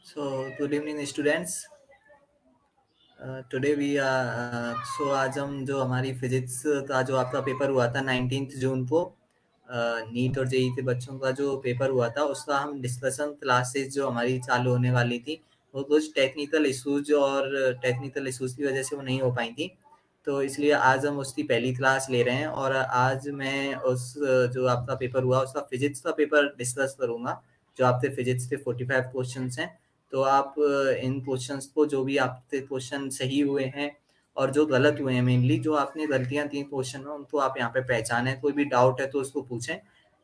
So, good evening, students. Today we so आज हम जो हमारी फिजिक्स का जो आपका पेपर हुआ था 19 जून को, नीट और जेई के बच्चों का जो पेपर हुआ था उसका हम डिस्कशन क्लासेस जो हमारी चालू होने वाली थी वो कुछ टेक्निकल इश्यूज की वजह से वो नहीं हो पाई थी। तो इसलिए आज हम उसकी पहली क्लास ले रहे हैं और आज मैं उस जो आपका पेपर हुआ उसका फिजिक्स का पेपर डिस्कस करूंगा। जो आपके फिजिक्स के 45 क्वेश्चंस हैं, तो आप इन क्वेश्चंस को जो भी आपके क्वेश्चन सही हुए हैं और जो गलत हुए हैं, मेनली जो आपने गलतियां थी क्वेश्चन में उनको आप यहाँ पे पहचानें। कोई भी डाउट है तो उसको पूछें।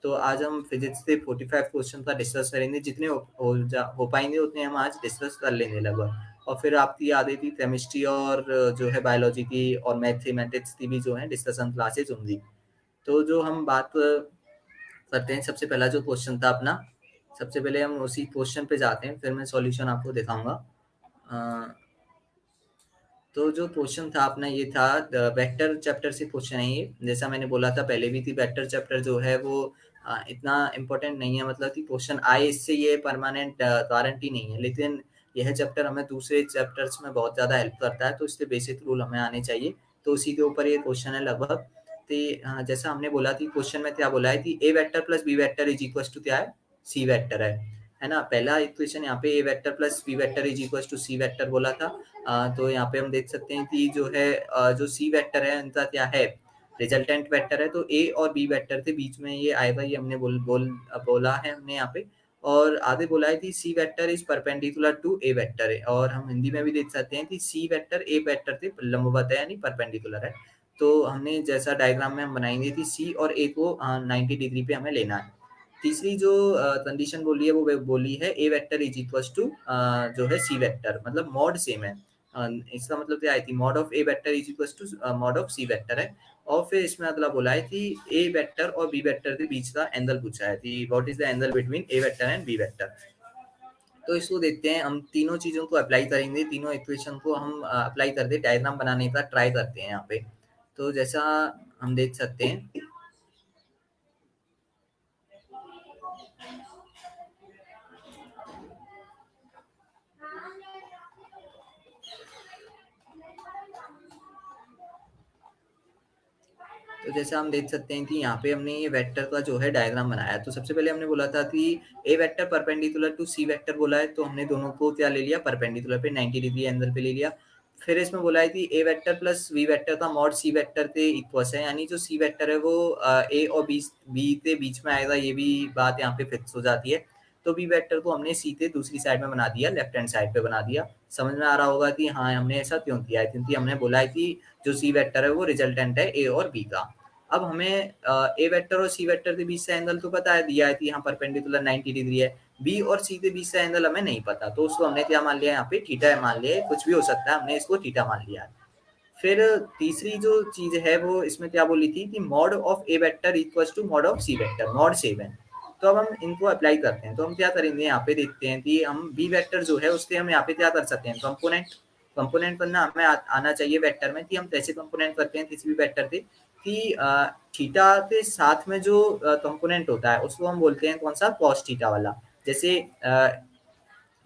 तो आज हम फिजिक्स के 45 क्वेश्चन का डिस्कस करेंगे। जितने हो पाएंगे उतने हम आज डिस्कस कर लेंगे लगभग। और फिर आपकी आ रही थी केमिस्ट्री और जो है बायोलॉजी की और मैथमेटिक्स की भी जो है डिस्कशन क्लासेज होंगी। तो जो हम बात करते हैं, सबसे पहला जो क्वेश्चन था अपना, सबसे पहले हम उसी क्वेश्चन पे जाते हैं, फिर मैं सॉल्यूशन आपको दिखाऊंगा। तो जो क्वेश्चन था अपना ये था, वेक्टर चैप्टर से क्वेश्चन है ये। जैसा मैंने बोला था पहले भी थी, वेक्टर चैप्टर जो है वो इतना इम्पोर्टेंट नहीं है, मतलब कि क्वेश्चन आए इससे ये परमानेंट गारंटी नहीं है, लेकिन यह चैप्टर हमें दूसरे चैप्टर्स में बहुत ज़्यादा हेल्प करता है, तो इसके बेसिक रूल हमें आने चाहिए। तो उसी के ऊपर ये क्वेश्चन है लगभग। तो जैसा हमने बोला थी क्वेश्चन में क्या बोला है कि A vector plus B vector is equal to क्या है, सी वेक्टर है ना। पहला इक्वेशन यहाँ पे A vector plus B vector is equal to C vector बोला था। तो यहाँ पे हम देख सकते हैं कि जो है जो सी वेक्टर है उनका क्या है, रिजल्टेंट वेक्टर है। तो ए और बी वेक्टर के बीच में ये आएगा, ये हमने बोला है हमने यहाँ पे। और आगे बोला है कि C vector is perpendicular to A vector है, और हम हिंदी में भी देख सकते हैं कि सी वेक्टर ए वेक्टर से लंबवत है यानी परपेंडिकुलर है। तो हमने जैसा डायग्राम में हम बनाएंगे कि सी और ए को 90 डिग्री पे हमें लेना है। तीसरी जो कंडीशन बोली है वो बोली है A vector is equal to जो है सी वेक्टर, मतलब मॉड सेम है। इसका मतलब क्या है कि mod of A vector is equal to mod of C vector है। और फिर इसमें अगला बोला है कि ए वेक्टर और बी वेक्टर के बीच का एंगल पूछा है कि what is the angle between A vector and B vector. तो इसको देखते हैं, हम तीनों चीजों को अप्लाई करेंगे, तीनों इक्वेशन को हम अप्लाई करते डायग्राम बनाने का ट्राई करते हैं यहाँ पे। तो जैसा हम देख सकते हैं, तो जैसे हम देख सकते हैं कि यहाँ पे हमने ये वेक्टर का जो है डायग्राम बनाया। तो सबसे पहले हमने बोला था कि A vector perpendicular to C vector बोला है, तो हमने दोनों को क्या ले लिया, परपेंडिकुलर पे 90 डिग्री एंगल पे ले लिया। फिर इसमें बोला है कि A vector plus B vector का मॉड सी वेक्टर के इक्वल है, यानी जो सी वेक्टर है वो ए और बी के बीच में आएगा, ये भी बात यहाँ पे फिक्स हो जाती है। तो बी वेक्टर को हमने सी के दूसरी साइड में बना दिया, लेफ्ट हैंड साइड पे बना दिया। समझ में आ रहा होगा कि हाँ हमने ऐसा क्यों किया है, क्योंकि हमने बोला है कि जो सी वेक्टर है वो रिजल्टेंट है ए और बी का। अब हमें ए वेक्टर और सी वेक्टर के बीच से एंगल तो पता है, दिया है कि यहाँ परपेंडिकुलर 90 डिग्री है। बी और सी के बीच से एंगल हमें नहीं पता, तो उसको हमने क्या मान लिया, यहाँ पे थीटा मान लिया है, कुछ भी हो सकता है, हमने इसको थीटा मान लिया है। फिर तीसरी जो चीज है वो इसमें क्या बोली थी कि mod of A vector equals to mod of C vector, mod same है। तो अब हम इनको अप्लाई करते हैं, तो हम क्या करेंगे, यहाँ पे देखते हैं कि हम बी वेक्टर जो है उसके हम यहाँ पे क्या कर सकते हैं, कंपोनेंट कंपोनेंट करना हमें आना चाहिए वेक्टर में। कि हम कैसे कंपोनेंट करते हैं किसी भी वेक्टर के, कि थीटा के साथ में जो कंपोनेंट होता है उसको हम बोलते हैं कौन सा, कॉस थीटा वाला। जैसे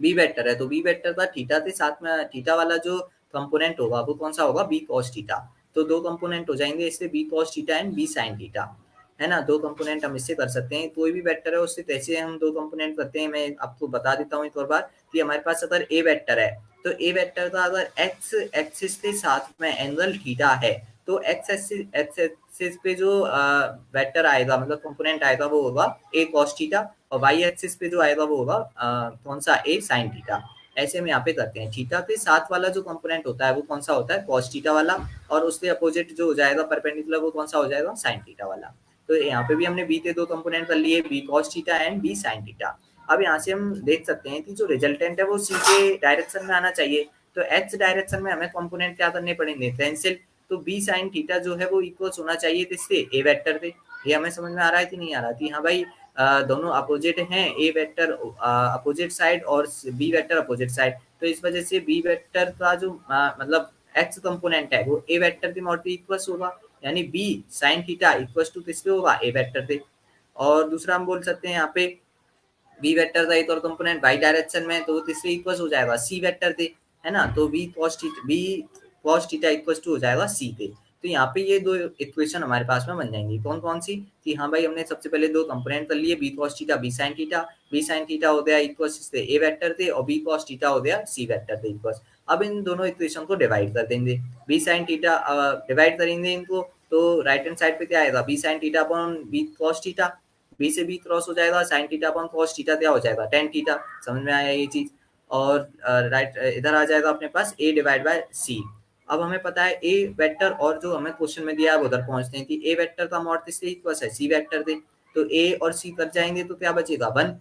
बी वेक्टर है तो बी वेक्टर का थीटा के साथ में थीटा वाला जो कंपोनेंट होगा वो कौन सा होगा, बी कॉस थीटा। तो दो कंपोनेंट हो जाएंगे इससे, B cos theta and B sine theta, है ना। दो कंपोनेंट हम इससे कर सकते हैं, कोई भी वेक्टर है उससे कैसे हम दो कंपोनेंट करते हैं मैं आपको बता देता हूँ एक और बार। कि हमारे पास अगर ए वेक्टर है तो ए वेक्टर का अगर एक्स एक्सिस के साथ में एंगल थीटा है, तो एक्स एक्सिस पे जो वेक्टर आएगा, मतलब कंपोनेंट आएगा, वो होगा ए कॉस थीटा। और वाई एक्सिस पे जो आएगा वो होगा कौन सा, ए साइन थीटा। ऐसे हम यहाँ पे करते हैं, थीटा के साथ वाला जो कंपोनेंट होता है वो कौन सा होता है, कॉस थीटा वाला। और उसके अपोजिट जो हो जाएगा परपेंडिकुलर, वो कौन सा हो जाएगा, साइन थीटा वाला। तो यहाँ पे भी हमने बी के दो कंपोनेंट कर लिए, B cos theta and B sine theta. अब यहाँ से हम देख सकते हैं कि जो रिजल्टेंट है वो सी के डायरेक्शन में आना चाहिए। तो एक्स डायरेक्शन में हमें कंपोनेंट क्या करने पड़ेंगे, कैंसिल। तो बी साइन थीटा जो है वो इक्वल्स होना चाहिए किससे, ए वेक्टर से। ये हमें समझ में आ रहा है कि नहीं आ रहा थी, हाँ भाई दोनों अपोजिट हैं, ए वेक्टर अपोजिट साइड और बी वेक्टर अपोजिट साइड। तो इस वजह से बी वेक्टर का जो मतलब एक्स कंपोनेंट है वो ए वेक्टर के मॉड पे इक्वल्स होगा, यानी B sine theta equals to किसपे होगा, ए वेक्टर पे। और दूसरा हम बोल सकते हैं यहाँ पे बी वेक्टर था एक और कंपोनेंट वाई डायरेक्शन में, तो तीसरे इक्वल हो जाएगा सी वेक्टर थे, है ना। तो B cos theta equal to हो जाएगा सी थे। तो यहाँ पे ये दो इक्वेशन हमारे पास में बन जाएंगी, कौन कौन सी, कि हाँ भाई हमने सबसे पहले दो कंपोनेंट कर लिए, B cos theta B sine theta हो गया इक्वल से ए वेक्टर थे, और बी cos थीटा हो गया सी वेक्टर थे इक्वल। अब इन दोनों इक्वेशन को डिवाइड कर देंगे, बी साइन थीटा डिवाइड करेंगे इनको, तो राइट हैंड साइड पे क्या आएगा, B sine theta upon B cos theta, B से बी क्रॉस हो जाएगा, sine theta upon cos theta क्या हो जाएगा, tan थीटा। समझ में आया ये चीज। और राइट इधर आ जाएगा अपने पास a डिवाइड बाय सी। अब हमें पता है ए वेक्टर, और जो हमें क्वेश्चन में दिया है वो उधर पहुंचते हैं कि ए वेक्टर का मॉड किससे इक्वल है, सी वेक्टर थे। तो ए और सी कट जाएंगे तो क्या बचेगा, 1।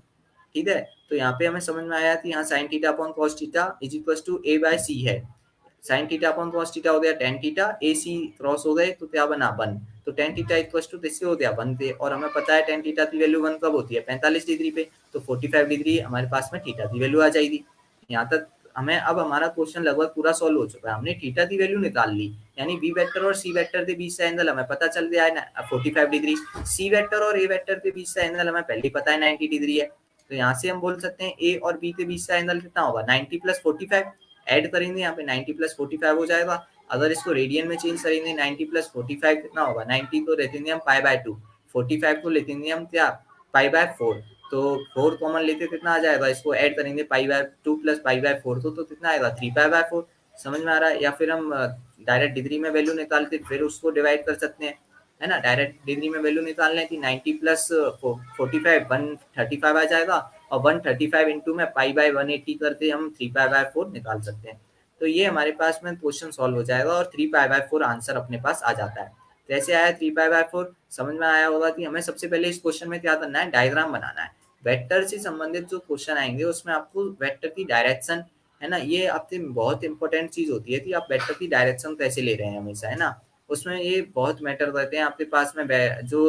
ठीक है, तो यहाँ पे हमें समझ में आया कि यहाँ sine theta upon cos theta is equal to a by C है। Sine theta upon cos theta हो गया tan theta, A C cross हो गए तो क्या बना, 1। तो tan थीटा इक्वल टू किससे हो गया, 1 थे। और हमें पता है tan थीटा की वैल्यू 1 कब होती है, 45 डिग्री पे। तो 45 डिग्री हमारे पास में थीटा की वैल्यू आ जाएगी। यहाँ तक हमें अब हमारा क्वेश्चन लगभग पूरा सॉल्व हो चुका है, हमने थीटा की वैल्यू निकाल ली, यानी बी वेक्टर और सी वेक्टर के बीच का एंगल हमें पता चल गया है 45 डिग्री। सी वेक्टर और ए वेक्टर के बीच का एंगल हमें पहले ही पता है 90 डिग्री है। तो यहाँ से हम बोल सकते हैं ए और बी के बीच का एंगल कितना होगा, 90 प्लस 45। ऐड करेंगे यहाँ पे 90 प्लस 45 हो जाएगा। अगर इसको रेडियन में चेंज करेंगे 90 प्लस 45 कितना होगा, 90 को लेते हैं हम पाई बाय 2, 45 को लेते हैं हम क्या, पाई बाय 4। तो 4 कॉमन लेते कितना आ जाएगा, इसको ऐड करेंगे pi by 2 plus pi by 4 तो कितना आएगा, 3 पाई बाय 4। समझ में आ रहा है। या फिर हम डायरेक्ट डिग्री में वैल्यू निकालते फिर उसको डिवाइड कर सकते हैं, है ना। डायरेक्ट डिग्री में वैल्यू निकालने की 90 प्लस 45 135 आ जाएगा, और 135 इंटू में पाई बाय 180 करते हम 3 पाई बाय 4 निकाल सकते हैं। तो ये हमारे पास में क्वेश्चन सॉल्व हो जाएगा और 3 पाई बाय 4 आंसर अपने पास आ जाता है। कैसे आया 3 पाई बाय 4, समझ में आया होगा कि हमें सबसे पहले इस क्वेश्चन में क्या करना है, डायग्राम बनाना है। वेक्टर से संबंधित जो क्वेश्चन आएंगे उसमें आपको वेक्टर की डायरेक्शन, है ना, ये आपकी बहुत इंपॉर्टेंट चीज होती है कि आप वेक्टर की डायरेक्शन कैसे ले रहे हैं हमेशा, है ना। उसमें ये बहुत मैटर करते हैं। आपके पास में जो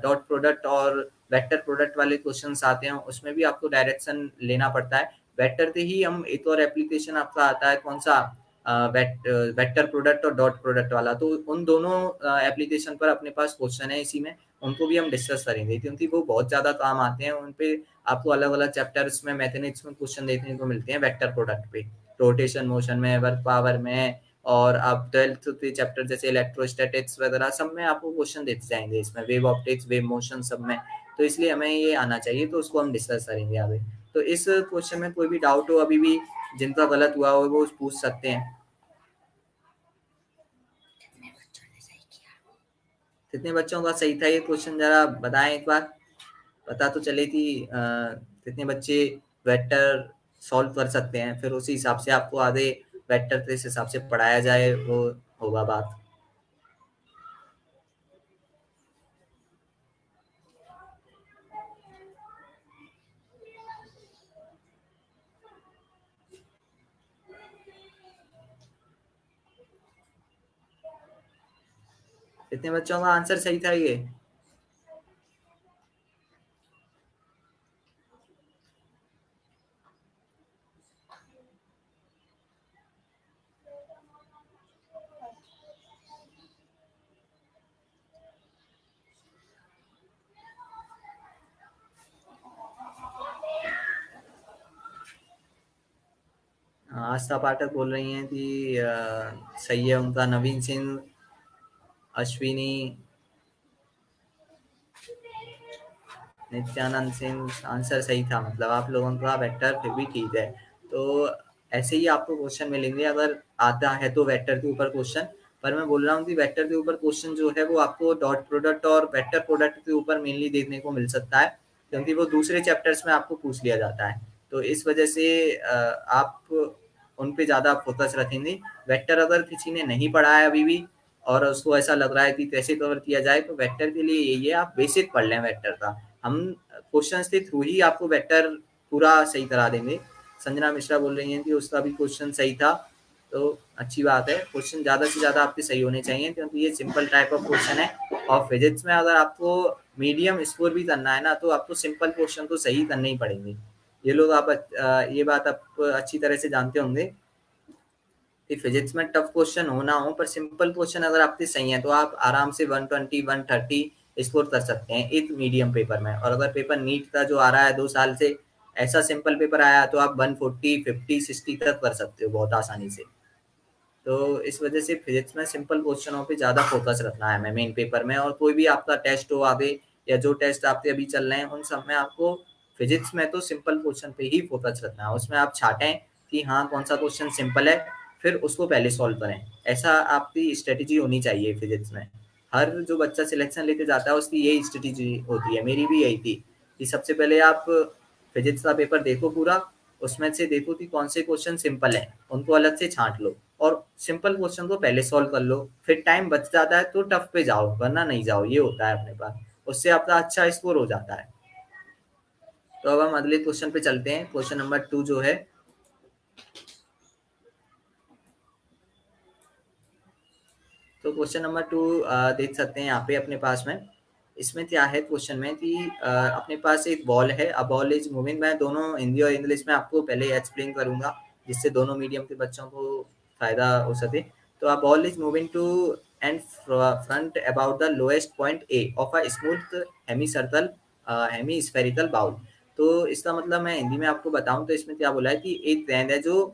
डॉट प्रोडक्ट और वेक्टर प्रोडक्ट वाले क्वेश्चंस आते हैं उसमें भी आपको डायरेक्शन लेना पड़ता है। वेक्टर से ही हम एक और एप्लीकेशन आपका आता है, कौन सा, वेक्टर प्रोडक्ट और डॉट प्रोडक्ट वाला। तो उन दोनों एप्लीकेशन पर अपने पास क्वेश्चन है इसी में, उनको भी हम डिस्कस करेंगे क्योंकि वो बहुत ज्यादा काम आते हैं। उन पे आपको अलग अलग चैप्टर्स में मैथमेटिक्स में क्वेश्चन देखने को मिलते हैं वेक्टर प्रोडक्ट पे, रोटेशन मोशन में, वर्क पावर में, और आप 12th के चैप्टर जैसे इलेक्ट्रोस्टैटिक्स वगैरह सब में आपको क्वेश्चन देते जाएंगे, इसमें वेव ऑप्टिक्स, वेव मोशन सब में। तो इसलिए हमें ये आना चाहिए, तो उसको हम डिस्कस करेंगे आगे। तो इस क्वेश्चन में कोई भी डाउट हो अभी भी, जिनका गलत हुआ हो वो पूछ सकते हैं। कितने बच्चों का सही था ये क्वेश्चन, जरा बताएं एक बार, पता तो चले कि कितने बच्चे वेक्टर सॉल्व कर सकते हैं, फिर उसी हिसाब से आपको आगे वेक्टर के हिसाब से पढ़ाया जाए, वो होगा बात। कितने बच्चों का आंसर सही था ये, आस्था पाठक बोल रही हैं कि सही है उनका, नवीन सिंह, अश्विनी, नित्यानंद सिंह, आंसर सही था। मतलब आप लोगों का वेक्टर फिर भी ठीक है। तो ऐसे ही आपको क्वेश्चन मिलेंगे अगर आता है तो वेक्टर के ऊपर क्वेश्चन। पर मैं बोल रहा हूँ कि वेक्टर के ऊपर क्वेश्चन जो है वो आपको डॉट प्रोडक्ट और वेक्टर प्रोडक्ट के ऊपर मेनली देखने को मिल सकता है, क्योंकि वो दूसरे चैप्टर्स में आपको पूछ लिया जाता है। तो इस वजह से आप उन पे ज़्यादा फोकस रखेंगे। वेक्टर अगर किसी ने नहीं पढ़ा है अभी भी और उसको ऐसा लग रहा है कि कैसे कवर किया जाए, तो वेक्टर के लिए यही है, आप बेसिक पढ़ लें वेक्टर का। हम क्वेश्चन के थ्रू ही आपको वेक्टर पूरा सही करा देंगे। संजना मिश्रा बोल रही हैं कि उसका भी क्वेश्चन सही था, तो अच्छी बात है। क्वेश्चन ज़्यादा से ज़्यादा आपके सही होने चाहिए क्योंकि ये सिंपल टाइप ऑफ क्वेश्चन है। और फिजिक्स में अगर आपको मीडियम स्कोर भी करना है ना, तो आपको सिंपल क्वेश्चन तो सही करने ही पड़ेंगे। ये लोग आप ये बात आप अच्छी तरह से जानते होंगे कि फिजिक्स में टफ क्वेश्चन हो ना हो, पर सिंपल क्वेश्चन अगर आपके सही है तो आप आराम से 120 130 स्कोर कर सकते हैं एक मीडियम पेपर में। और अगर पेपर नीट का जो आ रहा है 2 साल से, ऐसा सिंपल पेपर आया तो आप 140 50 60 तक कर सकते हो बहुत आसानी से। तो इस वजह से फिजिक्स में सिंपल क्वेश्चनों पे ज़्यादा फोकस रखना है हमें मेन पेपर में। और कोई भी आपका टेस्ट हो आगे, या जो टेस्ट आपके अभी चल रहे हैं, उन सब में आपको फिजिक्स में तो सिंपल क्वेश्चन पे ही फोकस रखना है। उसमें आप छाटें कि हाँ कौन सा क्वेश्चन सिंपल है, फिर उसको पहले सॉल्व करें। ऐसा आपकी स्ट्रेटेजी होनी चाहिए फिजिक्स में। हर जो बच्चा सिलेक्शन लेके जाता है उसकी यही स्ट्रेटेजी होती है, मेरी भी यही थी कि सबसे पहले आप फिजिक्स का पेपर देखो पूरा, उसमें से देखो कि कौन से क्वेश्चन सिंपल हैं, उनको अलग से छांट लो और सिंपल क्वेश्चन को पहले सॉल्व कर लो। फिर टाइम बच जाता है तो टफ पे जाओ, वरना नहीं जाओ, ये होता है अपने पास। उससे आपका अच्छा स्कोर हो जाता है। तो अब हम अगले क्वेश्चन पे चलते हैं। क्वेश्चन नंबर 2 जो है, तो क्वेश्चन नंबर 2 देख सकते हैं यहाँ पे अपने पास में। इसमें क्या है क्वेश्चन में कि अपने पास एक बॉल है, अ बॉल इज मूविंग। मैं दोनों हिंदी और इंग्लिश में आपको पहले एक्सप्लेन करूंगा, जिससे दोनों मीडियम के बच्चों को फायदा हो सके। तो a ball is moving to and front about the lowest point A of a smooth hemi circle hemi spherical bowl. तो इसका मतलब मैं हिंदी में आपको बताऊं तो इसमें क्या बोला है कि एक गेंद है जो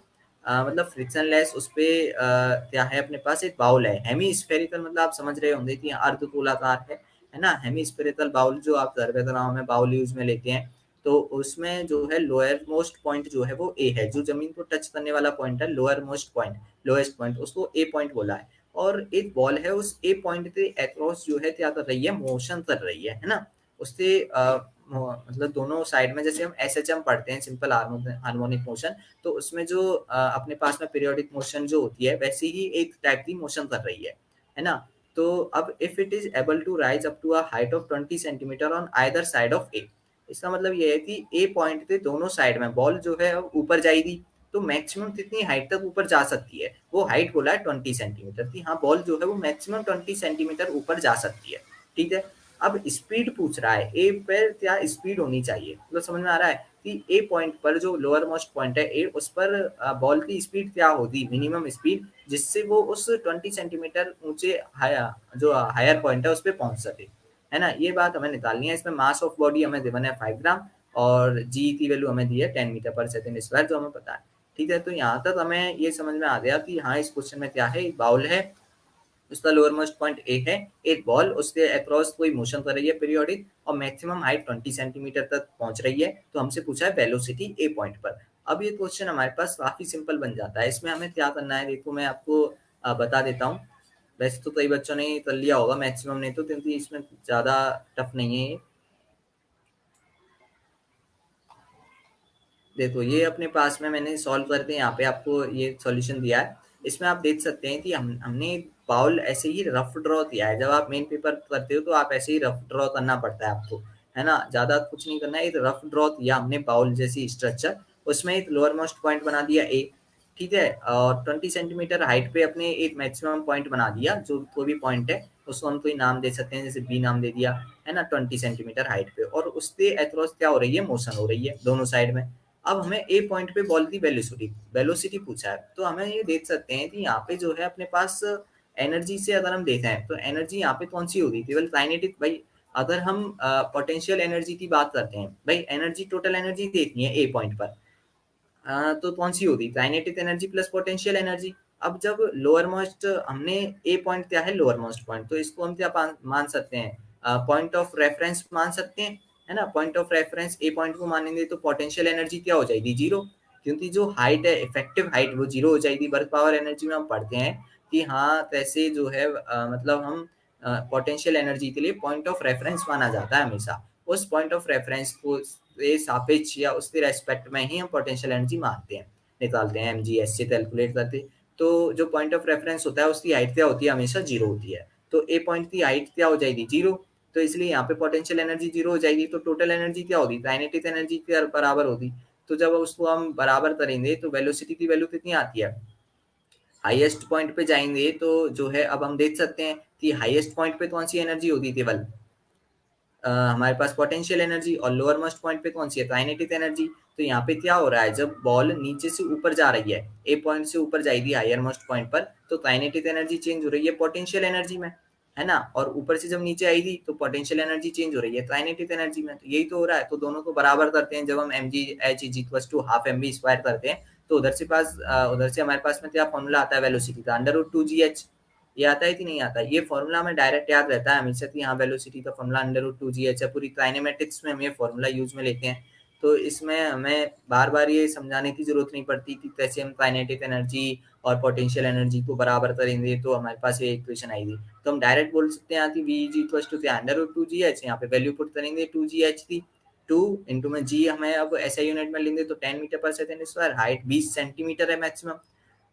मतलब फ्रिक्शनलेस, उस पे क्या है अपने पास एक बाउल है। हेमी स्फेरिकल मतलब आप समझ रहे होंगे कि अर्धगोलाकार है ना। हेमी स्फेरिकल बाउल जो आप गर्भगृहों में बाउल यूज में लेते हैं, तो उसमें जो है लोअर मोस्ट पॉइंट जो है वो ए है, जो जमीन को टच करने वाला पॉइंट है, lower most point, lowest point, उसको ए पॉइंट बोला है। और एक बॉल है, उस ए पॉइंट के अक्रॉस जो है क्या कर रही है, मोशन कर रही है ना। उससे मतलब दोनों साइड में, जैसे हम एसएचएम पढ़ते हैं सिंपल हार्मोनिक मोशन, तो उसमें जो अपने पास में पीरियोडिक मोशन जो होती है, वैसे ही एक टाइप की मोशन कर रही है ना। तो अब if it is able to rise up to a height of 20 centimetre on either side of A. इसका मतलब ये है कि ए पॉइंट के दोनों साइड में बॉल जो है अब ऊपर जाएगी, तो मैक्सिमम कितनी हाइट तक ऊपर जा सकती है, वो हाइट बोला है 20 सेंटीमीटर की। हाँ, बॉल जो है वो मैक्सिमम 20 सेंटीमीटर ऊपर जा सकती है। ठीक है। अब स्पीड पूछ रहा है, ए पर क्या स्पीड होनी चाहिए, तो समझ में आ रहा है कि ए पॉइंट पर, जो लोअर मोस्ट पॉइंट है ए, उस पर बॉल की स्पीड क्या होगी, मिनिमम स्पीड, जिससे वो उस 20 सेंटीमीटर ऊंचे जो हायर पॉइंट है उस पर पहुंच सके, है ना। ये बात हमें निकालनी है। इसमें मास ऑफ बॉडी हमें गिवन है 5 ग्राम, और जी की वैल्यू हमें दी है 10 मीटर पर सेकंड स्क्वायर, जो हमें पता है। ठीक है, तो यहाँ तक हमें ये समझ में आ गया कि हाँ इस क्वेश्चन में क्या है, बाउल है, उसका लोअर मोस्ट पॉइंट ए है, एक बॉल, उसके अक्रॉस कोई मोशन कर रही है पीरियोडिक, और मैक्सिमम हाइट 20 सेंटीमीटर तक पहुंच रही है। तो हमसे पूछा है वेलोसिटी ए पॉइंट पर। अब ये क्वेश्चन हमारे पास काफी सिंपल बन जाता है। इसमें हमें क्या करना है, देखो मैं आपको बता देता हूँ। वैसे तो कई बच्चों ने कर लिया होगा, मैक्सिमम ने तो, क्योंकि इसमें ज्यादा टफ नहीं है ये। देखो ये अपने पास में मैंने सॉल्व करके यहाँ पे आपको ये सॉल्यूशन दिया है। इसमें आप देख सकते हैं कि हमने बाउल ऐसे ही रफ ड्रॉ किया है। जब आप मेन पेपर करते हो तो आप ऐसे ही रफ ड्रॉ करना पड़ता है आपको, है ना, ज्यादा कुछ नहीं करना है। एक रफ ड्रॉ किया हमने बाउल जैसी स्ट्रक्चर, उसमें एक लोअर मोस्ट पॉइंट बना दिया ए, ठीक है, और 20 सेंटीमीटर हाइट पे अपने एक मैक्सिमम पॉइंट बना दिया, जो कोई भी पॉइंट है उसको हम कोई नाम दे सकते हैं, जैसे बी नाम दे दिया, है ना, 20 सेंटीमीटर हाइट पे। और उसके अक्रॉस क्या हो रही है, मोशन हो रही है दोनों साइड में। अब हमें ए पॉइंट पे बॉल की वेलोसिटी वेलोसिटी पूछा है, तो हमें ये देख सकते हैं कि यहाँ पे जो है अपने पास एनर्जी से अगर हम देखें तो एनर्जी यहाँ पे कौन सी होगी, केवल काइनेटिक भाई। अगर हम पोटेंशियल एनर्जी की बात करते हैं भाई, एनर्जी टोटल एनर्जी देखनी है ए पॉइंट पर, तो कौन सी होगी, kinetic energy plus potential energy. अब जब लोअर मोस्ट हमने, ए पॉइंट क्या है, लोअर मोस्ट पॉइंट, तो इसको हम क्या मान सकते हैं, पॉइंट ऑफ रेफरेंस मान सकते हैं, है ना। Point of reference A point को मानेंगे तो पोटेंशियल एनर्जी क्या हो जाएगी, जीरो, क्योंकि जो हाइट है, इफेक्टिव हाइट, वो जीरो हो जाएगी। वर्क पावर एनर्जी में हम पढ़ते हैं कि हाँ कैसे जो है मतलब हम पोटेंशियल एनर्जी के लिए पॉइंट ऑफ रेफरेंस माना जाता है हमेशा। उस पॉइंट ऑफ रेफरेंस को से सापेक्ष या उसके रेस्पेक्ट में ही हम पोटेंशियल एनर्जी मानते हैं, निकालते हैं एमजीएस से कैलकुलेट करते हैं। तो जो पॉइंट ऑफ रेफरेंस होता है उसकी हाइट क्या होती है, हमेशा जीरो होती है। तो ए पॉइंट की हाइट क्या हो जाएगी, जीरो। तो इसलिए यहाँ पे पोटेंशियल एनर्जी जीरो हो जाएगी। तो टोटल एनर्जी क्या होगी, काइनेटिक एनर्जी के बराबर होगी। तो जब उसको हम बराबर करेंगे तो वेलोसिटी की वैल्यू कितनी आती है, हाईएस्ट पॉइंट पे जाएंगे तो जो है, अब हम देख सकते हैं कि हाईएस्ट पॉइंट पे कौन सी एनर्जी होगी, केवल हमारे पास पोटेंशियल एनर्जी, और लोअर मोस्ट पॉइंट पे कौन सी है, काइनेटिक एनर्जी। तो यहाँ पे क्या हो रहा है, जब बॉल नीचे से ऊपर जा रही है, ए पॉइंट से ऊपर जाएगी हायर मोस्ट पॉइंट पर, तो काइनेटिक एनर्जी चेंज हो रही है पोटेंशियल एनर्जी में। है ना, और ऊपर से जब नीचे आई थी तो पोटेंशियल एनर्जी चेंज हो रही है काइनेटिक एनर्जी में, तो यही तो हो रहा है। तो दोनों को बराबर करते हैं, जब हम mgh=12 mv² करते हैं, तो उधर से हमारे पास में क्या फॉर्मूला आता है वेलोसिटी का, √2gh। ये आता है कि नहीं आता? ये फॉर्मूला हमें डायरेक्ट याद रहता है हमेशा कि हाँ वेलोसिटी का फॉर्मूला √2gh है। पूरी काइनेमेटिक्स में हम ये फॉर्मूला यूज में लेते हैं, तो इसमें हमें बार बार ये समझाने की जरूरत नहीं पड़ती कि कैसे हम काइनेटिक एनर्जी और पोटेंशियल एनर्जी को बराबर करेंगे तो हमारे पास ये इक्वेशन आएगी। तो हम डायरेक्ट बोल सकते हैं कि वी इज इक्वल टू क्या, √2gh। यहाँ पे वैल्यू पुट करेंगे 2gh थी, 2 इंटू में जी हमें अब ऐसा यूनिट में लेंगे तो 10 metre per second square, height 20 centimetre है मैक्सिमम।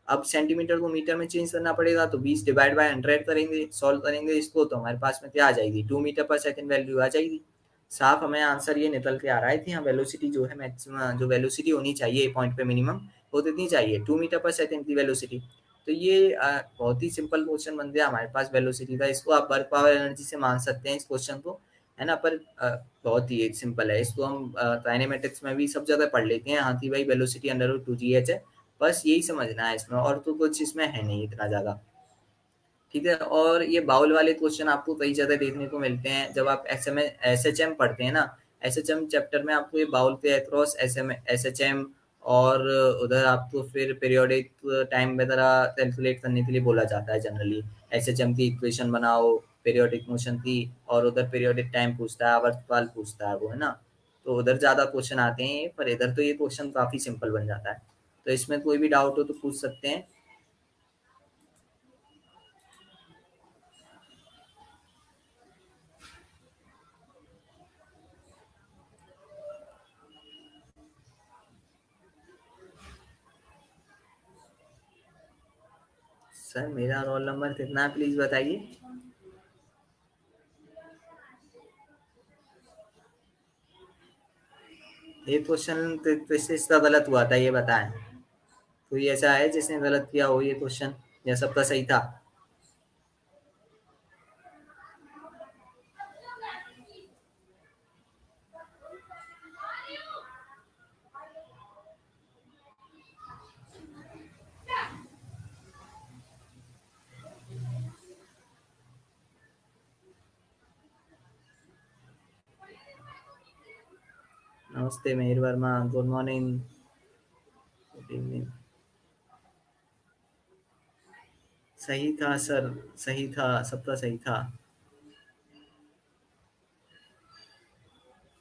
अब सेंटीमीटर को मीटर में चेंज करना पड़ेगा, तो 20/100 करेंगे, सॉल्व करेंगे इसको, तो हमारे पास में क्या आ जाएगी, 2 मीटर पर सेकेंड वैल्यू आ जाएगी। साफ हमें आंसर ये निकल के आ रहा है कि हाँ वेलोसिटी जो है मैक्सिमम, जो वेलोसिटी होनी चाहिए पॉइंट पे मिनिमम, वो कितनी चाहिए, 2 मीटर पर सेकेंड की वेलोसिटी। तो ये बहुत ही सिंपल क्वेश्चन बन गया हमारे पास वेलोसिटी का। इसको आप वर्क पावर एनर्जी से मान सकते हैं इस क्वेश्चन को, है ना। पर बहुत ही सिंपल है, इसको हम काइनेमेटिक्स में भी सब जगह पढ़ लेते हैं, हाँ कि भाई वेलोसिटी √2gh है, बस यही समझना है इसमें, और तो कुछ इसमें है नहीं इतना ज़्यादा। ठीक है, और ये बाउल वाले क्वेश्चन आपको कई जगह देखने को मिलते हैं जब आप एसएचएम पढ़ते हैं ना। एसएचएम चैप्टर में आपको ये बाउल के अक्रॉस एसएचएम, और उधर आपको फिर पीरियोडिक टाइम वगैरह कैलकुलेट करने के लिए बोला जाता है जनरली। एसएचएम की इक्वेशन बनाओ पीरियोडिक मोशन की, और उधर पीरियोडिक टाइम पूछता है, आवर्तकाल पूछता है वो, है ना। तो उधर ज़्यादा क्वेश्चन आते हैं, पर इधर तो ये क्वेश्चन काफ़ी सिंपल बन जाता है। तो इसमें कोई भी डाउट हो तो पूछ सकते हैं। सर मेरा रोल नंबर कितना है प्लीज बताइए। ये क्वेश्चन किस इसका गलत हुआ था ये बताएं। कोई ऐसा है जिसने गलत किया हो ये क्वेश्चन, या सबका सही था? नमस्ते Mehar Verma, good morning, good evening. सही था सर, सही था, सबका सही था।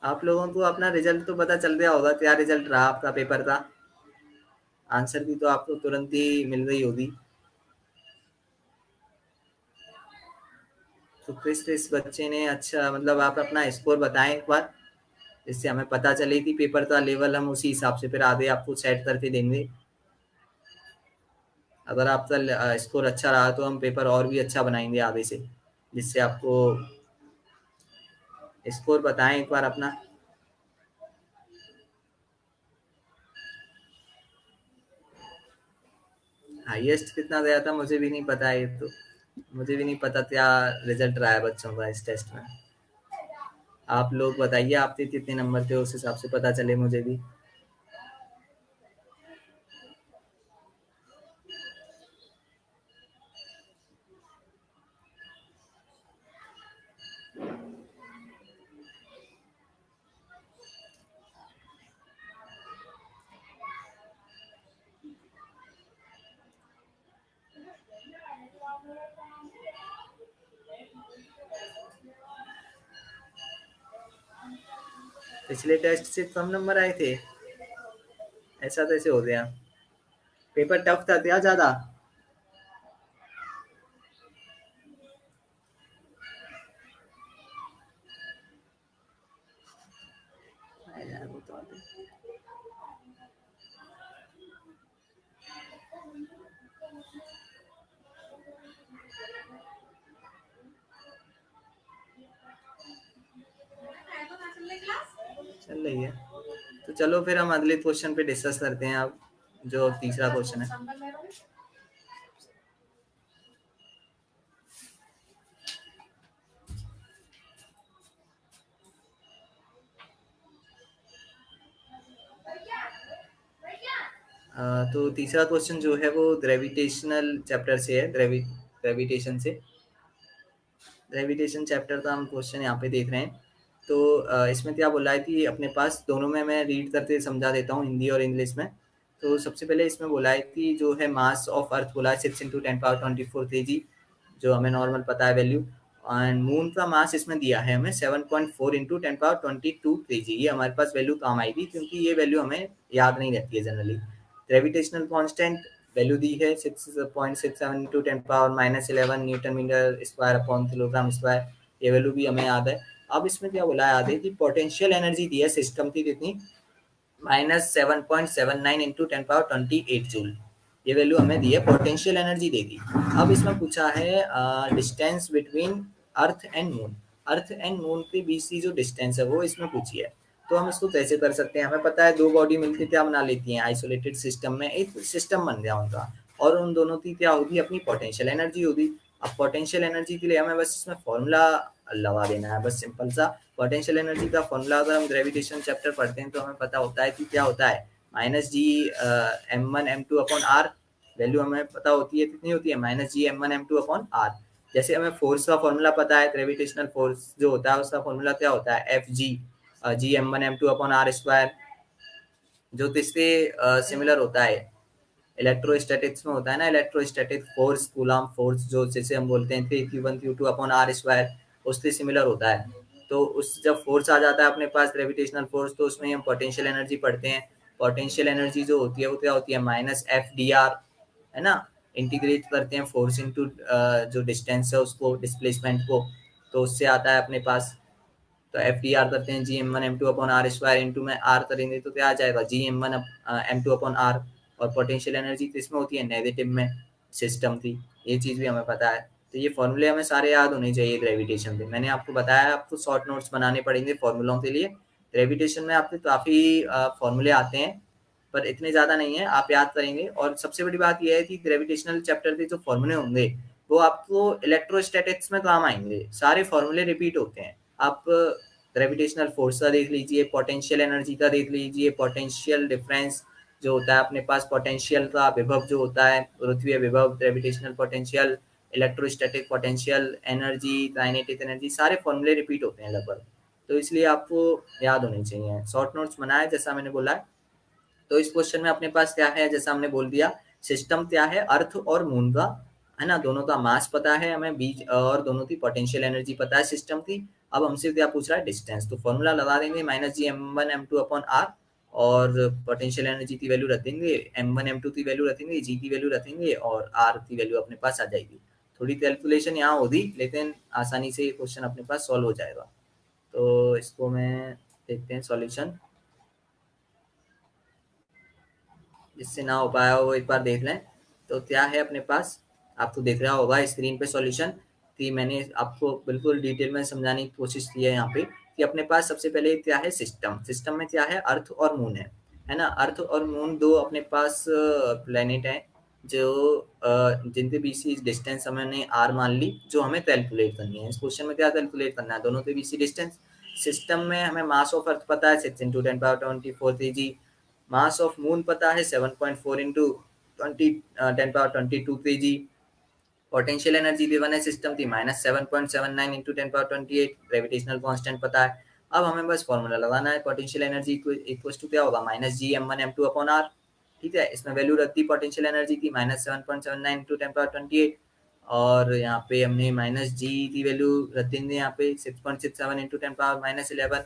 आप लोगों को अपना रिजल्ट तो पता चल गया होगा, क्या रिजल्ट रहा आपका पेपर का? आंसर भी तो आपको तुरंत ही मिल गई होगी। तो किस बच्चे ने, अच्छा मतलब आप अपना स्कोर बताएं एक बार, जिससे हमें पता चले कि पेपर का लेवल, हम उसी हिसाब से फिर आगे आपको सेट करके देंगे। अगर आपका स्कोर अच्छा रहा तो हम पेपर और भी अच्छा बनाएंगे आगे से, जिससे आपको स्कोर बताएं एक बार अपना। हाईएस्ट कितना गया था मुझे भी नहीं पता है, तो मुझे भी नहीं पता क्या रिजल्ट रहा है बच्चों का इस टेस्ट में। आप लोग बताइए आपके कितने नंबर थे, उस हिसाब से पता चले मुझे भी। पिछले टेस्ट से कम नंबर आए थे? ऐसा कैसे हो गया? पेपर टफ था क्या ज्यादा? यार वो तो चल रही है। तो चलो फिर हम अगले क्वेश्चन पे डिस्कस करते हैं अब, जो तीसरा क्वेश्चन है। तो तीसरा क्वेश्चन जो है वो ग्रेविटेशनल चैप्टर से है, ग्रेविटेशन से। ग्रेविटेशन चैप्टर का हम क्वेश्चन यहाँ पे देख रहे हैं। तो इसमें क्या बोला है कि अपने पास दोनों में मैं रीड करके समझा देता हूँ, हिंदी और इंग्लिश में। तो सबसे पहले इसमें बोला है कि जो है मास ऑफ अर्थ बोला है 6 × 10⁻24 kg, जो हमें नॉर्मल पता है वैल्यू। एंड मून का मास इसमें दिया है हमें 7.4 × 10⁻22 kg। ये हमारे पास वैल्यू काम आएगी क्योंकि ये वैल्यू हमें याद नहीं रहती है जनरली। ग्रेविटेशनल कांस्टेंट वैल्यू दी है 6.67 × 10⁻11 newton metre square upon kilogram square. ये वैल्यू भी हमें याद है। अब इसमें क्या बोला है आगे कि पोटेंशियल एनर्जी दी है सिस्टम की कितनी, -7.79 × 10⁻28 जूल। ये वैल्यू हमें दी है, पोटेंशियल एनर्जी दे दी। अब इसमें पूछा है distance between earth and moon. Earth and moon के बीच की जो डिस्टेंस है वो इसमें पूछी है। तो हम इसको कैसे कर सकते हैं, हमें पता है दो बॉडी मिलकर क्या बना लेती हैं, आइसोलेटेड सिस्टम में एक सिस्टम बन गया उनका, और उन दोनों की क्या होगी, अपनी पोटेंशियल एनर्जी होगी। अब पोटेंशियल एनर्जी के लिए हमें बस इसमें फॉर्मूला लगा देना है, बस सिंपल सा। पोटेंशियल एनर्जी का फॉर्मूला अगर हम ग्रेविटेशन चैप्टर पढ़ते हैं तो हमें पता होता है कि क्या होता है, -G m1m2/r। वैल्यू हमें पता होती है, कितनी होती है, -G m1m2/r। जैसे हमें फोर्स का फॉर्मूला पता है, ग्रेविटेशनल फोर्स जो होता है उसका फॉर्मूला क्या होता है, Fg m1m2/r², जो किससे सिमिलर होता है, इलेक्ट्रोस्टैटिक्स में होता है ना, इलेक्ट्रोस्टैटिक फोर्स, कूलम फोर्स, जो जैसे हम बोलते हैं Q1 Q2/r², उससे सिमिलर होता है। तो उस जब फोर्स आ जाता है अपने पास ग्रेविटेशनल फोर्स, तो उसमें हम पोटेंशियल एनर्जी पढ़ते हैं। पोटेंशियल एनर्जी जो होती है वो क्या होती है, -FdR, है ना। इंटीग्रेट करते हैं फोर्स इनटू जो डिस्टेंस है उसको, डिस्प्लेसमेंट को, तो उससे आता है अपने पास। तो FdR करते हैं Gm1m2/r² इंटू में R करेंगे तो क्या आ जाएगा, Gm1m2/r। और पोटेंशियल एनर्जी किसमें होती है, नेगेटिव में सिस्टम थी। ये चीज़ भी हमें पता है। तो ये फॉर्मूले हमें सारे याद होने चाहिए ग्रेविटेशन के। मैंने आपको बताया आपको शॉर्ट नोट्स बनाने पड़ेंगे फॉर्मूलों के लिए। ग्रेविटेशन में आपके काफ़ी फॉर्मूले आते हैं, पर इतने ज़्यादा नहीं है, आप याद करेंगे। और सबसे बड़ी बात यह है कि ग्रेविटेशनल चैप्टर के जो फॉर्मूले होंगे वो आपको इलेक्ट्रोस्टैटिक्स में काम आएंगे, सारे फॉर्मूले रिपीट होते हैं। आप ग्रेविटेशनल फोर्स का देख लीजिए, पोटेंशियल एनर्जी का देख लीजिए, पोटेंशियल डिफरेंस जो होता है अपने पास, पोटेंशियल का विभव जो होता है, पृथ्वी विभव, gravitational potential, electrostatic potential energy, kinetic energy, सारे फॉर्मूले रिपीट होते हैं लगभग। तो इसलिए आपको याद होने चाहिए। शॉर्ट नोट्स बनाए जैसा मैंने बोला है। तो इस क्वेश्चन में अपने पास क्या है, जैसा हमने बोल दिया, सिस्टम क्या है, अर्थ और मून का, है ना, दोनों का मास पता है हमें, बीच और दोनों की पोटेंशियल एनर्जी पता है सिस्टम की। अब हमसे क्या पूछ रहा है, डिस्टेंस। तो फॉर्मूला लगा देंगे -Gm1m2/r, और पोटेंशियल एनर्जी की वैल्यू रख देंगे, m1m2 की वैल्यू रखेंगे, जी की वैल्यू रखेंगे, और आर की वैल्यू अपने पास आ जाएगी। थोड़ी कैलकुलेशन यहाँ होगी, लेकिन आसानी से ये क्वेश्चन अपने पास सॉल्व हो जाएगा। तो इसको मैं देखते हैं सॉल्यूशन, जिससे ना हो पाया वो एक बार देख लें। तो क्या है अपने पास, आपको देख रहा होगा स्क्रीन पे सॉल्यूशन, कि मैंने आपको बिल्कुल डिटेल में समझाने की कोशिश की है यहाँ पे, कि अपने पास सबसे पहले क्या है, सिस्टम। सिस्टम में क्या है, अर्थ और मून है ना। अर्थ और मून दो अपने पास प्लेनेट हैं, जो जिनके बीच की डिस्टेंस हमने आर मान ली, जो हमें कैलकुलेट करनी है। इस क्वेश्चन में क्या कैलकुलेट करना है, दोनों के बीच की डिस्टेंस। सिस्टम में हमें मास ऑफ अर्थ पता है 6 × 10⁻24 kg, मास ऑफ मून पता है 7.4 × 10⁻22 kg। पोटेंशियल एनर्जी गिवन है सिस्टम की -7.79 × 10⁻28। ग्रेविटेशनल कांस्टेंट पता है। अब हमें बस फॉर्मूला लगाना है, पोटेंशियल एनर्जी इक्वल्स टू क्या होगा, -Gm1m2/r। ठीक है, इसमें वैल्यू रखती पोटेंशियल एनर्जी की -7.79 × 10⁻28, और यहाँ पे हमने -g की वैल्यू रख देंगे, यहाँ पे 6.67 × 10⁻11।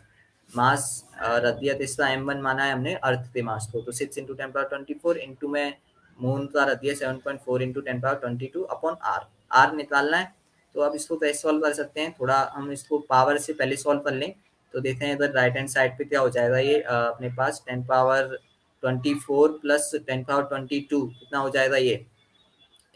मास रख दिया, तो इसका m1 माना है हमने अर्थ के मास को, तो 6 × 10⁻24 इंटू में मून का रख दिया 7.4 × 10⁻22/r। r निकालना है। तो अब इसको कैसे सॉल्व कर सकते हैं, थोड़ा हम इसको पावर से पहले सॉल्व कर लें। तो देखें इधर राइट हैंड साइड पे क्या हो जाएगा, ये अपने पास 10⁻24 प्लस 10⁻22 कितना हो जाएगा, ये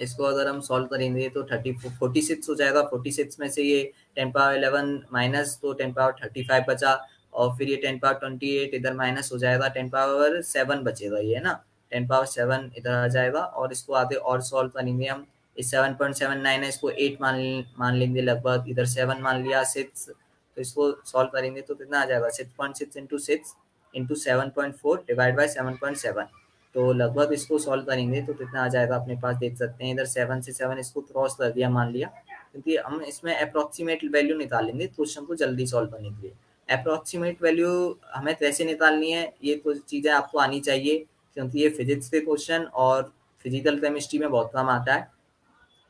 इसको अगर हम सॉल्व करेंगे तो 46 हो जाएगा। 46 में से ये 10⁻11 माइनस, तो 10⁻35 बचा, और फिर ये 10⁻28 इधर माइनस हो जाएगा, 10⁻7 बचेगा ये, है ना। 10⁻7 इधर आ जाएगा, और इसको आगे और सॉल्व करेंगे हम। इस 7.79 है, इसको 8 मान लेंगे लगभग, इधर 7 मान लिया, 6। तो इसको सॉल्व करेंगे तो कितना आ जाएगा, 6.6 × 6 × 7.4 डिवाइड बाई 7.7। तो लगभग इसको सॉल्व करेंगे तो कितना आ जाएगा अपने पास, देख सकते हैं इधर 7 से 7 इसको क्रॉस कर दिया मान लिया, क्योंकि हम इसमें अप्रोक्सीमेट वैल्यू निकालेंगे क्वेश्चन को जल्दी सॉल्व करने के लिए। अप्रोक्सीमेट वैल्यू हमें कैसे निकालनी है, ये कुछ चीज़ें आपको आनी चाहिए, क्योंकि ये फिजिक्स के क्वेश्चन और फिजिकल केमिस्ट्री में बहुत काम आता है।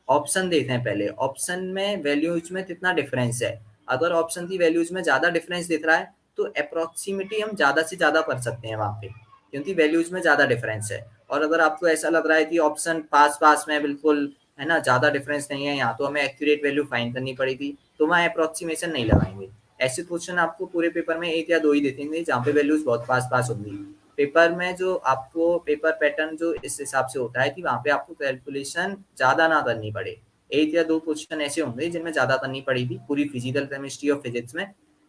ऑप्शन देखते हैं पहले, ऑप्शन में वैल्यूज में कितना डिफरेंस है। अगर ऑप्शन की वैल्यूज में ज़्यादा डिफरेंस दिख रहा है तो अप्रोक्सीमेटली हम ज़्यादा से ज़्यादा कर सकते हैं वहाँ पे, क्योंकि वैल्यूज में ज़्यादा डिफरेंस है। और अगर आपको ऐसा लग रहा है कि ऑप्शन पास पास में बिल्कुल है ना, ज़्यादा डिफरेंस नहीं है यहाँ, तो हमें एक्यूरेट वैल्यू फाइंड करनी पड़ेगी, तो वहाँ अप्रोक्सीमेशन नहीं लगाएंगे। ऐसे क्वेश्चन आपको पूरे पेपर में एक या दो ही देखेंगे जहाँ पे वैल्यूज बहुत पास पास होंगी। पेपर में जो आपको पेपर पैटर्न जो इस हिसाब से होता है कि वहाँ पे आपको कैलकुलेशन ज़्यादा ना करनी पड़े। एक या दो क्वेश्चन ऐसे होंगे जिनमें ज़्यादा करनी पड़ेगी पूरी फिजिकल केमिस्ट्री और फिजिक्स में,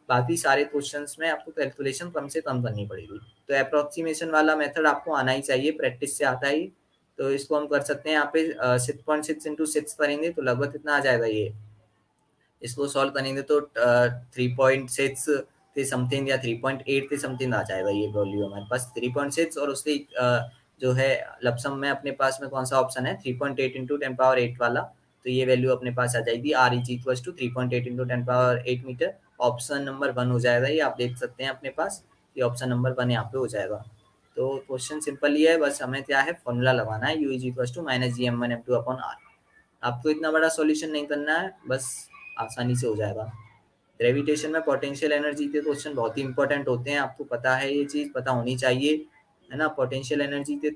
बाकी सारे क्वेश्चंस में आपको कैलकुलेशन कम से कम करनी पड़ेगी। तो अप्रोक्सीमेशन वाला मेथड आपको आना ही चाहिए, प्रैक्टिस से आता ही। तो इसको हम कर सकते हैं यहाँ पे 6.6 इंटू 6 करेंगे तो लगभग कितना आ जाएगा ये, इसको सॉल्व करेंगे तो 3.6 के समथिंग या 3.8 के समथिंग आ जाएगा ये वैल्यू हमारे पास। 3.6 और उससे जो है लपसम में अपने पास में कौन सा ऑप्शन है 3.8 इंटू 10 पावर 8 वाला, तो ये वैल्यू अपने पास आ जाएगी R is equal to 3.8 into 10 power 8 metre. Option number 1 हो जाएगा, ये आप देख सकते हैं अपने पास, ये ऑप्शन नंबर 1 यहाँ पे हो जाएगा। तो क्वेश्चन सिंपल ही है, बस हमें क्या है फॉर्मूला लगाना है, U is equal to minus G M one M two upon R. आपको इतना बड़ा सॉल्यूशन नहीं करना है, बस आसानी से हो जाएगा। ग्रेविटेशन में पोटेंशियल एनर्जी के क्वेश्चन बहुत ही इंपॉर्टेंट होते हैं, आपको पता है, ये चीज़ पता होनी चाहिए, है ना। पोटेंशियल एनर्जी के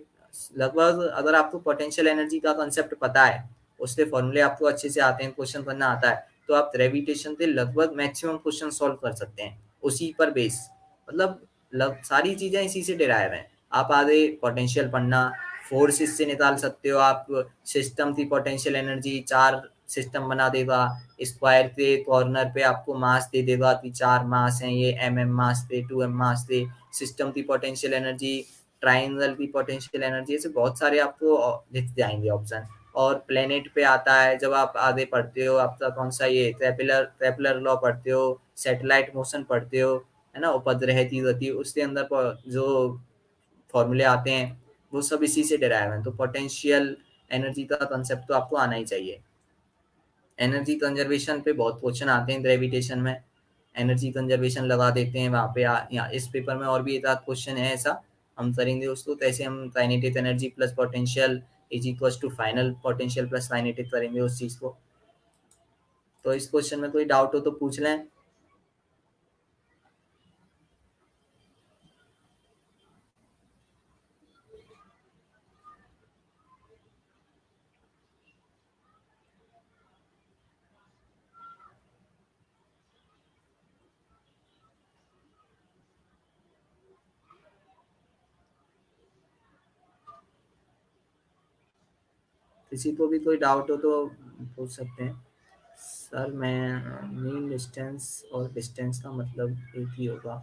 लगभग, अगर आपको पोटेंशियल एनर्जी का कॉन्सेप्ट पता है, उसके फॉर्मूले आपको अच्छे से आते हैं, क्वेश्चन करना आता है, तो आप ग्रेविटेशन के लगभग मैक्सिमम क्वेश्चन सॉल्व कर सकते हैं उसी पर बेस। मतलब सारी चीज़ें इसी से डिराइव हैं। आप आगे पोटेंशियल पढ़ना, फोर्स इससे निकाल सकते हो आप, सिस्टम की पोटेंशियल एनर्जी 4 सिस्टम बना देगा, स्क्वायर के कॉर्नर पे आपको मास दे देगा कि 4 मास हैं, ये mm मास थे, 2m मास थे। सिस्टम की पोटेंशियल एनर्जी, ट्राइंगल की पोटेंशियल एनर्जी, ऐसे बहुत सारे आपको दिख जाएंगे ऑप्शन। और प्लेनेट पे आता है, जब आप आगे पढ़ते हो, आपका कौन सा ये ट्रेपलर लॉ पढ़ते हो, सैटेलाइट मोशन पढ़ते हो, है ना, उपग्रह की गति, उसके अंदर जो फॉर्मूले आते हैं वो सब इसी से डिराइव हैं। तो पोटेंशियल एनर्जी का कंसेप्ट तो आपको आना ही चाहिए। एनर्जी कंजर्वेशन पे बहुत क्वेश्चन आते हैं ग्रेविटेशन में, एनर्जी कंजर्वेशन लगा देते हैं वहाँ पे। यहाँ इस पेपर में और भी एक आध क्वेश्चन है ऐसा, हम करेंगे उसको कैसे, हम kinetic energy plus potential is equal to final potential plus kinetic करेंगे उस चीज़ को। तो इस क्वेश्चन में कोई डाउट हो तो पूछ लें। किसी को भी कोई डाउट हो तो पूछ सकते हैं। सर मैं मीन डिस्टेंस और डिस्टेंस का मतलब एक ही होगा।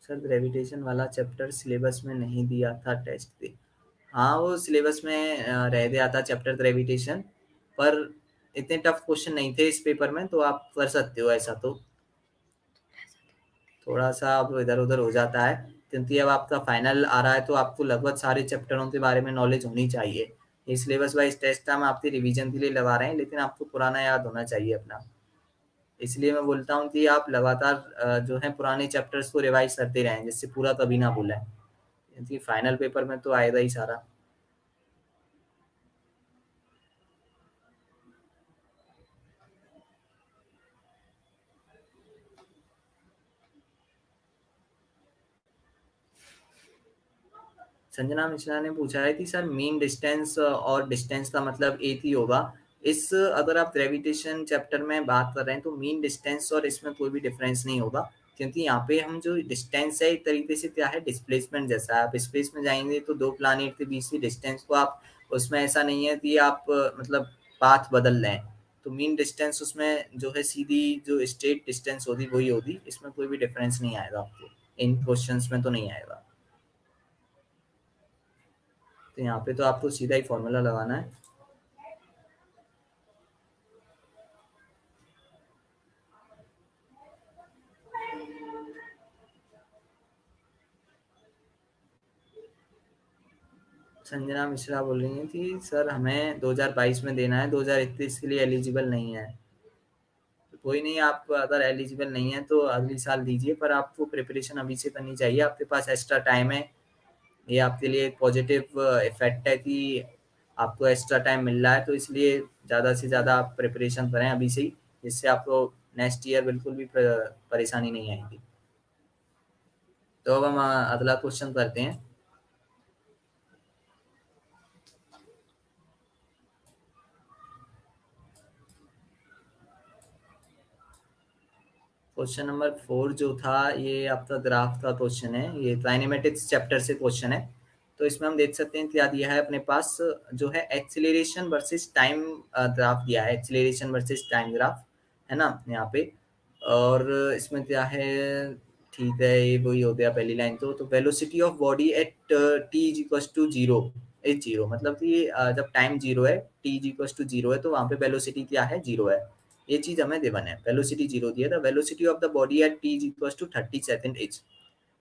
सर ग्रेविटेशन वाला चैप्टर सिलेबस में नहीं दिया था टेस्ट पे। हाँ वो सिलेबस में रह गया था चैप्टर ग्रेविटेशन, पर इतने टफ क्वेश्चन नहीं थे इस पेपर में, तो आप कर सकते हो ऐसा। तो थोड़ा सा अब इधर उधर हो जाता है, क्योंकि अब आपका फाइनल आ रहा है तो आपको लगभग सारे चैप्टरों के बारे में नॉलेज होनी चाहिए। ये सिलेबस वाइज टेस्ट हम आपके रिवीजन के लिए लगा रहे हैं, लेकिन आपको पुराना याद होना चाहिए अपना। इसलिए मैं बोलता हूँ कि आप लगातार जो है पुराने चैप्टर्स को रिवाइज करते रहें, जिससे पूरा कभी ना भूलें, क्योंकि फाइनल पेपर में तो आएगा ही सारा। संजना मिश्रा ने पूछा है कि सर मीन डिस्टेंस और डिस्टेंस का मतलब एक ही होगा। इस अगर आप ग्रेविटेशन चैप्टर में बात कर रहे हैं तो मीन डिस्टेंस और इसमें कोई भी डिफरेंस नहीं होगा, क्योंकि यहाँ पे हम जो डिस्टेंस है एक तरीके से क्या है डिस्प्लेसमेंट जैसा है। आप स्पेस में जाएंगे तो दो प्लानिट के बीच की डिस्टेंस को आप, उसमें ऐसा नहीं है कि आप मतलब पाथ बदल लें। तो मीन डिस्टेंस उसमें जो है सीधी जो स्ट्रेट डिस्टेंस होगी वही होगी, इसमें कोई भी डिफरेंस नहीं आएगा आपको, इन क्वेश्चंस में तो नहीं आएगा। तो यहाँ पे तो आपको सीधा ही फॉर्मूला लगाना है। संजना मिश्रा बोल रही थी सर हमें 2022 में देना है, 2021 के लिए एलिजिबल नहीं है। तो कोई नहीं, आप अगर एलिजिबल नहीं है तो अगले साल दीजिए, पर आपको प्रिपरेशन अभी से करनी चाहिए, आपके पास एक्स्ट्रा टाइम है। ये आपके लिए एक पॉजिटिव इफेक्ट है कि आपको एक्स्ट्रा टाइम मिल रहा है, तो इसलिए ज़्यादा से ज़्यादा आप प्रिपरेशन करें अभी से ही, जिससे आपको नेक्स्ट ईयर बिल्कुल भी परेशानी नहीं आएगी। तो अब हम अगला क्वेश्चन करते हैं। क्वेश्चन नंबर 4 जो था ये आपका ग्राफ का क्वेश्चन है, ये काइनेमेटिक्स चैप्टर से क्वेश्चन है। तो इसमें हम देख सकते हैं क्या दिया है अपने पास, जो है एक्सीलरेशन वर्सेस टाइम ग्राफ दिया है, एक्सीलरेशन वर्सेस टाइम ग्राफ है ना यहाँ पे। और इसमें क्या है, ठीक है ये वही हो गया पहली लाइन। तो velocity of body at T is equal to zero is zero, मतलब कि जब टाइम जीरो है, T is equal to zero है, तो वहाँ पे वेलोसिटी क्या है, जीरो है। ये चीज हमें देवन है, वेलोसिटी जीरो दिया था। Velocity of the body at T is equal to 30 second is,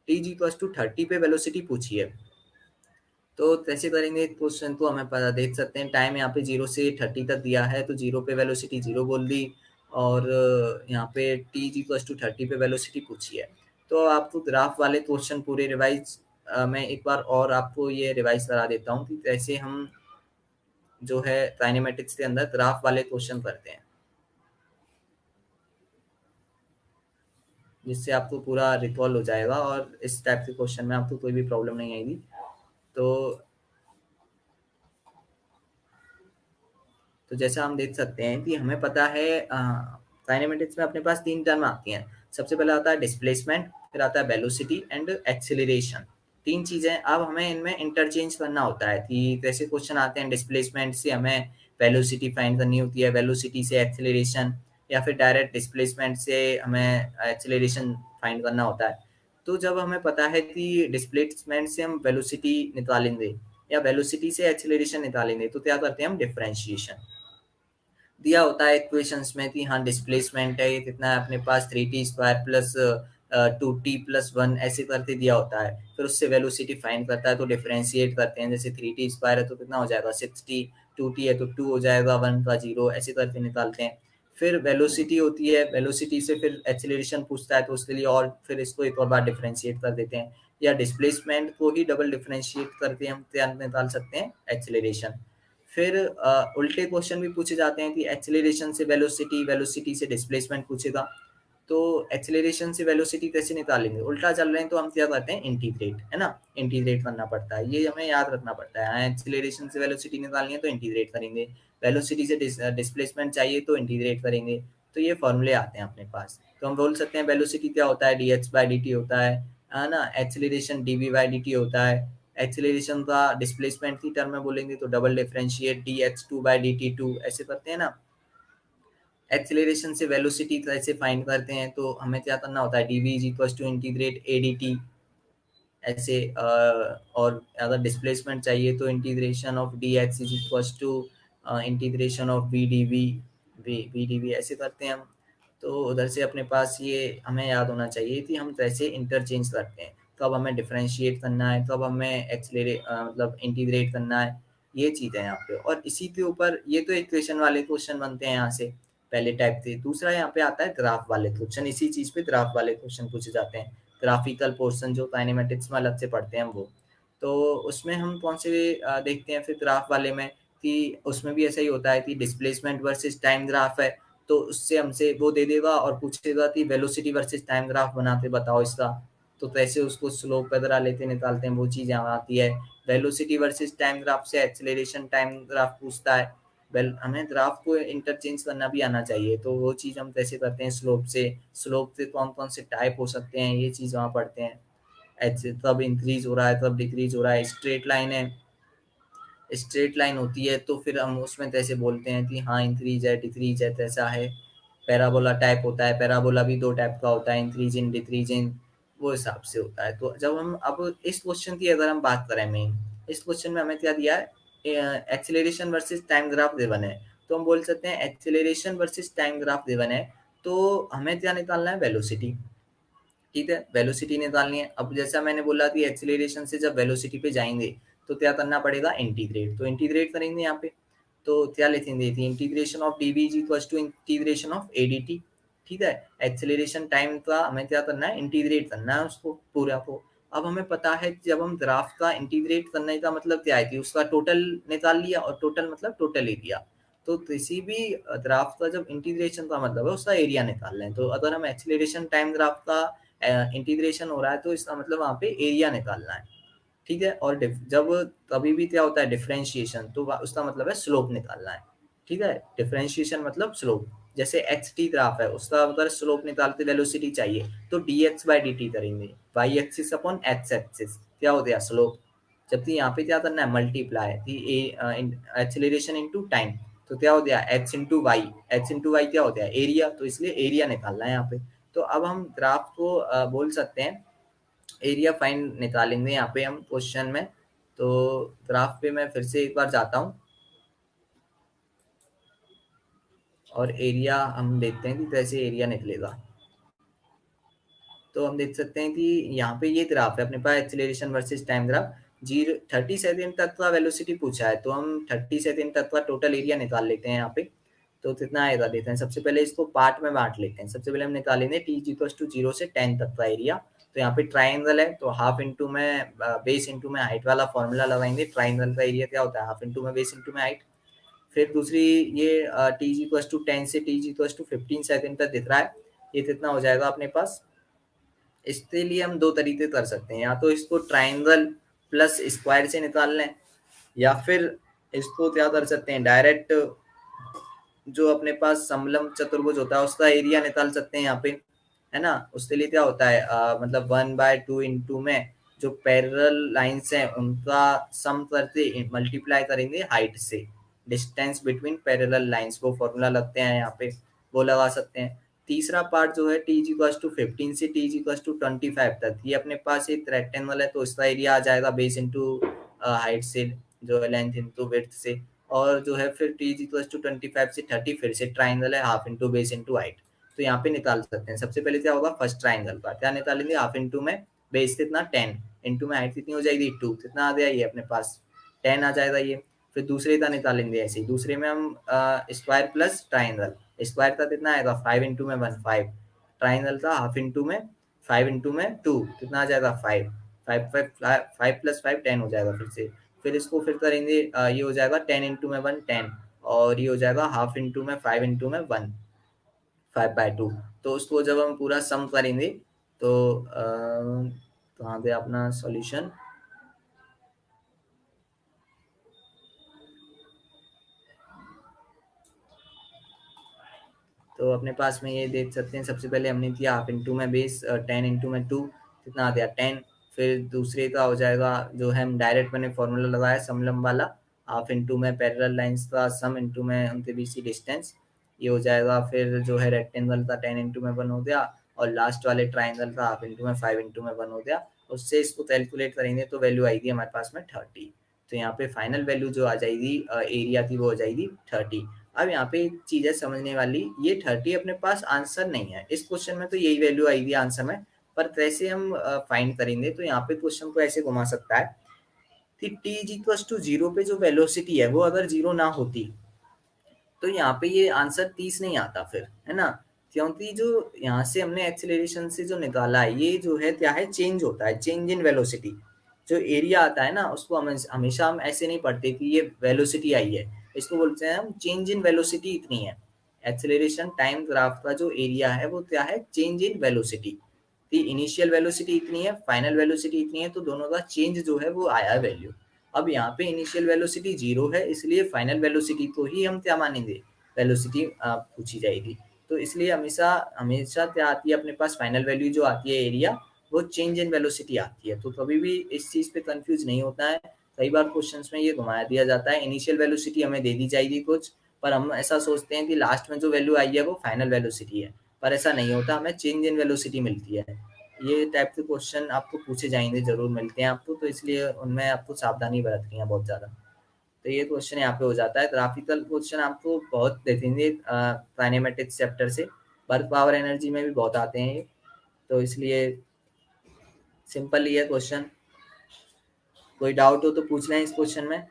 T is equal to 30 पे वेलोसिटी पूछी है। तो कैसे करेंगे क्वेश्चन को, हमें पता देख सकते हैं टाइम यहाँ पे 0 से 30 तक दिया है, तो 0 पे वेलोसिटी 0 बोल दी, और यहाँ पे टी इज इक्वल टू 30 पे वेलोसिटी पूछी है। तो आपको ग्राफ वाले क्वेश्चन पूरे रिवाइज, मैं एक बार और आपको ये रिवाइज करा देता हूँ कि कैसे हम जो है काइनेमेटिक्स के अंदर ग्राफ वाले क्वेश्चन करते हैं, जिससे आपको पूरा रिकॉल हो जाएगा और इस टाइप के क्वेश्चन में आपको कोई भी प्रॉब्लम नहीं आएगी। तो जैसा हम देख सकते हैं कि हमें पता है काइनेमेटिक्स में अपने पास तीन टर्म आती हैं। सबसे पहले आता है डिस्प्लेसमेंट, फिर आता है वेलोसिटी एंड एक्सेलरेशन। तीन चीजें, अब हमें इनमें इंटरचेंज करना होता है कि कैसे क्वेश्चन आते हैं, डिस्प्लेसमेंट से हमें वेलोसिटी फाइंड करनी होती है, वेलोसिटी से एक्सेलरेशन, या फिर डायरेक्ट डिस्प्लेसमेंट से हमें एक्सेलरेशन फाइंड करना होता है। तो जब हमें पता है कि डिस्प्लेसमेंट से हम वेलोसिटी निकालेंगे या वेलोसिटी से एक्सेलरेशन निकालेंगे, तो क्या करते हैं हम, डिफरेंशिएशन। दिया होता है इक्वेशंस में कि हाँ डिस्प्लेसमेंट है ये कितना है अपने पास, 3t² प्लस 2t+1 ऐसे करके दिया होता है। फिर उससे वेलोसिटी फाइंड करता है, तो डिफरेंशिएट करते हैं, जैसे 3t² है तो कितना हो जाएगा 6t, 2t है तो 2 हो जाएगा, 1 का 0, ऐसे करके निकालते हैं। फिर वेलोसिटी होती है, वेलोसिटी से फिर एक्सेलरेशन पूछता है, तो उसके लिए और फिर इसको एक और बार डिफरेंशिएट कर देते हैं, या डिस्प्लेसमेंट को ही डबल डिफरेंशिएट करके हम क्या निकाल सकते हैं, एक्सेलरेशन। फिर उल्टे क्वेश्चन भी पूछे जाते हैं कि एक्सेलरेशन से वेलोसिटी, वेलोसिटी से डिस्प्लेसमेंट पूछेगा, तो एक्सेलरेशन से वेलोसिटी कैसे निकालेंगे, उल्टा चल रहे हैं तो हम क्या करते हैं, इंटीग्रेट, है ना, इंटीग्रेट करना पड़ता है, ये हमें याद रखना पड़ता है। एक्सेलरेशन से वेलोसिटी निकालनी है तो इंटीग्रेट करेंगे, वेलोसिटी से डिस्प्लेसमेंट चाहिए तो इंटीग्रेट करेंगे। तो ये फॉर्मूले आते हैं अपने पास। तो हम बोल सकते हैं वेलोसिटी क्या होता है, dx/dt होता है ना, एक्सेलरेशन dv/dt होता है। एक्सेलरेशन का डिस्प्लेसमेंट की टर्म में बोलेंगे तो डबल डिफरेंशिएट dx2/dt2 ऐसे करते हैं ना। एक्सेलरेशन से वेलोसिटी कैसे फाइंड करते हैं, तो हमें क्या करना होता है, dv is equal to integrate adt ऐसे। और अगर डिस्प्लेसमेंट चाहिए तो integration of dx is equal to integration of v dv ऐसे करते हैं हम। तो उधर से अपने पास ये हमें याद होना चाहिए कि हम कैसे इंटरचेंज करते हैं, कब हमें डिफरेंशिएट करना है, कब हमें मतलब इंटीग्रेट करना है, ये चीज़ है यहाँ पे। और इसी के ऊपर ये तो इक्वेशन वाले क्वेश्चन बनते हैं यहाँ से, पहले टाइप से। दूसरा यहाँ पे आता है ग्राफ वाले क्वेश्चन, इसी चीज़ पे ग्राफ वाले क्वेश्चन पूछे जाते हैं, ग्राफिकल पोर्शन जो काइनेमेटिक्स में अलग से पढ़ते हैं हम वो। तो उसमें हम कौन से देखते हैं फिर ग्राफ वाले में, कि उसमें भी ऐसा ही होता है कि डिस्प्लेसमेंट वर्सेस टाइम ग्राफ है, तो उससे हमसे वो दे देगा और पूछेगा कि वेलोसिटी वर्सेस टाइम ग्राफ बनाते बताओ इसका। तो कैसे उसको स्लोप वगैरह लेते निकालते हैं, वो चीज़ यहाँ आती है। वेलोसिटी वर्सेस टाइम ग्राफ से एक्सेलरेशन टाइम ग्राफ पूछता है। वेल हमें ग्राफ को इंटरचेंज करना भी आना चाहिए, तो वो चीज़ हम कैसे करते हैं, स्लोप से। स्लोप से कौन कौन से टाइप हो सकते हैं, ये चीज़ वहाँ पढ़ते हैं। ऐसे तब इंक्रीज हो रहा है, तब डिक्रीज हो रहा है, स्ट्रेट लाइन है, स्ट्रेट लाइन होती है तो फिर हम उसमें कैसे बोलते हैं कि हाँ इंक्रीज है, डिक्रीज है, कैसा है। पैराबोला टाइप होता है, पैराबोला भी दो टाइप का होता है, इंक्रीज इन, डिक्रीज इन, वो हिसाब से होता है। तो जब हम अब इस क्वेश्चन की अगर हम बात करें मेन, इस क्वेश्चन में हमें क्या दिया है, acceleration versus time graph given है। तो हम बोल सकते हैं acceleration versus time graph given है, तो हमें क्या निकालना है, वेलोसिटी। ठीक है, वेलोसिटी निकालनी है। अब जैसा मैंने बोला कि एक्सेलरेशन से जब वेलोसिटी पे जाएंगे तो क्या करना पड़ेगा, इंटीग्रेट। तो इंटीग्रेट करेंगे यहाँ पे, तो क्या लिखेंगे थी, integration of D V is equal to integration of A D T. ठीक है, एक्सेलरेशन टाइम का हमें क्या करना है, इंटीग्रेट करना है उसको पूरा को। अब हमें पता है जब हम ग्राफ का इंटीग्रेट करने का मतलब क्या है कि उसका टोटल निकाल लिया, और टोटल मतलब टोटल एरिया। तो किसी भी ग्राफ का जब इंटीग्रेशन का मतलब है उसका एरिया निकाल लें। तो अगर हम एक्सेलरेशन टाइम ग्राफ का इंटीग्रेशन हो रहा है तो इसका मतलब वहाँ पे एरिया निकालना है। ठीक है, और जब कभी भी क्या होता है डिफरेंशिएशन, तो उसका मतलब है स्लोप निकालना है। ठीक है, डिफरेंशिएशन मतलब स्लोप। जैसे एक्स टी ग्राफ है, उसका अगर स्लोप निकालते वेलोसिटी चाहिए तो D X by D T करेंगे, Y axis upon X axis, क्या हो गया स्लोप। जबकि यहाँ पे क्या करना है, मल्टीप्लाई एक्सेलरेशन इनटू टाइम, तो क्या हो गया X into Y, X into Y क्या होता है एरिया, तो इसलिए एरिया निकालना है यहाँ पे। तो अब हम ग्राफ को बोल सकते हैं एरिया फाइंड निकालेंगे यहाँ पे हम क्वेश्चन में। तो ग्राफ पे मैं फिर से एक बार जाता हूँ और एरिया हम देखते हैं कि कैसे एरिया निकलेगा। तो हम देख सकते हैं कि यहाँ पे ये ग्राफ है अपने पास, acceleration versus time graph. 30 second तक का वेलोसिटी पूछा है, तो हम 30 सेकेंड तक का टोटल एरिया निकाल लेते हैं यहाँ पे। तो कितना आएगा देते हैं, सबसे पहले इसको पार्ट में बांट लेते हैं। सबसे पहले हम निकालेंगे टी इक्वल टू 0 से 10 तक का एरिया। तो यहाँ पे ट्राइंगल है, तो हाफ इंटू में बेस इंटू में हाइट वाला फॉर्मूला लगाएंगे। ट्राइंगल का एरिया क्या होता है, हाफ इंटू में बेस इंटू में हाइट। फिर दूसरी ये टी इक्वल टू 10 से टी इक्वल टू 15 सेकेंड तक दिख रहा है, ये कितना हो जाएगा अपने पास। इसके लिए हम दो तरीके कर सकते हैं, या तो इसको ट्राइंगल प्लस स्क्वायर से निकाल लें, या फिर इसको क्या कर सकते हैं डायरेक्ट जो अपने पास समलम चतुर्भुज होता है उसका एरिया निकाल सकते हैं यहाँ पे, है ना। उसके लिए क्या होता है मतलब 1/2 इंटू में जो पैरेलल लाइंस हैं उनका सम करके मल्टीप्लाई करेंगे हाइट से, डिस्टेंस बिटवीन पैरेलल लाइंस, वो फॉर्मूला लगते हैं यहाँ पे, वो लगा सकते हैं। तीसरा पार्ट जो है टी इक्वल टू 15 से टी इक्वल टू 25 तक, ये अपने पास एक रेक्टेंगल है तो इसका एरिया आ जाएगा बेस इंटू हाइट से, जो है लेंथ इंटू विड्थ से। और जो है फिर टी इक्वल टू 25 से 30 फिर से ट्राइंगल है, half into base into height. तो यहाँ पे निकाल सकते हैं। सबसे पहले क्या होगा, फर्स्ट ट्राइंगल का क्या निकालेंगे, हाफ इंटू में बेस कितना 10, इंटू में हाइट कितनी हो जाएगी 2, कितना आ गया ये अपने पास 10 आ जाएगा ये। फिर दूसरे का निकालेंगे ऐसे ही, दूसरे में हम स्क्वायर प्लस ट्राइंगल, स्क्वायर का कितना आएगा 5 इंटू में 1 5, ट्राइंगल का हाफ इंटू में 5 इंटू में 2, कितना आ जाएगा 5, 5 प्लस 5 10 हो जाएगा फिर से। फिर इसको फिर करेंगे ये हो जाएगा 10 इंटू में 1 10, और ये हो जाएगा हाफ इंटू में 5 इंटू में 1 5/2। तो उसको जब हम पूरा सम करेंगे तो कहाँ पे अपना सॉल्यूशन, तो अपने पास में ये देख सकते हैं। सबसे पहले हमने किया हाफ इंटू में बेस 10 इंटू में 2, कितना आ गया 10। फिर दूसरे का हो जाएगा जो है हम डायरेक्ट मैंने फॉर्मूला लगाया समलम वाला, हाफ इंटू में पैरेलल लाइंस का सम इंटू में उनके बीच की डिस्टेंस, ये हो जाएगा। फिर जो है रेक्टेंगल का 10 इंटू में 1 हो गया, और लास्ट वाले ट्राइंगल का हाफ इंटू में 5 इंटू में 1 हो गया। उससे इसको कैलकुलेट करेंगे तो वैल्यू आएगी हमारे पास में 30। तो यहाँ पे फाइनल वैल्यू जो आ जाएगी एरिया की, वो हो जाएगी 30। अब यहाँ पे एक चीज है समझने वाली, ये 30 अपने पास आंसर नहीं है इस क्वेश्चन में, तो यही वैल्यू आएगी आंसर में। पर कैसे हम फाइंड करेंगे, तो यहाँ पे क्वेश्चन को ऐसे घुमा सकता है कि टी इज इक्वल टू 0 पे जो वेलोसिटी है वो अगर 0 ना होती तो यहाँ पे ये आंसर 30 नहीं आता फिर, है ना। क्योंकि जो यहाँ से हमने एक्सेलरेशन से जो निकाला है ये जो है क्या है, चेंज होता है, चेंज इन वेलोसिटी। जो एरिया आता है ना उसको हम हमेशा हम ऐसे नहीं पढ़ते कि ये वेलोसिटी आई है, इसको बोलते हैं हम चेंज इन वेलोसिटी इतनी है। एक्सेलरेशन टाइम ग्राफ का जो एरिया है वो क्या है, change in velocity. Initial velocity इतनी है, फाइनल वेलोसिटी इतनी है, तो दोनों का चेंज जो है वो आया वैल्यू। अब यहाँ पे इनिशियल वेलोसिटी 0 है, इसलिए फाइनल वेलोसिटी को ही हम क्या मानेंगे, वेलोसिटी पूछी जाएगी। तो इसलिए हमेशा हमेशा क्या आती है अपने पास, फाइनल वैल्यू जो आती है एरिया, वो चेंज इन वेलोसिटी आती है। तो कभी भी इस चीज पे कंफ्यूज नहीं होता है। कई बार क्वेश्चंस में ये घुमाया दिया जाता है, इनिशियल वेलोसिटी हमें दे दी जाएगी कुछ, पर हम ऐसा सोचते हैं कि लास्ट में जो वैल्यू आई है वो फाइनल वेलोसिटी है, पर ऐसा नहीं होता, हमें चेंज इन वेलोसिटी मिलती है। ये टाइप के क्वेश्चन आपको पूछे जाएंगे, जरूर मिलते हैं आपको, तो इसलिए उनमें आपको सावधानी बरतनी है बहुत ज़्यादा। तो ये क्वेश्चन यहाँ पे हो जाता है। ग्राफिकल क्वेश्चन आपको बहुत देखेंगे काइनेमेटिक्स चैप्टर से, वर्क पावर एनर्जी में भी बहुत आते हैं ये, तो इसलिए सिंपल ही है क्वेश्चन। कोई डाउट हो तो पूछ लें इस क्वेश्चन में।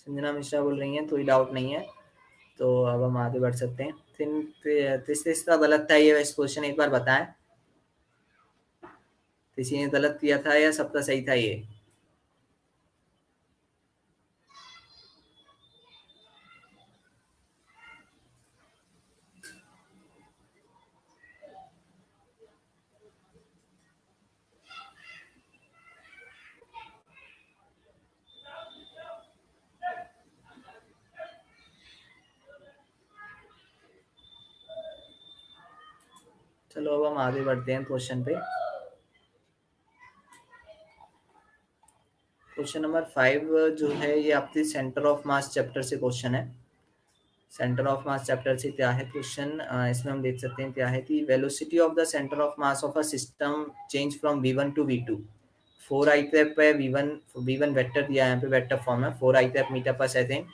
संजना मिश्रा बोल रही हैं कोई डाउट नहीं है, तो अब हम आगे बढ़ सकते हैं। तीसरा गलत था ये इस क्वेश्चन, एक बार बताएं किसी ने गलत किया था या सबका सही था ये। चलो अब हम आगे बढ़ते हैं क्वेश्चन पे। क्वेश्चन नंबर 5 जो है ये आपके सेंटर ऑफ मास चैप्टर से क्वेश्चन है। सेंटर ऑफ मास चैप्टर से क्या है क्वेश्चन, इसमें हम देख सकते हैं क्या है कि velocity of the centre of mass of a system change from v1 to v2। 4 I cap है, v1 वेक्टर दिया है, यहाँ पे वेक्टर फॉर्म है 4 I cap metre per second,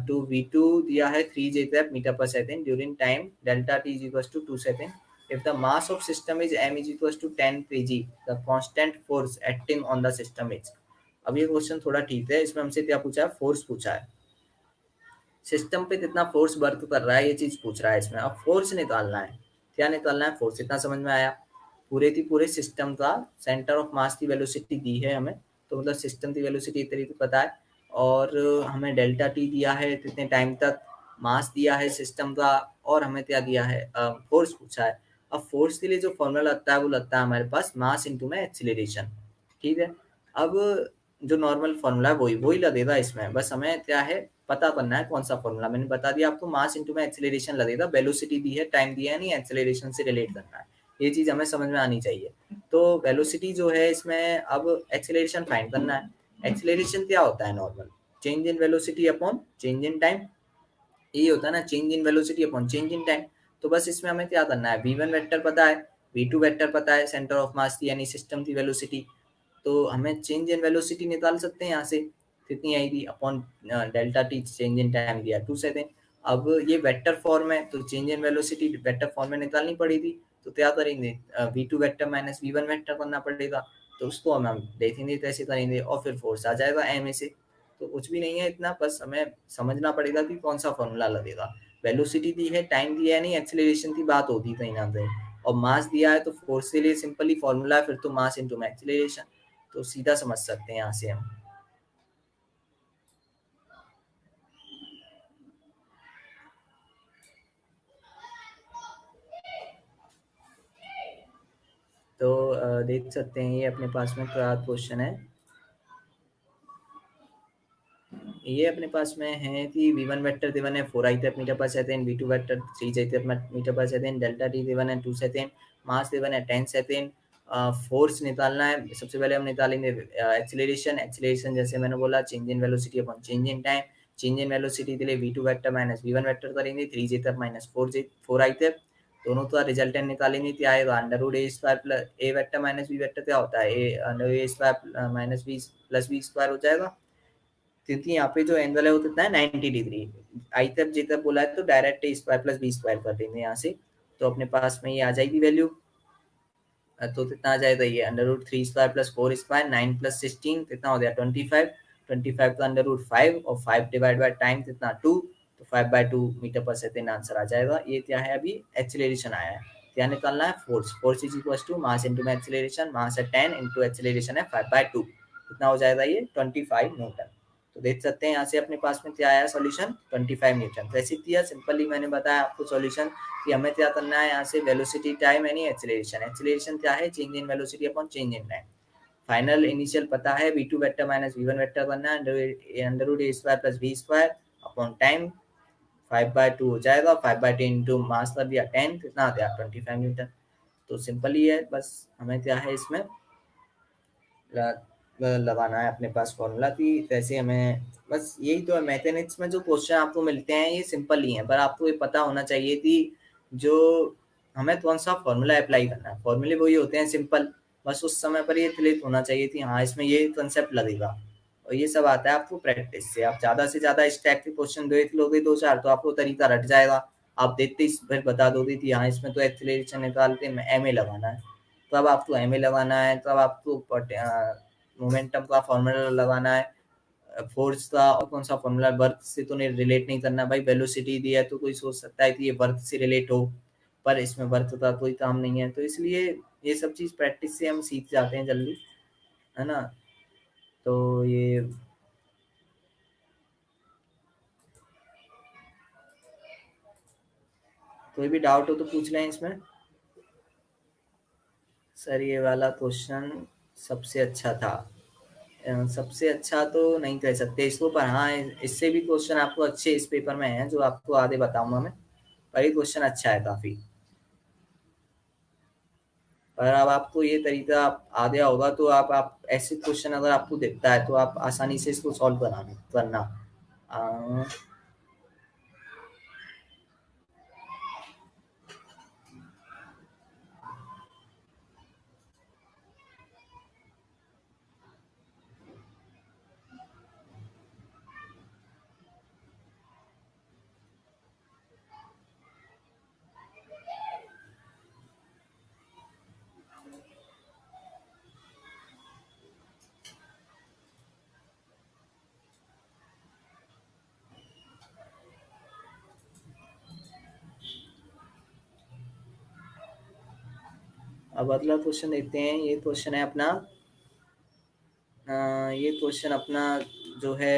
to v2 दिया है 3 j cap metre per second during time delta t is equal to 2 second. if the mass of system is m is equals to 10 kg, the constant force acting on the system is। अब ये question थोड़ा ठीक है, इसमें हमसे क्या पूछा है, फोर्स पूछा है, सिस्टम पे कितना फोर्स वर्क कर रहा है ये चीज पूछ रहा है इसमें। अब फोर्स निकालना है, क्या निकालना है, फोर्स। इतना समझ में आया। पूरे की पूरे सिस्टम का सेंटर ऑफ मास की वेलोसिटी दी है हमें, तो मतलब सिस्टम की वेलोसिटी इस तरीके पता है, और हमें डेल्टा टी दिया है कितने टाइम तक, मास दिया है सिस्टम का, और हमें क्या दिया है, फोर्स पूछा है। अब फोर्स के लिए जो फॉर्मूला लगता है वो लगता है हमारे पास मास इंटू में एक्सीलरेशन। ठीक है, अब जो नॉर्मल फॉर्मूला है वही वही लगेगा इसमें, बस हमें क्या है पता करना है कौन सा फॉर्मूला। मैंने बता दिया आपको, मास इंटू में एक्सीलरेशन लगेगा, वेलोसिटी दी है, टाइम दिया है, नहीं एक्सीलरेशन से रिलेट करना है, ये चीज हमें समझ में आनी चाहिए। तो वेलोसिटी जो है इसमें, अब एक्सीलरेशन फाइंड करना है। एक्सीलरेशन क्या होता है, normal change in velocity upon change in time, ये होता है ना, change in velocity upon change in time. तो बस इसमें हमें क्या करना है, v1 वेक्टर पता है, v2 वेक्टर पता है, सेंटर ऑफ मास की यानी सिस्टम की वेलोसिटी, तो हमें चेंज इन वेलोसिटी निकाल सकते हैं यहाँ से, कितनी आएगी upon delta T, change in time दिया 2 सेकेंड। अब ये वेक्टर फॉर्म है तो change in velocity vector form में निकालनी पड़ेगी, तो क्या करेंगे, v2 vector minus v1 vector करना पड़ेगा, तो उसको हम देखेंगे कैसे करेंगे, और फिर फोर्स आ जाएगा m से। तो कुछ भी नहीं है इतना, बस हमें समझना पड़ेगा कि कौन सा फॉर्मूला लगेगा। वेलोसिटी दी है, टाइम दिया है, नहीं एक्सीलरेशन की बात होती कहीं ना कहीं, और मास दिया है तो फोर्स के लिए सिंपली फॉर्मूला है फिर तो मास इंटू में एक्सीलरेशन, तो सीधा समझ सकते हैं यहाँ से हम। तो देख सकते हैं ये अपने पास में क्या क्वेश्चन है, ये अपने पास में है कि v1 वेक्टर गिवन है 4 i तक metre per second, v2 vector 3 j तक metre per second, delta t given है 2 सेकेंड, मास गिवन है 10 सेकेंड। फोर्स निकालना है, सबसे पहले हम निकालेंगे एक्सीलरेशन। एक्सीलरेशन जैसे मैंने बोला change in velocity upon change in time, change in velocity के लिए v2 vector minus v1 vector करेंगे 3 j तक माइनस 4 i तक, दोनों का रिजल्टेंट निकालेंगे, क्या आएगा under root A square plus A vector minus B vector, क्या होता है A under A square minus B plus B square हो जाएगा, क्योंकि यहाँ पे जो एंगल है वो कितना है 90 डिग्री। आई तक जे तक बोला है तो डायरेक्ट ए स्क्वायर प्लस बी स्क्वायर कर देंगे यहाँ से, तो अपने पास में ये आ जाएगी वैल्यू। तो कितना आ जाएगा ये under root 3 square plus 4 square 9 plus 16 कितना हो गया 25, 25 का अंडर रूट 5 और 5 डिवाइड बाय टाइम कितना 2, तो 5/2 मीटर पर सेकेंड आंसर आ जाएगा। ये क्या है, अभी एक्सीलरेशन आया है, क्या निकालना है, force. Force is equal to mass into में एक्सीलरेशन, मास है 10 इंटू एक्सीलरेशन है 5/2, कितना हो जाएगा ये 25 न्यूटन। तो देख सकते हैं यहाँ से अपने पास में क्या आया सॉल्यूशन 25 न्यूटन। कैसे किया, सिंपली मैंने बताया आपको सॉल्यूशन कि हमें क्या करना है, यहाँ से वेलोसिटी टाइम यानी एक्सीलरेशन, एक्सीलरेशन क्या है change in velocity upon change in time, final initial पता है v2 vector minus v1 vector करना है, under root A square plus B square upon time 5/2 हो जाएगा, 5/10 इंटू मास कर दिया 10, कितना आ गया 25 न्यूटन। तो सिंपल ही है, बस हमें क्या है इसमें लगाना है अपने पास फॉर्मूला कि कैसे हमें, बस यही तो है। मैथमेटिक्स में जो क्वेश्चन आपको मिलते हैं ये सिंपल ही हैं, पर आपको ये पता होना चाहिए कि जो हमें कौन सा फॉर्मूला अप्लाई करना है। फॉर्मूले वही होते हैं सिंपल, बस उस समय पर ये क्लिक होना चाहिए कि हाँ इसमें ये कंसेप्ट लगेगा। और ये सब आता है आपको प्रैक्टिस से। आप ज़्यादा से ज़्यादा इस टाइप के क्वेश्चन देख लोगे दो चार, तो आपको तरीका रट जाएगा। आप देखते ही फिर बता दोगे कि हाँ इसमें तो एक्सीलरेशन निकाल के एम ए लगाना है, तो अब आपको एम ए लगाना है, तब आपको मोमेंटम का फॉर्मूला लगाना है, फोर्स का और कौन सा फॉर्मूला, बर्थ से तो नहीं रिलेट नहीं करना भाई। वेलोसिटी दिया है तो कोई सोच सकता है कि ये बर्थ से रिलेट हो, पर इसमें बर्थ का कोई काम नहीं है। तो इसलिए ये सब चीज़ प्रैक्टिस से हम सीख जाते हैं जल्दी, है ना। तो ये कोई भी डाउट हो तो पूछ लें इसमें। सर ये वाला क्वेश्चन सबसे अच्छा था, सबसे अच्छा तो नहीं कह सकते इसको, पर हाँ इससे भी क्वेश्चन आपको अच्छे इस पेपर में हैं जो आपको आगे बताऊंगा मैं। पर ये क्वेश्चन अच्छा है काफ़ी। पर अब आपको ये तरीका आ गया होगा तो आप ऐसे क्वेश्चन अगर आपको दिखता है तो आप आसानी से इसको सॉल्व करना। अ, अब अगला क्वेश्चन देखते हैं। ये क्वेश्चन है अपना, ये क्वेश्चन अपना जो है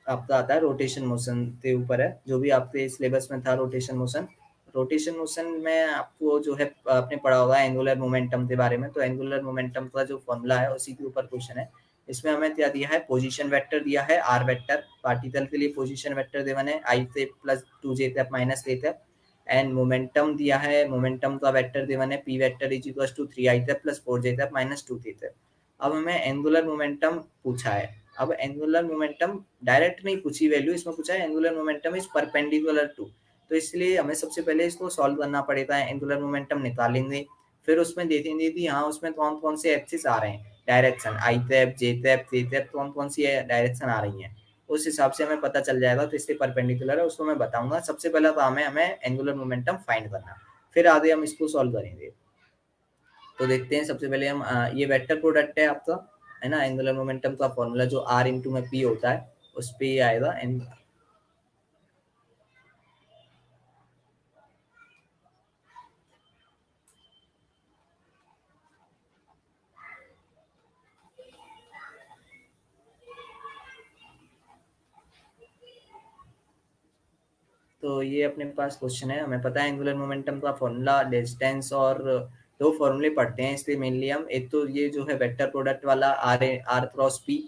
आपका आता है रोटेशन मोशन के ऊपर है, जो भी आपके सिलेबस में था रोटेशन मोशन। रोटेशन मोशन में आपको जो है आपने पढ़ा होगा एंगुलर मोमेंटम के बारे में, तो एंगुलर मोमेंटम का जो फॉर्मूला है उसी के ऊपर क्वेश्चन है। इसमें हमें क्या दिया है, पोजीशन वेक्टर दिया है आर वेक्टर, पार्टिकल के लिए पोजीशन वेक्टर देवन है आई से प्लस टू जे तक माइनस ए तक। एंड मोमेंटम दिया है, मोमेंटम का वेक्टर देवन है P vector is equal to three I तक प्लस फोर जे तक माइनस टू थे तक। अब हमें एंगुलर मोमेंटम पूछा है। अब एंगुलर मोमेंटम डायरेक्ट नहीं पूछी वैल्यू, इसमें पूछा है angular momentum is perpendicular to. तो इसलिए हमें सबसे पहले इसको सॉल्व करना पड़ेगा। एंगुलर मोमेंटम निकालेंगे, फिर उसमें देखेंगे कि हाँ उसमें कौन कौन से एक्सिस आ रहे हैं, direction I tap J tap J tap कौन कौन सी डायरेक्शन आ रही हैं, उस हिसाब से हमें पता चल जाएगा। तो इससे परपेंडिकुलर है उसको मैं बताऊंगा। सबसे पहला काम है हमें एंगुलर मोमेंटम फाइंड करना, फिर आगे हम इसको सॉल्व करेंगे। तो देखते हैं सबसे पहले हम ये वेक्टर प्रोडक्ट है आपका, है ना। एंगुलर मोमेंटम का फॉर्मूला जो आर इंटू में पी होता है उस पे ये आएगा। एंड तो ये अपने पास क्वेश्चन है। हमें पता है एंगुलर मोमेंटम का फॉर्मूला डिस्टेंस, और दो फॉर्मूले पढ़ते हैं इसलिए मेनली हम, एक तो ये जो है वेक्टर प्रोडक्ट वाला आर क्रॉस पी।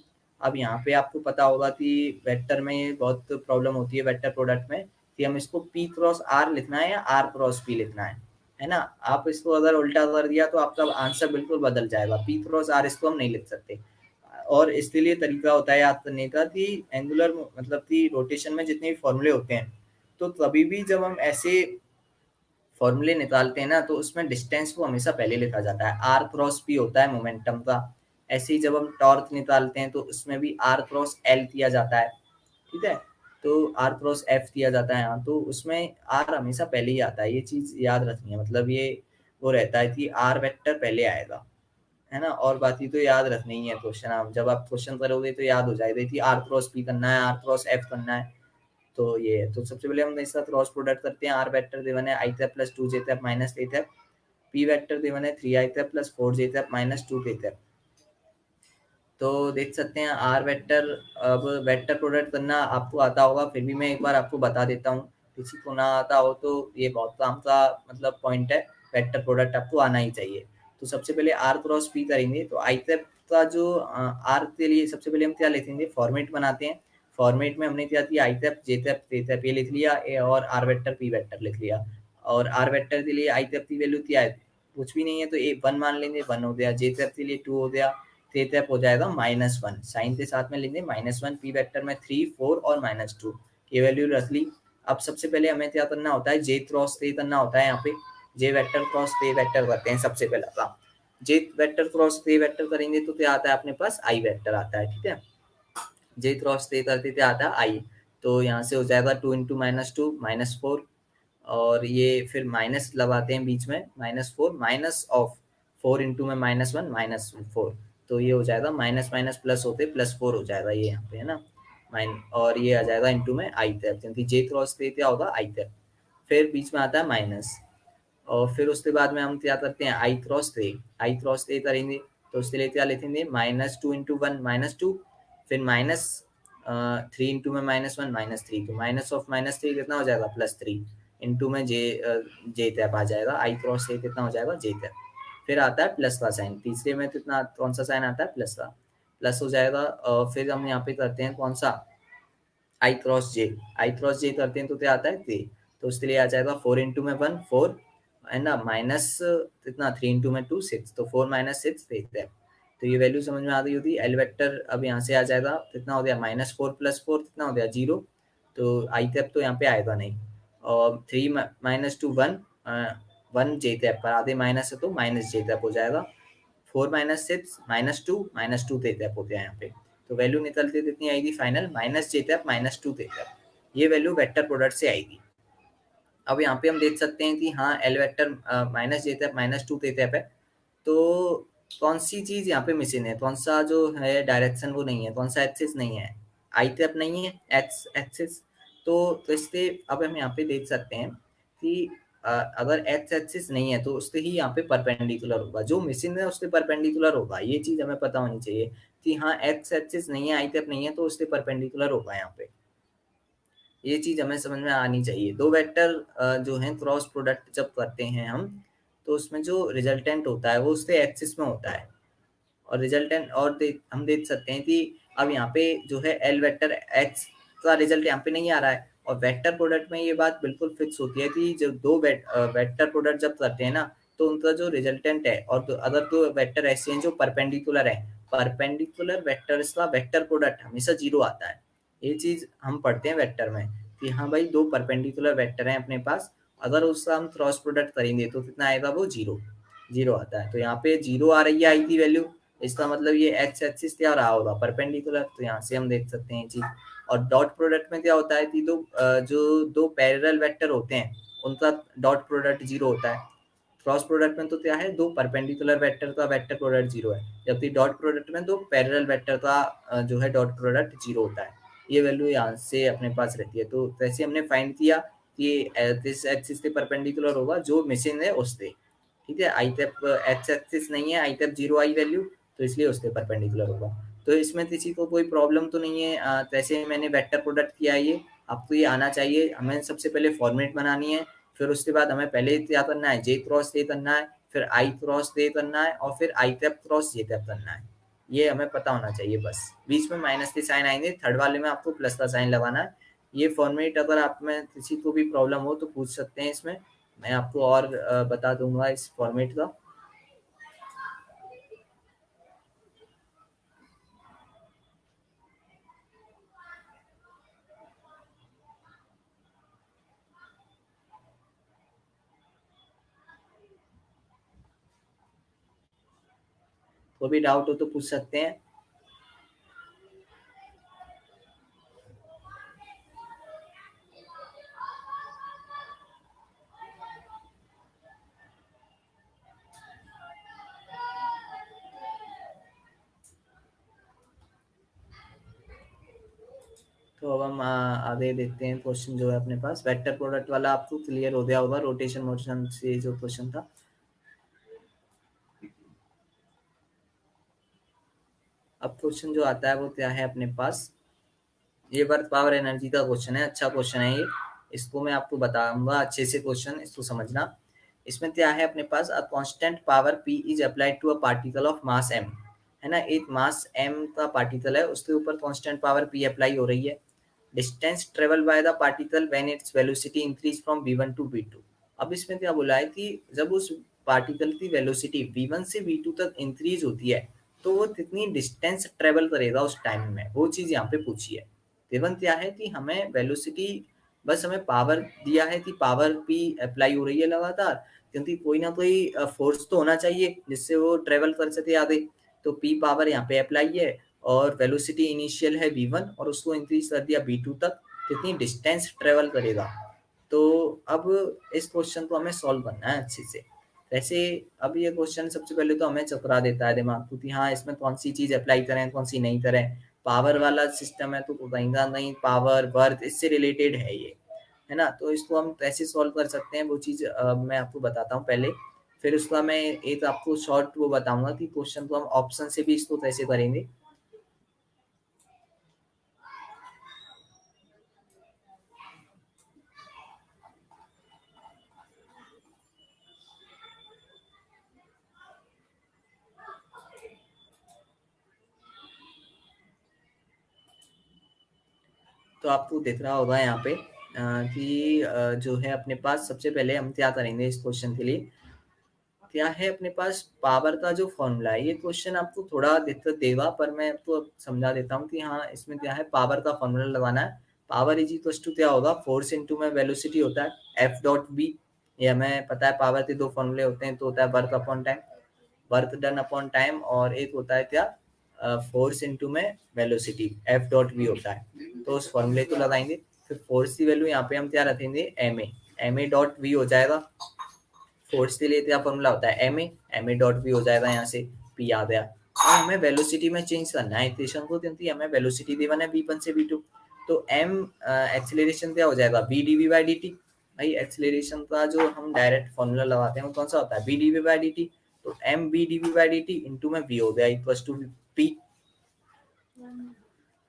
अब यहाँ पे आपको पता होगा कि वेक्टर में ये बहुत प्रॉब्लम होती है वेक्टर प्रोडक्ट में, कि हम इसको पी क्रॉस आर लिखना है या आर क्रॉस पी लिखना है ना। आप इसको अगर उल्टा कर दिया तो आपका आंसर बिल्कुल बदल जाएगा। पी क्रॉस आर इसको हम नहीं लिख सकते। और इसके लिए तरीका होता है याद करने का कि एंगुलर मतलब कि रोटेशन में जितने भी फॉर्मूले होते हैं, तो कभी भी जब हम ऐसे फॉर्मूले निकालते हैं ना तो उसमें डिस्टेंस को हमेशा पहले लिखा जाता है। आर क्रॉस पी होता है मोमेंटम का। ऐसे ही जब हम टॉर्क निकालते हैं तो उसमें भी आर क्रॉस एल किया जाता है, ठीक है। तो आर क्रॉस एफ किया जाता है यहाँ, तो उसमें आर हमेशा पहले ही आता है। ये चीज याद रखनी है, मतलब ये वो रहता है कि आर वेक्टर पहले आएगा, है ना। और बाकी तो याद रखनी ही है क्वेश्चन। आप जब आप क्वेश्चन करोगे तो याद हो जाएगा कि आर क्रॉस पी करना है, आर क्रॉस एफ करना है। तो ये है। तो सबसे पहले हम इसका क्रॉस प्रोडक्ट करते हैं। आर वेक्टर देवन है आई तक प्लस टू जे तक माइनस ए तक, पी वेक्टर देवन है थ्री आई तक प्लस फोर जे तक माइनस टू के तक। तो देख सकते हैं आर वेक्टर, अब वेक्टर प्रोडक्ट करना आपको आता होगा, फिर भी मैं एक बार आपको बता देता हूँ। किसी को ना आता हो तो ये बहुत काम का मतलब पॉइंट है, वेक्टर प्रोडक्ट आपको आना ही चाहिए। तो सबसे पहले आर क्रॉस पी करेंगे तो आई तक का जो आर के लिए सबसे पहले हम क्या लिखेंगे, फॉर्मेट बनाते हैं। फॉर्मेट में हमने क्या किया, आई तक जे तक ते तक ये लिख लिया, और आर वेक्टर पी वेक्टर लिख लिया। और आर वेक्टर के लिए आई तक की वैल्यू क्या है, कुछ भी नहीं है तो ए वन मान लेंगे, वन हो गया। जे तक के लिए टू हो गया, तो ये हो जाएगा -1, साइन के साथ में लेंगे -1, पी वेक्टर में 3, 4 और -2, ये वैल्यू रख ली। अब सबसे पहले हमें क्या करना होता है, जे क्रॉस ए करना होता है। यहाँ पे जे वेक्टर क्रॉस ए वेक्टर करते हैं सबसे पहला काम। जे वेक्टर क्रॉस ए वेक्टर करेंगे तो क्या आता है अपने पास, आई वेक्टर आता है, ठीक है। जे क्रॉस ए करते थे आता है आई, तो यहाँ से हो जाएगा 2 इंटू -2 -4, और ये फिर माइनस लगाते हैं बीच में, -4 माइनस ऑफ 4 इंटू में -1 -4, तो ये हो जाएगा माइनस माइनस प्लस होते +4 हो जाएगा ये यहाँ पे, है ना। और ये आ जाएगा इंटू में आई तक, क्योंकि जे क्रॉस पे क्या होगा आई तक, फिर बीच में आता है माइनस, और फिर उसके बाद में हम क्या करते हैं, आई क्रॉस ए करेंगे, तो उसके लिए क्या लिखेंगे, -2 इंटू 1 -2, फिर -3 इंटू में -1 -3, तो माइनस ऑफ -3 कितना हो जाएगा, +3 इंटू में जे टैप आ जाएगा, आई क्रॉस ए कितना हो जाएगा, जे टैप, फिर आता है प्लस का साइन, तीसरे में कितना कौन सा साइन आता है, प्लस का, प्लस हो जाएगा। फिर हम यहाँ पे करते हैं कौन सा, आई क्रॉस जे करते हैं तो क्या आता है ते, तो उसके लिए आ जाएगा 4 इंटू में 1 4, है ना, माइनस कितना 3 इंटू में 2 6, तो 4 - 6 देखते हैं। तो ये वैल्यू समझ में आ गई होती है। एल वेक्टर अब यहाँ से आ जाएगा, कितना हो गया, -4 + 4 कितना हो गया 0, तो आई तक तो यहाँ पे आएगा नहीं, और 3 - 2 1, 1 जे तक पर आधे माइनस है तो माइनस जे तक हो जाएगा, 4 - 6 -2 -2 देते हैं होते हैं यहाँ पे, तो वैल्यू निकलती कितनी आएगी फाइनल, -2 देते हैं, ये वैल्यू वेक्टर प्रोडक्ट से आएगी। अब यहाँ पे हम देख सकते हैं कि हाँ एल वेक्टर -2 देते हैं, तो कौन सी चीज यहाँ पे मिसिंग है, कौन सा जो है डायरेक्शन वो नहीं है, कौन सा एक्सिस नहीं है, आई तक नहीं है, एक्स एक्सिस, तो इससे अब हम यहाँ पे देख सकते हैं कि अगर एक्स एक्सिस नहीं है तो उससे ही यहाँ पे परपेंडिकुलर होगा, जो मिसिंग है उससे परपेंडिकुलर होगा, ये चीज हमें पता होनी चाहिए कि हाँ एक्स एक्सिस नहीं है, आई तक नहीं है, तो उससे परपेंडिकुलर होगा यहाँ पे, ये चीज हमें समझ में आनी चाहिए। दो वेक्टर जो है क्रॉस प्रोडक्ट जब करते हैं हम, तो उसमें जो रिजल्टेंट होता है वो उससे एक्सिस में होता है, और रिजल्टेंट और हम देख सकते हैं कि अब यहाँ पे जो है एल वेक्टर एक्स का रिजल्ट यहाँ पे नहीं आ रहा है, और वेक्टर प्रोडक्ट में ये बात बिल्कुल फिक्स होती है कि जब दो वेक्टर प्रोडक्ट जब करते हैं ना, तो उनका जो रिजल्टेंट है, और अगर दो वेक्टर ऐसे हैं जो परपेंडिकुलर है, परपेंडिकुलर वेक्टर्स का वेक्टर प्रोडक्ट हमेशा 0 आता है। ये चीज हम पढ़ते हैं वेक्टर में कि हाँ भाई दो परपेंडिकुलर वेक्टर हैं अपने पास, अगर उसका हम क्रॉस प्रोडक्ट करेंगे तो कितना आएगा, वो 0 आता है। तो यहाँ पे 0 आ रही है आई की वैल्यू, इसका मतलब ये एक्स एक्सिस क्या रहा होगा, परपेंडिकुलर, तो यहाँ से हम देख सकते हैं चीज। और डॉट प्रोडक्ट में क्या होता है कि जो दो पैरेलल वेक्टर होते हैं उनका डॉट प्रोडक्ट 0 होता है। क्रॉस प्रोडक्ट में तो क्या है, दो परपेंडिकुलर वेक्टर का वेक्टर प्रोडक्ट 0 है, जबकि डॉट प्रोडक्ट में दो पैरेलल वेक्टर का जो है डॉट प्रोडक्ट 0 होता है। ये वैल्यू यहाँ से अपने पास रहती है, तो वैसे हमने फाइंड किया कि दिस एक्सिस के परपेंडिकुलर होगा, जो मिसिंग है उससे, ठीक है। आई तक एक्स एक्सिस नहीं है, आई तक 0 आई वैल्यू, तो इसलिए उसके परपेंडिकुलर होगा। तो इसमें किसी को कोई प्रॉब्लम तो नहीं है। वैसे मैंने वेक्टर प्रोडक्ट किया है, ये आपको ये आना चाहिए। हमें सबसे पहले फॉर्मेट बनानी है, फिर उसके बाद हमें पहले क्या करना है, जे क्रॉस ए करना है, फिर आई क्रॉस ए करना है, और फिर आई टैप क्रॉस जे टैप करना है। ये हमें पता होना चाहिए बस। बीच में माइनस के साइन आएंगे, थर्ड वाले में आपको प्लस का साइन लगाना है। ये फॉर्मेट अगर आप में किसी को भी प्रॉब्लम हो तो पूछ सकते हैं इसमें, मैं आपको और बता दूंगा इस फॉर्मेट का। कोई भी डाउट हो तो पूछ सकते हैं। तो अब हम आगे देखते हैं क्वेश्चन जो है अपने पास। वेक्टर प्रोडक्ट वाला आपको क्लियर हो गया होगा, रोटेशन मोशन से जो क्वेश्चन था। अब क्वेश्चन जो आता है वो क्या है अपने पास, ये वर्क पावर एनर्जी का क्वेश्चन है। अच्छा क्वेश्चन है ये, इसको मैं आपको बताऊंगा अच्छे से क्वेश्चन, इसको समझना। इसमें क्या है अपने पास, a constant power p is applied to a particle of mass m, है ना। एक मास m का पार्टिकल है, उसके ऊपर कांस्टेंट पावर p अप्लाई हो रही है। Distance travel by the particle when its velocity increase from v1 to v2। अब इसमें क्या बोला है कि जब उस पार्टिकल की वेलोसिटी v1 से v2 तक इंक्रीज होती है, तो वो कितनी डिस्टेंस ट्रेवल करेगा उस टाइम में, वो चीज़ यहाँ पे पूछी है। केवल क्या है कि हमें वेलोसिटी, बस हमें पावर दिया है कि पावर भी अप्लाई हो रही है लगातार, क्योंकि कोई ना कोई फोर्स तो होना चाहिए जिससे वो ट्रेवल कर सके आगे। तो पी पावर यहाँ पे अप्लाई है, और वेलोसिटी इनिशियल है v1 और उसको इंक्रीज कर दिया v2 तक, कितनी डिस्टेंस ट्रेवल करेगा। तो अब इस क्वेश्चन को हमें सॉल्व करना है अच्छे से। वैसे अब ये क्वेश्चन सबसे पहले तो हमें चकरा देता है दिमाग को कि हाँ इसमें कौन सी चीज़ अप्लाई करें कौन सी नहीं करें। पावर वाला सिस्टम है तो कहीं ना कहीं पावर बर्थ इससे रिलेटेड है ये, है ना। तो इसको हम कैसे सॉल्व कर सकते हैं वो चीज़ मैं आपको बताता हूँ पहले। फिर उसका मैं एक आपको शॉर्ट वो बताऊंगा कि क्वेश्चन को हम ऑप्शन से भी इसको कैसे करेंगे। तो आपको दिख रहा होगा यहाँ पे कि जो है अपने पास सबसे पहले हम क्या करेंगे इस क्वेश्चन के लिए। क्या है अपने पास पावर का जो फॉर्मूला है, ये क्वेश्चन आपको थोड़ा दिक्कत देगा पर मैं आपको समझा देता हूँ कि हाँ इसमें क्या है, पावर का फॉर्मूला लगाना है। पावर इज इक्वल टू क्या होगा, फोर्स इनटू में वेलोसिटी होता है एफ डॉट बी। ये हमें पता है पावर के दो फॉर्मूले होते हैं, तो होता है work upon time, work done upon time, और एक होता है क्या, फोर्स इनटू में वेलोसिटी एफ डॉट वी होता है। तो उस फॉर्मूले को लगाएंगे। फिर फोर्स की वैल्यू यहाँ पे हम क्या रखेंगे, एम ए डॉट वी हो जाएगा। फोर्स के लिए क्या फॉर्मूला होता है, एम ए डॉट वी हो जाएगा, यहाँ से पी आ गया। और हमें वेलोसिटी में चेंज करना है इक्वेशन को, क्योंकि हमें वेलोसिटी देवन है v1 से v2। तो एम एक्सीलरेशन क्या हो जाएगा, v dv बाई dt। भाई एक्सीलरेशन का जो हम डायरेक्ट फॉर्मूला लगाते हैं वो कौन सा होता है, v dv बाई dt। तो m v dv by dt into में v हो गया इक्वल टू p।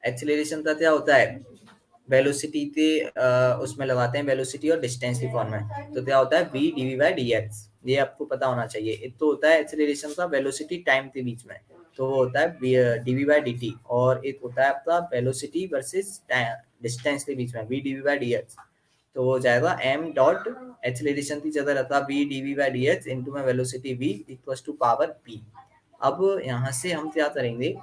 एक्सीलरेशन का क्या होता है, वेलोसिटी के उसमें लगाते हैं वेलोसिटी और डिस्टेंस की फॉर्म में, तो क्या होता है v dv बाई dx। ये आपको पता होना चाहिए। एक तो होता है एक्सीलरेशन का वेलोसिटी टाइम के बीच में, तो वो होता है dv बाई dt, और एक होता है आपका वेलोसिटी वर्सेस डिस्टेंस के बीच में v dv बाई dx। तो वो हो जाएगा m डॉट एक्सीलरेशन की जगह रहता है v dv by dx into में velocity v equal to power p। अब यहाँ से हम क्या करेंगे,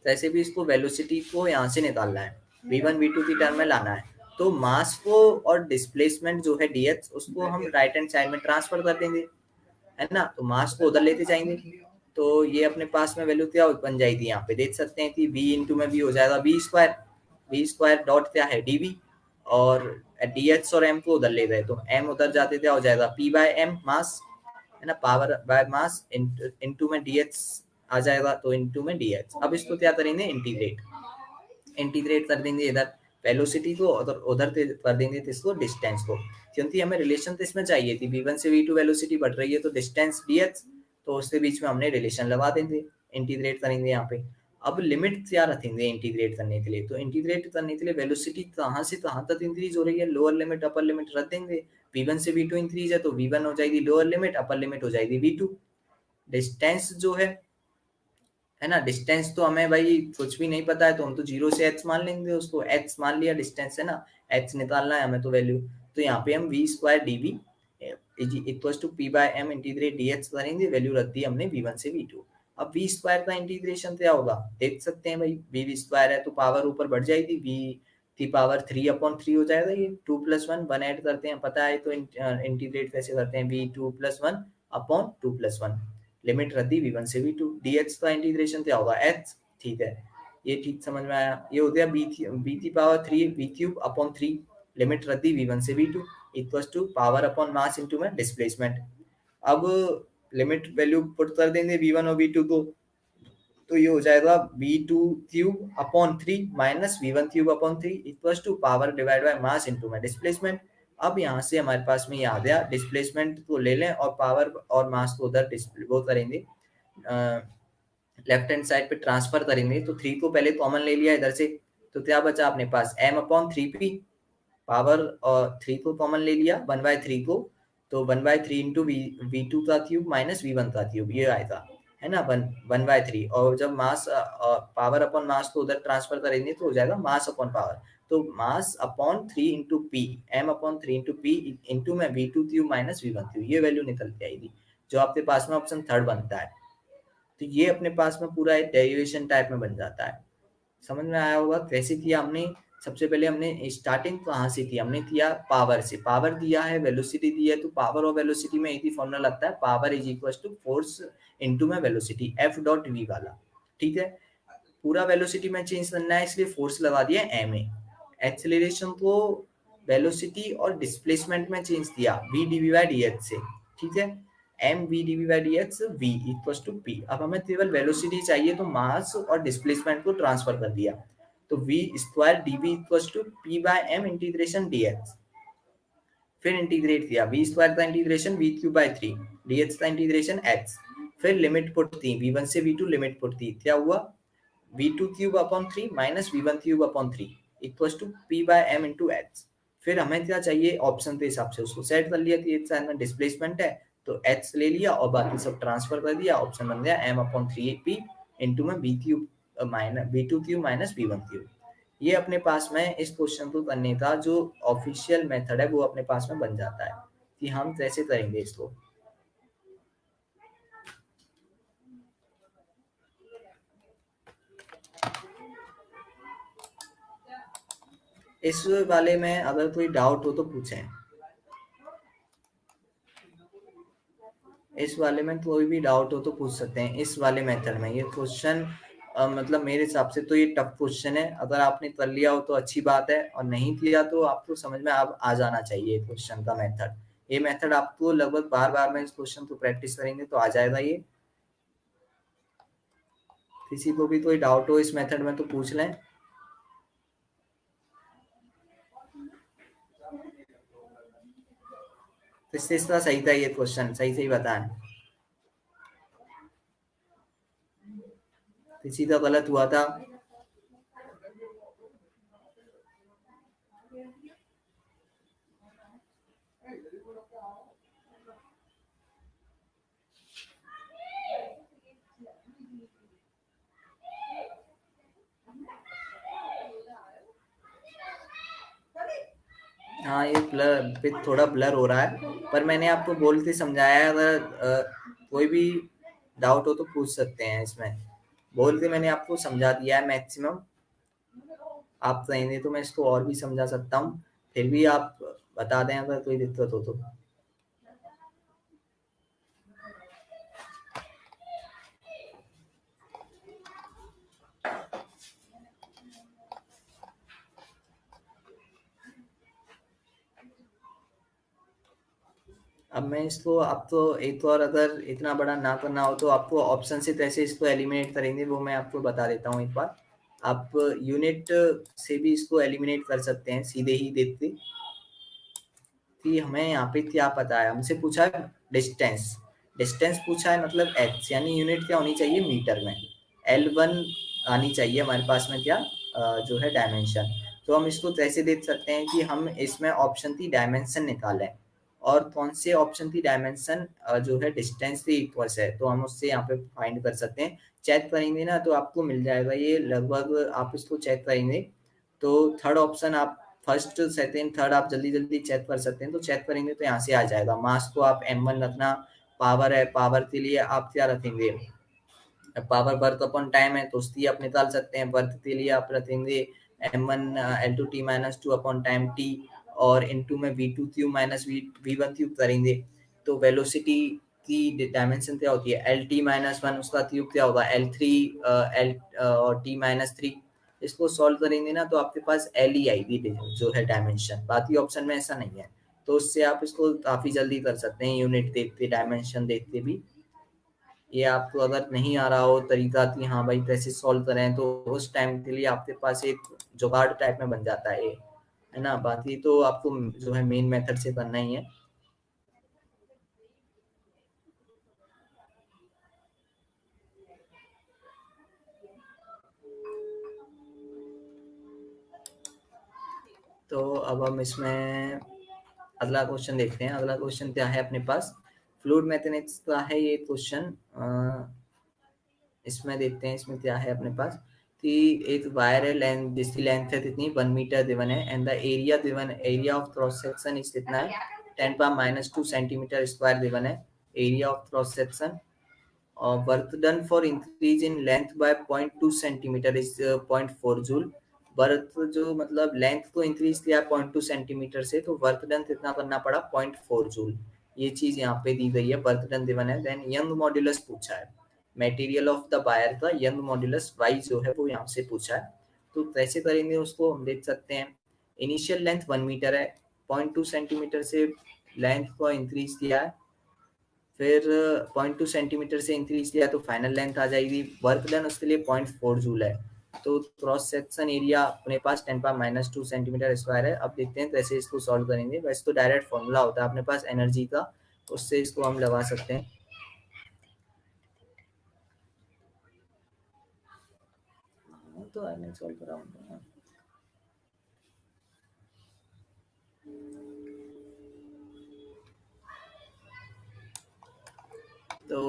कैसे भी इसको वेलोसिटी को यहाँ से निकालना है, v1 v2 की टर्म में लाना है। तो मास को और डिस्प्लेसमेंट जो है dx उसको हम राइट हैंड साइड में ट्रांसफर कर देंगे, है ना। तो मास को उधर लेते जाएंगे, तो ये अपने पास में वैल्यू क्या बन जाएगी, यहाँ पे देख सकते हैं कि v इंटू में v हो जाएगा v स्क्वायर डॉट क्या है dv, और dx और m को उधर ले गए तो m उधर जाते क्या हो जाएगा p बाय m मास, है ना, पावर बाय मास इनटू में dx आ जाएगा, तो इनटू में dx। अब इसको क्या करेंगे, इंटीग्रेट कर देंगे इधर वेलोसिटी को, उधर उधर कर देंगे इसको डिस्टेंस को, क्योंकि हमें रिलेशन तो इसमें चाहिए थी v1 से v2 वेलोसिटी बढ़ रही है तो डिस्टेंस dx, तो उसके बीच में हमने रिलेशन लगा देंगे, इंटीग्रेट करेंगे यहाँ पे। अब लिमिट क्या रखेंगे इंटीग्रेट करने के लिए, तो इंटीग्रेट करने के लिए वेलोसिटी कहाँ से कहाँ तक इंक्रीज हो रही है, लोअर लिमिट अपर लिमिट रख देंगे। v1 से v2 इंक्रीज है तो v1 हो जाएगी लोअर लिमिट, अपर लिमिट हो जाएगी v2। डिस्टेंस जो है ना, डिस्टेंस तो हमें भाई कुछ भी नहीं पता है, तो हम तो जीरो से h मान लेंगे, उसको h मान लिया डिस्टेंस, है ना, h निकालना है हमें तो वैल्यू। तो यहाँ पे हम v square d v equal to p by m integrate d x करेंगे, वैल्यू रख दी हमने v1 से v2। अब v स्क्वायर का इंटीग्रेशन क्या होगा, देख सकते हैं भाई v स्क्वायर है तो पावर ऊपर बढ़ जाएगी, v की पावर 3/3 हो जाएगा, ये 2+1 ऐड करते हैं पता है, तो इंटीग्रेट कैसे करते हैं, v 2+1/2+1, लिमिट रख दी v1 से v2। dx का इंटीग्रेशन क्या होगा h, ठीक है, ये ठीक समझ में आया। ये हो गया b की power 3 v cube upon 3, limit रख दी v1 से v2 equal to power upon mass into में डिस्प्लेसमेंट। अब लिमिट वैल्यू पुट कर देंगे v1 और v2 को, तो ये हो जाएगा v2 cube upon 3 minus v1 cube upon 3 equal to power divide by mass into में डिस्प्लेसमेंट। अब यहाँ से हमारे पास में ये आ गया, डिस्प्लेसमेंट को ले लें और पावर और मास को उधर वो करेंगे, लेफ्ट हैंड साइड पे ट्रांसफर करेंगे। तो 3 को पहले कॉमन ले लिया इधर से, तो क्या बचा अपने पास m/3p, पावर और 3 को कॉमन ले लिया 1/3 को, तो 1/3 इंटू वी टू का क्यूब माइनस v1 का क्यूब, ये आएगा, है ना, 1/3। और जब मास पावर अपॉन मास को उधर ट्रांसफर करेंगे तो हो जाएगा मास अपॉन पावर, तो mass upon 3 into P, m/3 into P into में v2 cube minus v1 cube, ये वैल्यू निकल के आएगी, जो आपके पास में ऑप्शन थर्ड बनता है। तो ये अपने पास में पूरा एक डेरिवेशन टाइप में बन जाता है। समझ में आया होगा कैसे किया हमने। सबसे पहले हमने स्टार्टिंग कहाँ से की, हमने किया पावर से। पावर दिया है, वेलोसिटी दी है, तो पावर और वेलोसिटी में एक ही फॉर्मूला लगता है, power is equal to force into में वेलोसिटी, एफ डॉट वी वाला। ठीक है, पूरा वेलोसिटी में चेंज करना है इसलिए फोर्स लगा दिया एम ए। एक्सेलरेशन को वेलोसिटी और डिस्प्लेसमेंट में चेंज किया v d v by d h से। ठीक है, m v d v by d h v equal to p. अब हमें केवल वेलोसिटी चाहिए तो मास और डिस्प्लेसमेंट को ट्रांसफर कर दिया, तो v square d v equal to p by m integration d h. फिर इंटीग्रेट किया, वी स्क्वायर का integration v cube by 3, d h का इंटीग्रेशन एच। फिर लिमिट पुट थी v1 से v2, लिमिट पुट थी, क्या हुआ v2 cube upon 3 minus v1 cube upon 3 equals to p by m into h. फिर हमें क्या चाहिए, ऑप्शन के हिसाब से उसको सेट कर लिया कि एक साइड में डिस्प्लेसमेंट है तो h ले लिया और बाकी सब ट्रांसफर कर दिया, ऑप्शन बन गया m अपॉन 3p इंटू में v cube minus v2 cube minus v1 cube. ये अपने पास में इस क्वेश्चन को करने का जो ऑफिशियल मेथड है वो अपने पास में बन जाता है कि हम कैसे करेंगे इसको। इस वाले में अगर कोई डाउट हो तो पूछें। इस वाले में कोई भी डाउट हो तो पूछ सकते हैं। इस वाले मेथड में ये क्वेश्चन मतलब मेरे हिसाब से तो ये टफ क्वेश्चन है। अगर आपने कर लिया हो तो अच्छी बात है, और नहीं किया तो आपको समझ में अब आ जाना चाहिए क्वेश्चन का मेथड। ये मेथड आपको लगभग बार बार में इस क्वेश्चन को प्रैक्टिस करेंगे तो आ जाएगा ये। किसी को भी कोई डाउट हो इस मेथड में तो पूछ लें। इस तरह सही था ये क्वेश्चन, सही सही बताएं। किसी का गलत हुआ था? हाँ ये ब्लर थोड़ा ब्लर हो रहा है, पर मैंने आपको बोल के समझाया है। अगर कोई भी डाउट हो तो पूछ सकते हैं। इसमें बोल के मैंने आपको समझा दिया है मैक्सिमम। आप कहेंगे तो मैं इसको और भी समझा सकता हूँ, फिर भी आप बता दें अगर कोई दिक्कत हो तो। अब मैं इसको आपको एक और, अगर इतना बड़ा ना करना हो तो आपको ऑप्शन से कैसे इसको एलिमिनेट करेंगे वो मैं आपको बता देता हूँ एक बार। आप यूनिट से भी इसको एलिमिनेट कर सकते हैं सीधे ही देखते कि हमें यहाँ पे क्या पता है। हमसे पूछा है डिस्टेंस, डिस्टेंस पूछा है मतलब एच, यानी यूनिट क्या होनी चाहिए मीटर में। L1 आनी चाहिए हमारे पास में क्या जो है डायमेंशन। तो हम इसको कैसे देख सकते हैं कि हम इसमें ऑप्शन थी डायमेंशन निकालें, और कौन से ऑप्शन की डायमेंशन जो है डिस्टेंस के इक्वल्स है, तो हम उससे यहाँ पे फाइंड कर सकते हैं। चेक करेंगे ना तो आपको मिल जाएगा ये लगभग। आप इसको चेक करेंगे तो थर्ड ऑप्शन आप फर्स्ट सेकंड थर्ड आप जल्दी जल्दी चेक कर सकते हैं। तो चेक करेंगे तो यहाँ से आ जाएगा। मास को आप m1 रखना, पावर है, पावर के लिए आप क्या रखेंगे, पावर बर्थ अपॉन टाइम है तो उसकी आप निकाल सकते हैं। बर्थ के लिए आप रखेंगे m1 l2 t minus two upon time t, और इनटू में v2 cube minus v1 cube करेंगे तो वेलोसिटी की डायमेंशन क्या होती है एल टी माइनस वन, उसका क्यूब क्या होगा एल थ्री एल और टी माइनस थ्री। इसको सॉल्व करेंगे ना तो आपके पास एल ही आएगी जो है डायमेंशन, बाकी ऑप्शन में ऐसा नहीं है। तो उससे आप इसको काफी जल्दी कर सकते हैं यूनिट देखते डायमेंशन देखते भी। ये आपको अगर नहीं आ रहा हो तरीका कि हाँ भाई कैसे सॉल्व करें तो उस टाइम के लिए आपके पास एक जुगाड़ टाइप में बन जाता है ये, है ना। बाकी तो आपको जो है मेन मेथड से करना ही है। तो अब हम इसमें अगला क्वेश्चन देखते हैं। अगला क्वेश्चन क्या है अपने पास, फ्लूइड मैथमेटिक्स का है ये क्वेश्चन। इसमें देखते हैं इसमें क्या है अपने पास कि एक वायर है, लेंथ जिसकी लेंथ है कितनी 1 मीटर गिवन है, and the area given, area of cross section इस कितना है 10⁻⁻² सेंटीमीटर स्क्वायर गिवन है area of cross section. Work done for increase in length bye 0.2 centimetre is 0.4 joule. Work जो मतलब लेंथ को इंक्रीज किया 0.2 सेंटीमीटर से, तो वर्क डन कितना करना पड़ा 0.4 जूल। ये चीज यहाँ पे दी गई है, वर्क डन गिवन है। देन यंग मॉड्यूलस पूछा है, मटेरियल ऑफ द वायर का यंग मॉड्यूलस वाई जो है वो यहाँ से पूछा है। तो कैसे करेंगे उसको हम देख सकते हैं। इनिशियल लेंथ 1 मीटर है, 0.2 सेंटीमीटर से लेंथ को इंक्रीज किया है, फिर 0.2 सेंटीमीटर से इंक्रीज किया तो फाइनल लेंथ आ जाएगी। वर्क डन उसके लिए 0.4 जूल है। तो क्रॉस सेक्शन एरिया अपने पास 10⁻² सेंटीमीटर स्क्वायर है। अब देखते हैं कैसे इसको सॉल्व करेंगे। वैसे तो डायरेक्ट फॉर्मूला होता है अपने पास एनर्जी का, उससे इसको हम लगा सकते हैं। तो मैंने सॉल्व करा हूँ। तो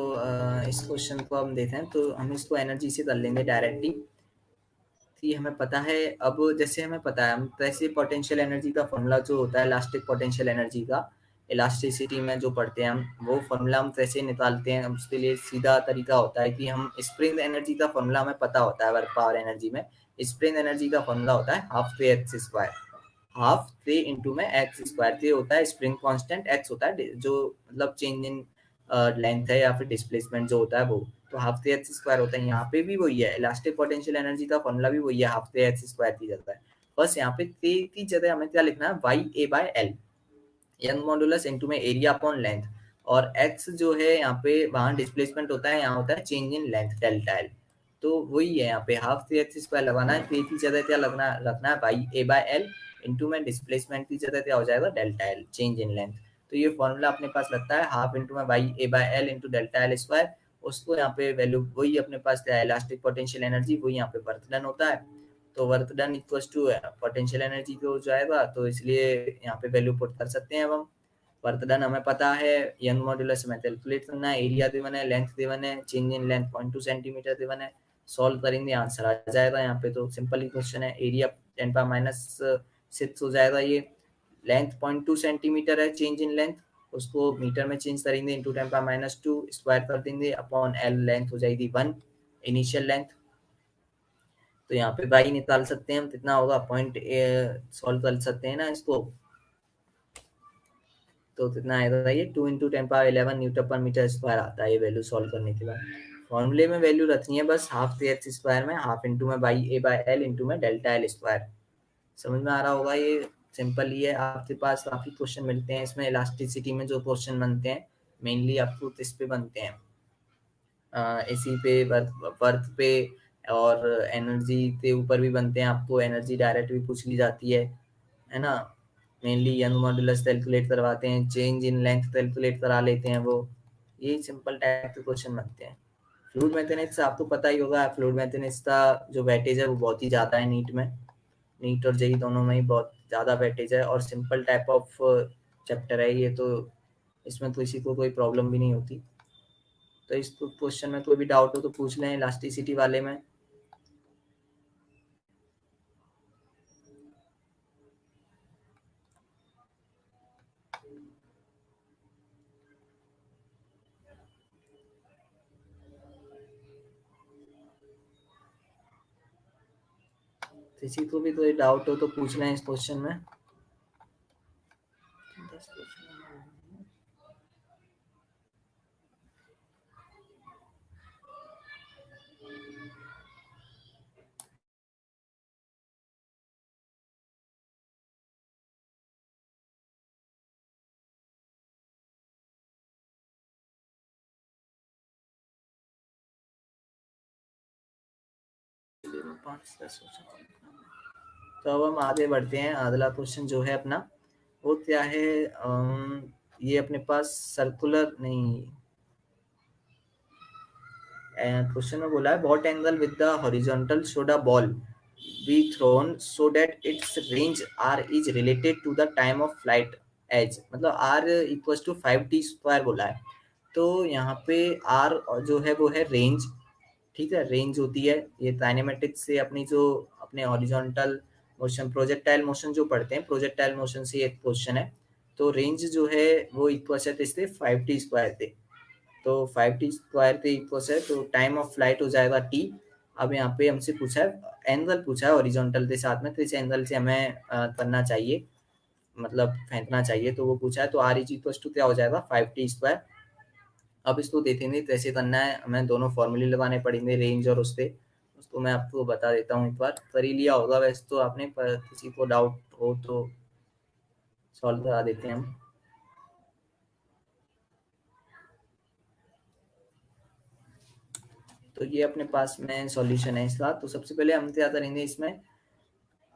इस क्वेश्चन को हम देखें तो हम इसको एनर्जी से कर लेंगे डायरेक्टली। कि हमें पता है, अब जैसे हमें पता है हम वैसे पोटेंशियल एनर्जी का फॉर्मूला जो होता है इलास्टिक पोटेंशियल एनर्जी का, इलास्टिसिटी में जो पढ़ते हैं हम, वो फॉर्मूला हम कैसे निकालते हैं। उसके लिए सीधा तरीका होता है कि हम स्प्रिंग एनर्जी का फॉर्मूला हमें पता होता है। वर्क पावर एनर्जी में स्प्रिंग एनर्जी का फॉर्मूला होता है हाफ के एक्स स्क्वायर, हाफ के इंटू में एक्स स्क्वायर। के होता है स्प्रिंग कांस्टेंट, एक्स होता है जो मतलब चेंज इन लेंथ है या फिर डिस्प्लेसमेंट जो होता है वो। तो हाफ के एक्स स्क्वायर होता है। यहाँ पे भी वही है, इलास्टिक पोटेंशियल एनर्जी का फॉर्मूला भी वही है, हाफ के एक्स स्क्वायर की जगह है। बस यहाँ पे के की जगह हमें क्या लिखना है, y a by l, Young modulus into में एरिया अपॉन लेंथ। और एक्स जो है यहाँ पे वहां डिस्प्लेसमेंट होता है, यहाँ होता है change in length delta L. तो वही है यहाँ पे हाफ के एक्स स्क्वायर लगाना है, के की जगह क्या लगना रखना है y a by l, into में डिस्प्लेसमेंट की जगह क्या हो जाएगा delta l, change in length. तो ये फॉर्मूला अपने पास लगता है हाफ इंटू में y a by l into delta l square. उसको यहाँ पे वैल्यू वही अपने पास क्या है, इलास्टिक पोटेंशियल एनर्जी, वही यहाँ पे वर्क डन होता है। तो work done equals to potential energy को हो जाएगा, तो इसलिए यहाँ पे वैल्यू पुट कर सकते हैं अब हम। वर्क डन हमें पता है, यंग मॉड्यूलस हमें कैलकुलेट करना है, एरिया गिवन है, लेंथ गिवन है, change in length 0.2 centimetre given है। सॉल्व करेंगे आंसर आ जाएगा यहाँ पे। तो सिंपल ही क्वेश्चन है, एरिया 10⁻6 हो जाएगा ये। लेंथ 0.2 सेंटीमीटर है, चेंज इन लेंथ उसको मीटर में चेंज करेंगे, इंटू 10⁻2 स्क्वायर कर देंगे अपॉन एल, लेंथ हो जाएगी 1 इनिशियल लेंथ। तो यहाँ पे बाई निकाल सकते हैं हम, कितना होगा पॉइंट, सॉल्व कर सकते हैं ना इसको। तो कितना आएगा ये 2 इंटू 10⁻11 न्यूटन पर मीटर स्क्वायर आता है ये वैल्यू सॉल्व करने के बाद। फॉर्मूले में वैल्यू रखनी है बस, हाफ के एक्स स्क्वायर में हाफ इंटू में by A by l into में डेल्टा एल स्क्वायर। समझ में आ रहा होगा, ये सिंपल ही है। आपके पास काफी क्वेश्चन मिलते हैं इसमें, इलास्टिसिटी में जो क्वेश्चन बनते हैं मेनली आपको इस पे बनते हैं, इसी पे वर्क पे और एनर्जी के ऊपर भी बनते हैं। आपको एनर्जी डायरेक्ट भी पूछ ली जाती है ना। मेनली यंग मॉड्यूलस कैलकुलेट करवाते हैं, चेंज इन लेंथ कैलकुलेट करा लेते हैं वो। यही सिंपल टाइप के क्वेश्चन बनते हैं। फ्लूइड मैकेनिक्स आपको पता ही होगा, फ्लूइड मैकेनिक्स का जो वेटेज है वो बहुत ही ज़्यादा है नीट में। नीट और जेई दोनों में ही बहुत ज़्यादा वेटेज है, और सिंपल टाइप ऑफ चैप्टर है ये, तो इसमें तो किसी को कोई प्रॉब्लम भी नहीं होती। तो इस क्वेश्चन में कोई भी डाउट हो तो पूछ लें इलास्टिसिटी वाले में। किसी को भी कोई डाउट हो तो पूछ लें इस क्वेश्चन में। तो अब हम आगे बढ़ते हैं। अगला क्वेश्चन जो है अपना वो क्या है, ये अपने पास सर्कुलर नहीं, क्वेश्चन में बोला है what angle with the horizontal should a ball be thrown so that its range R is related to the time of flight as, मतलब R equals to 5t square बोला है। तो यहाँ पे आर जो है वो है रेंज, ठीक है। रेंज होती है ये काइनेमेटिक्स से, अपनी जो अपने हॉरिजॉन्टल मोशन प्रोजेक्टाइल मोशन जो पढ़ते हैं, प्रोजेक्टाइल मोशन से एक क्वेश्चन है। तो रेंज जो है वो इक्वल है इससे 5t स्क्वायर थे। तो 5t² थे इक्वल्स है, तो टाइम ऑफ फ्लाइट हो जाएगा t। अब यहाँ पे हमसे पूछा है एंगल, पूछा है हॉरिजॉन्टल के साथ में, तो इस एंगल से हमें करना चाहिए, मतलब फेंकना चाहिए, तो वो पूछा है, तो r इज इक्वल्स टू क्या हो जाएगा 5t²। अब इसको देखेंगे कैसे करना है, हमें दोनों फॉर्मूले लगाने पड़ेंगे, रेंज और उससे, उसको मैं आपको बता देता हूँ, एक बार कर ही लिया होगा वैसे तो आपने, पर किसी को डाउट हो तो सॉल्व करा देते हैं हम। तो ये अपने पास में सॉल्यूशन है इसका। तो सबसे पहले हम क्या करेंगे इसमें,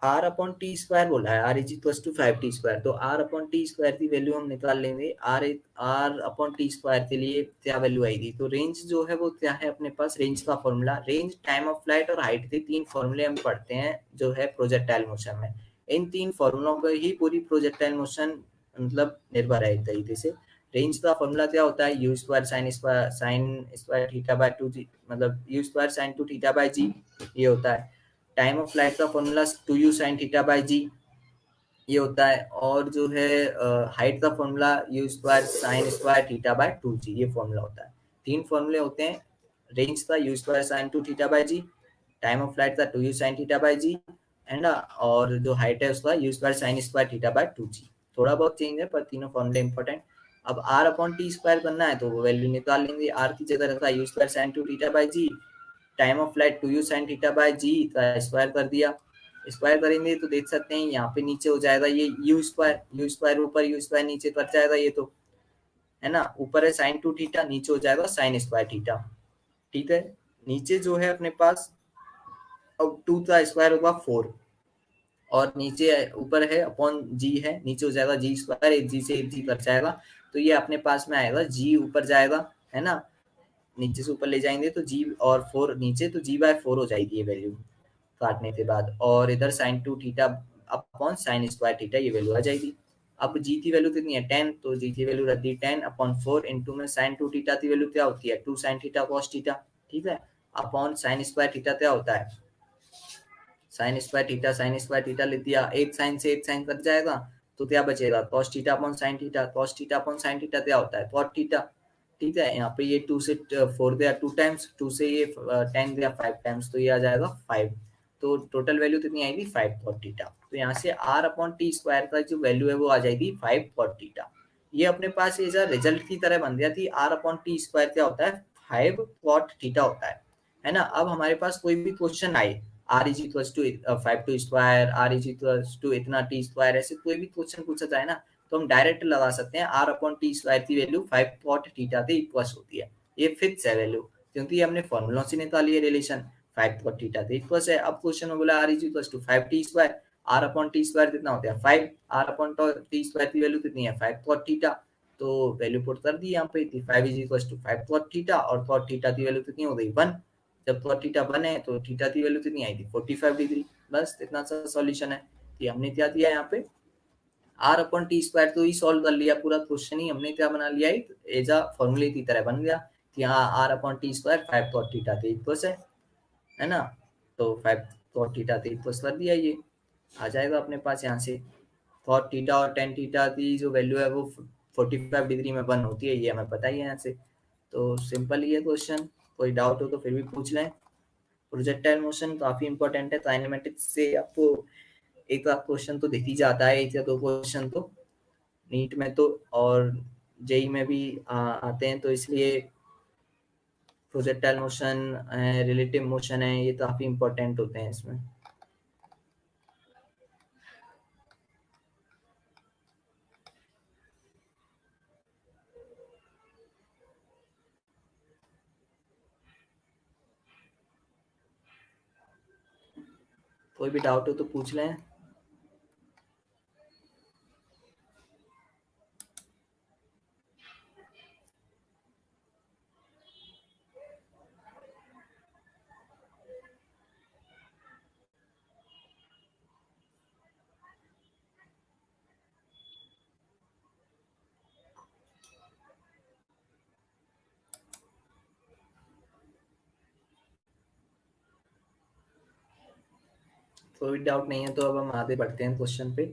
आर अपॉन टी स्क्वायर बोला है, are is equal to 5t², तो आर अपॉन टी स्क्वायर की वैल्यू हम निकाल लेंगे। आर अपॉन टी स्क्वायर के लिए क्या वैल्यू आएगी, तो रेंज जो है वो क्या है अपने पास, रेंज का formula, range, time of flight और हाइट के 3 फॉर्मूले हम पढ़ते हैं जो है प्रोजेक्टाइल मोशन में। इन 3 फॉर्मूलों पर ही पूरी प्रोजेक्टाइल मोशन मतलब निर्भर है एक तरीके से। रेंज का फॉर्मूला क्या होता है, U square sine square theta by 2g, मतलब U square sine 2 theta by G, ये होता है। टाइम ऑफ फ्लाइट का formula 2u sine theta by G, ये होता है। और जो है हाइट का formula U square sine square theta by 2g, ये फॉर्मूला होता है। 3 फॉर्मूले होते हैं, रेंज का u square sine 2 theta by ji, time of flight का 2u साइन थीटा बाय जी, है ना, और जो हाइट है उसका you square sine square theta by 2g। थोड़ा बहुत चेंज है पर तीनों फॉर्मूले इंपॉर्टेंट। अब r अपॉन टी स्क्वायर करना है तो वो वैल्यू निकाल लेंगे, r की जगह रखा U square sine 2 theta by ji, time of flight 2u sine theta by G का स्क्वायर कर दिया। स्क्वायर करेंगे तो देख सकते हैं यहाँ पे नीचे हो जाएगा ये यू स्क्वायर ऊपर, यू स्क्वायर नीचे कट जाएगा, ये तो है ना, ऊपर है साइन 2 थीटा, नीचे हो जाएगा साइन स्क्वायर थीटा। ठीक है, नीचे जो है अपने पास अब 2 का स्क्वायर होगा 4, और नीचे ऊपर है अपॉन जी है, नीचे हो जाएगा जी स्क्वायर, एक जी से एक जी कट जाएगा, तो ये अपने पास में आएगा जी ऊपर जाएगा, है ना, नीचे से ऊपर ले जाएंगे तो जी, और 4 नीचे, तो जी/4 हो जाएगी ये वैल्यू काटने के बाद, और इधर sine 2 theta upon sine square theta, ये वैल्यू आ जाएगी। अब जी की वैल्यू कितनी है 10, तो जी की वैल्यू रख दी 10 अपॉन 4 इंटू में साइन 2 थीटा की वैल्यू क्या होती है 2 साइन थीटा कॉस थीटा, ठीक है, अपॉन साइन स्क्वायर थीटा क्या होता है साइन स्क्वायर थीटा ले दिया, एक साइन से एक साइन कट जाएगा, तो क्या बचेगा cos theta upon sine theta, cos theta upon sine theta क्या होता है कॉट थीटा। ठीक है, यहाँ पे ये 2 से 4 गया 2 टाइम्स, 2 से ये 10 गया 5 टाइम्स, तो ये आ जाएगा 5, तो टोटल वैल्यू कितनी आएगी 5 कॉट थीटा। तो यहाँ से r अपॉन टी स्क्वायर का जो वैल्यू है वो आ जाएगी 5 कॉट थीटा। ये अपने पास ये रिजल्ट की तरह बन गया थी, r अपॉन टी स्क्वायर क्या होता है 5 कॉट थीटा होता है ना। अब हमारे पास कोई भी क्वेश्चन आए, r is equal to 5 two square, r is equal to इतना टी स्क्वायर, ऐसे कोई भी क्वेश्चन पूछा जाए ना, तो हम डायरेक्ट लगा सकते हैं r अपॉन टी स्क्वायर की वैल्यू 5 कॉट थीटा के इक्वल्स होती है। ये फिक्स है वैल्यू, क्योंकि हमने फॉर्मूलों से निकाली है रिलेशन, 5 कॉट थीटा के इक्वल्स है। अब क्वेश्चन में बोला r is equal to 5 t square, r upon t square कितना होता है 5, r अपॉन टी स्क्वायर की वैल्यू कितनी है 5 कॉट थीटा, तो वैल्यू पुट कर दी यहाँ पे, 5 is equal to 5 cot theta, और कॉट थीटा की वैल्यू कितनी हो गई 1, जब कॉट थीटा 1 है तो थीटा की वैल्यू कितनी आई थी 45 डिग्री। बस इतना सा सॉल्यूशन है। कि हमने क्या दिया यहाँ पे r अपन टी स्क्वायर तो ही सॉल्व कर लिया, पूरा क्वेश्चन ही हमने क्या बना लिया एज अ फॉर्मूले की तरह बन गया कि हाँ r अपन टी स्क्वायर 5 कॉट थीटा के इक्वल्स है ना, तो 5 कॉट थीटा के इक्वल्स कर दिया, ये आ जाएगा अपने पास यहाँ से। कॉट थीटा और टेन थीटा की जो वैल्यू है वो 45 डिग्री में 1 होती है, ये हमें पता ही है यहाँ से। तो सिंपल ही है क्वेश्चन, कोई डाउट हो तो फिर भी पूछ लें। प्रोजेक्टाइल मोशन काफी इंपॉर्टेंट है, काइनेमेटिक्स से आपको एक आध क्वेश्चन तो दिख ही जाता है, एक या दो क्वेश्चन तो नीट में तो, और जेई में भी आते हैं, तो इसलिए प्रोजेक्टाइल मोशन, रिलेटिव मोशन है, ये काफी इंपॉर्टेंट होते हैं इसमें। कोई भी डाउट हो तो पूछ लें। कोई डाउट नहीं है तो अब हम आगे बढ़ते हैं क्वेश्चन पे।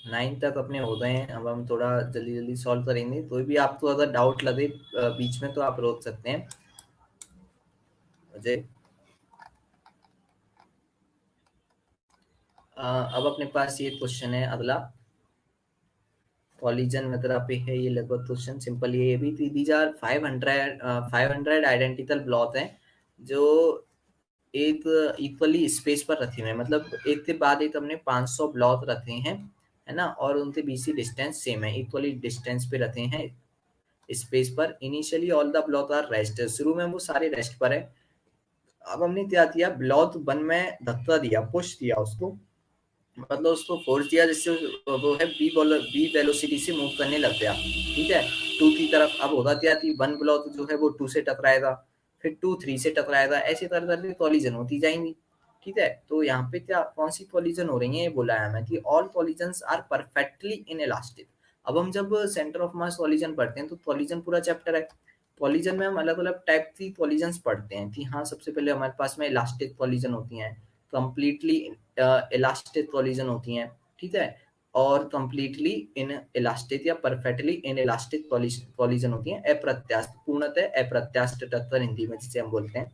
9 तक अपने हो गए हैं। अब हम थोड़ा जल्दी जल्दी सॉल्व करेंगे। कोई भी आपको अगर डाउट लगे बीच में तो आप रोक सकते हैं मुझे। अब अपने पास ये क्वेश्चन है अगला, कॉलिजन मतलब पे है ये लगभग क्वेश्चन सिंपल ये भी थी। दीज आर 500 आइडेंटिकल ब्लॉक हैं जो एक इक्वली स्पेस पर रखे हुए हैं, मतलब एक के बाद एक हमने 500 ब्लॉक रखे हैं, है ना, और उनके बीच की डिस्टेंस सेम है, इक्वली डिस्टेंस पे रखे हैं स्पेस पर। Initially all the block are rest, शुरू में वो सारे रेस्ट पर है। अब हमने क्या किया, ब्लॉक 1 में धक्का दिया, पुश दिया उसको, मतलब उसको फोर्स दिया जिससे वो है बी वेलोसिटी से मूव करने लग गया, ठीक है, 2 की तरफ। अब होगा क्या कि 1 ब्लॉक जो है वो 2 से टकराएगा, फिर 2 3 से टकराएगा, ऐसे कर करके कॉलिजन होती जाएंगी, ठीक है। तो यहाँ पे क्या कौन सी कॉलिजन हो रही है, ये बोला है हमें कि all collisions are perfectly inelastic. अब हम जब सेंटर ऑफ मास कॉलिजन पढ़ते हैं तो कॉलिजन पूरा चैप्टर है, कॉलिजन में हम अलग अलग टाइप की कॉलिजन्स पढ़ते हैं कि हाँ, सबसे पहले हमारे पास में इलास्टिक कॉलिजन होती हैं, कंप्लीटली इलास्टिक कॉलिजन होती हैं, ठीक है, और कंप्लीटली इन इलास्टिक या परफेक्टली इन इलास्टिक कॉलिजन होती हैं, अप्रत्यास्थ, पूर्णतः अप्रत्यास्थ टक्कर हिंदी में जिसे हम बोलते हैं,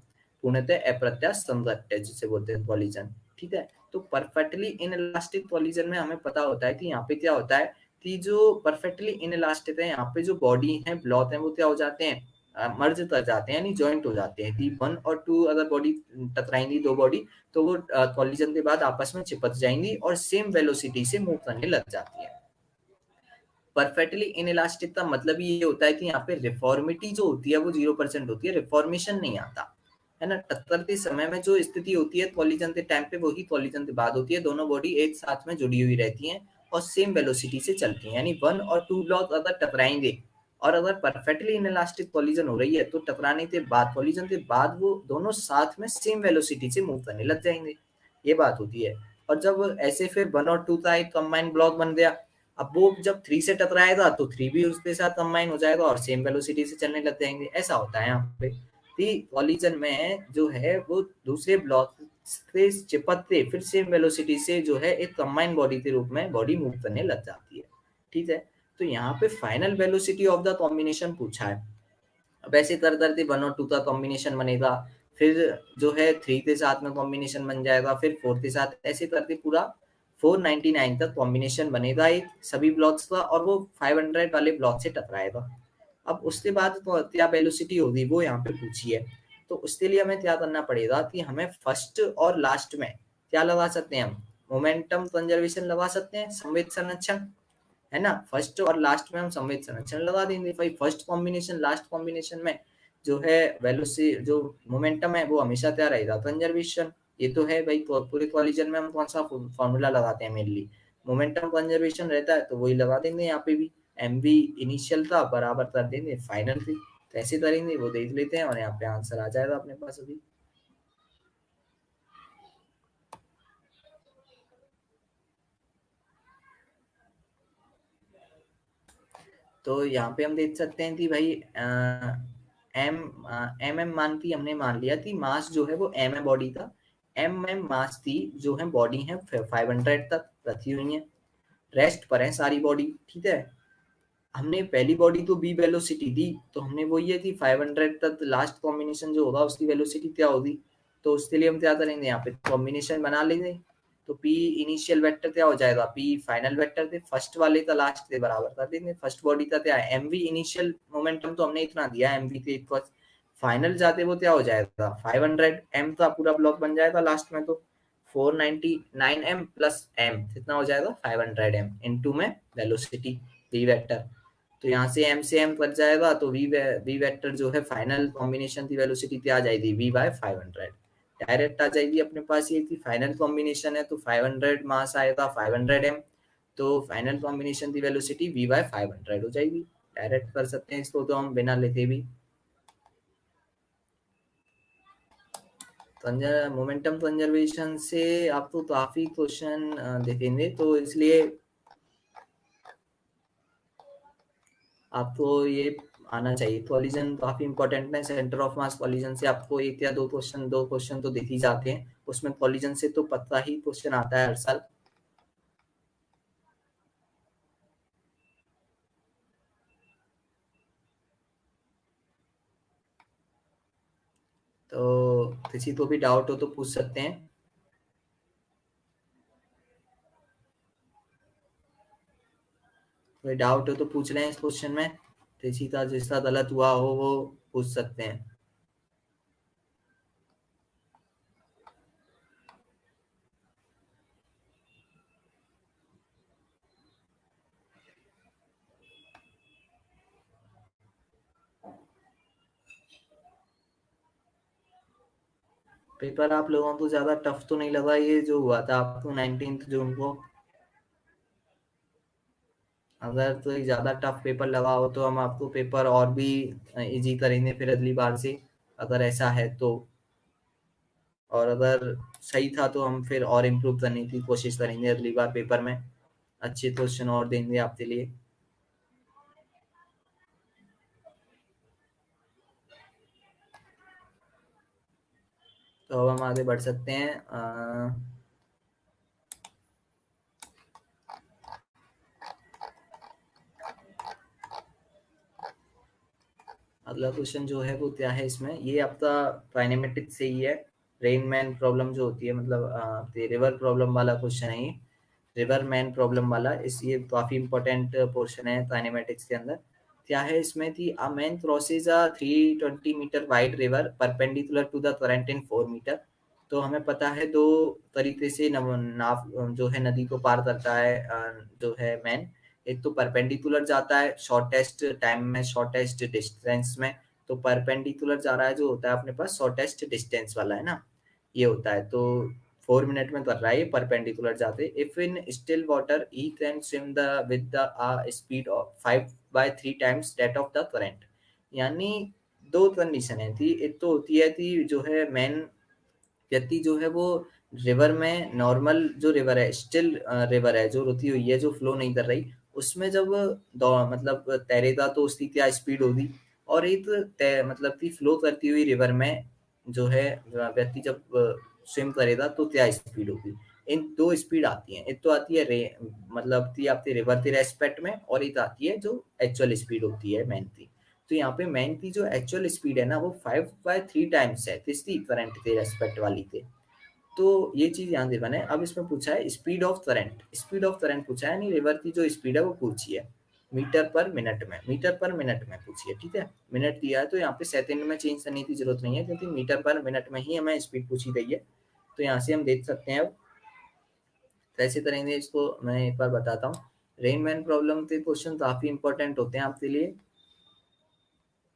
पूर्णतः अप्रत्यास्थ संघट्ट जिसे बोलते हैं कॉलिजन, ठीक है। तो परफेक्टली इन इलास्टिक कॉलिजन में हमें पता होता है कि यहाँ पे क्या होता है कि जो परफेक्टली इन इलास्टिक है, यहाँ पे जो बॉडी है, ब्लॉक है, वो क्या हो जाते हैं, मर्ज कर जाते हैं, यानी ज्वाइंट हो जाते हैं कि 1 और 2 अगर बॉडी टकराएंगी, दो बॉडी, तो वो कॉलिजन के बाद आपस में चिपक जाएंगी और सेम वेलोसिटी से मूव करने लग जाती है। परफेक्टली इनइलास्टिक का मतलब ये होता है कि यहाँ पे रिफॉर्मिटी जो होती है वो 0% होती है, रिफॉर्मेशन नहीं आता, है ना। टक्कर के समय में जो स्थिति होती है कॉलिजन के टाइम पे, वही कॉलिजन के बाद होती है, दोनों बॉडी एक साथ में जुड़ी हुई रहती हैं और सेम वेलोसिटी से चलती हैं, यानी 1 और 2 ब्लॉक अगर टकराएंगे और अगर परफेक्टली इनइलास्टिक कॉलिजन हो रही है तो टकराने के बाद, कॉलिजन के बाद वो दोनों साथ में सेम वेलोसिटी से मूव करने लग जाएंगे, ये बात होती है। और जब ऐसे फिर 1 और 2 का एक कंबाइंड ब्लॉक बन गया, अब वो जब 3 से टकराएगा तो 3 भी उसके साथ कंबाइन हो जाएगा और सेम वेलोसिटी से चलने लग जाएंगे, ऐसा होता है यहाँ पे। कॉलिजन में जो है वो दूसरे ब्लॉक से चिपकते फिर सेम वेलोसिटी से जो है एक कंबाइंड बॉडी के रूप में बॉडी मूव करने लग जाती है, ठीक है। तो यहाँ पे final velocity of the combination पूछा है। अब ऐसे कर करते 1 और 2 का कॉम्बिनेशन बनेगा, फिर जो है 3 के साथ में कॉम्बिनेशन बन जाएगा, फिर 4 के साथ, ऐसे करके पूरा 499 तक कॉम्बिनेशन बनेगा एक सभी ब्लॉक्स का, और वो 500 वाले ब्लॉक से टकराएगा। अब उसके बाद तो क्या वेलोसिटी होगी वो यहाँ पे पूछी है, तो उसके लिए हमें क्या करना पड़ेगा कि हमें फर्स्ट और लास्ट में क्या लगा सकते हैं, हम मोमेंटम कंजर्वेशन लगा सकते हैं, संवेग संरक्षण, है ना। फर्स्ट और लास्ट में हम संवेग संरक्षण लगा देंगे भाई। फर्स्ट कॉम्बिनेशन लास्ट कॉम्बिनेशन में जो है वेलोसिटी जो मोमेंटम है वो हमेशा क्या रहेगा, कंजर्वेशन, ये तो है भाई। पूरे कॉलिजन में हम कौन सा फॉर्मूला लगाते हैं, मेनली मोमेंटम कंजर्वेशन रहता है, तो वही लगा देंगे यहाँ पे भी। एम वी इनिशियल था बराबर कर देंगे फाइनल थी, कैसे करेंगे वो देख लेते हैं, और यहाँ पे आंसर आ जाएगा अपने पास अभी। तो यहाँ पे हम देख सकते हैं कि भाई एम एम मान की हमने मान लिया कि मास जो है वो एम है बॉडी का, एम मास की जो है बॉडी है 500 तक रखी हुई है, रेस्ट पर है सारी बॉडी, ठीक है। हमने पहली बॉडी तो बी वेलोसिटी दी, तो हमने वो ये थी 500 तक लास्ट कॉम्बिनेशन जो होगा उसकी वेलोसिटी क्या होगी, तो उसके लिए हम क्या करेंगे, यहाँ पे कॉम्बिनेशन बना लेंगे। तो पी इनिशियल वेक्टर क्या हो जाएगा, पी फाइनल वेक्टर थे फर्स्ट वाले का लास्ट के बराबर कर देंगे। फर्स्ट बॉडी का क्या है, एम वी इनिशियल मोमेंटम तो हमने इतना दिया एम वी के इक्वल, फाइनल जाते वो क्या हो जाएगा 500 एम का पूरा ब्लॉक बन जाएगा लास्ट में, तो 499 एम प्लस एम कितना हो जाएगा 500 एम इंटू में वेलोसिटी वी वेक्टर। तो यहाँ से एम कट जाएगा, तो वी वेक्टर जो है फाइनल कॉम्बिनेशन की वेलोसिटी क्या आ जाएगी, वी बाय 500 डायरेक्ट आ जाएगी अपने पास। ये थी फाइनल कॉम्बिनेशन है तो 500 मास आएगा 500 एम, तो फाइनल कॉम्बिनेशन की वेलोसिटी वी बाय 500 हो जाएगी। डायरेक्ट कर सकते हैं इसको तो हम बिना लिखे भी। मोमेंटम कंजर्वेशन से आपको काफी क्वेश्चन देखेंगे, तो इसलिए आपको ये आना चाहिए। कॉलिजन काफी इंपॉर्टेंट है, सेंटर ऑफ मास कॉलिजन से आपको एक या दो क्वेश्चन तो दिख ही जाते हैं, उसमें कॉलिजन से तो पता ही क्वेश्चन आता है हर साल। तो किसी को भी डाउट हो तो पूछ सकते हैं। कोई डाउट हो तो पूछ रहे हैं इस क्वेश्चन में, किसी का जिसका गलत हुआ हो वो पूछ सकते हैं। पेपर आप लोगों को ज्यादा टफ तो नहीं लगा ये जो हुआ था आपको 19 जून को? अगर तो ये ज्यादा टफ पेपर लगा हो तो हम आपको पेपर और भी इजी करेंगे फिर अगली बार से, अगर ऐसा है तो। और अगर सही था तो हम फिर और इम्प्रूव करने की कोशिश करेंगे अगली बार पेपर में, अच्छे क्वेश्चन और देंगे आपके लिए। तो अब हम आगे बढ़ सकते हैं। अगला क्वेश्चन जो है वो क्या है इसमें, ये आपका काइनेमेटिक्स से ही है। रेन मैन प्रॉब्लम जो होती है, मतलब रिवर प्रॉब्लम वाला क्वेश्चन है ये, रिवर मैन प्रॉब्लम वाला। इस ये काफी इंपॉर्टेंट पोर्शन है काइनेमेटिक्स के अंदर। क्या है इसमें थी, a man crosses a 320 metre wide river perpendicular to the current in 4 metre. तो हमें पता है दो तरीके से नाव जो है नदी को पार करता है, जो है मैन। एक तो परपेंडिकुलर जाता है शॉर्टेस्ट टाइम में, शॉर्टेस्ट डिस्टेंस में। तो परपेंडिकुलर जा रहा है जो होता है अपने पास शॉर्टेस्ट डिस्टेंस वाला है ना, ये होता है। तो 4 मिनट में कर रहा है ये परपेंडिकुलर जाते। If in still water he can swim the with the speed of 5/3 times that of the current. यानी दो कंडीशन है थी, एक तो होती है थी जो है मैन व्यक्ति जो है वो रिवर में, नॉर्मल जो रिवर है, स्टिल रिवर है जो रुकी हुई है, जो फ्लो नहीं कर रही, उसमें जब मतलब तैरेगा तो उसकी क्या स्पीड होगी। और एक मतलब कि फ्लो करती हुई रिवर में जो है व्यक्ति जब स्विम करेगा तो क्या स्पीड होगी। इन दो स्पीड आती हैं, एक तो आती है मतलब कि आपके रिवर के रेस्पेक्ट में, और एक आती है जो एक्चुअल स्पीड होती है मैन की। तो यहाँ पे मैन की जो एक्चुअल स्पीड है ना वो 5/3 टाइम्स है किसकी, करंट के रेस्पेक्ट वाली के। तो ये चीज ध्यान दे बने। अब इसमें पूछा है speed of current, speed of current पूछा है, नहीं रिवर की जो स्पीड है वो पूछी है मीटर पर मिनट में, मीटर पर मिनट में पूछी है, ठीक है। मिनट दिया है तो यहाँ पे सेकंड में चेंज करने की जरूरत नहीं है, क्योंकि मीटर पर मिनट में ही हमें स्पीड पूछी गई है। तो यहाँ से हम देख सकते हैं। अब कैसे करेंगे इसको मैं एक बार बताता हूँ। रेनमैन प्रॉब्लम के क्वेश्चन काफी इंपॉर्टेंट होते हैं आपके लिए,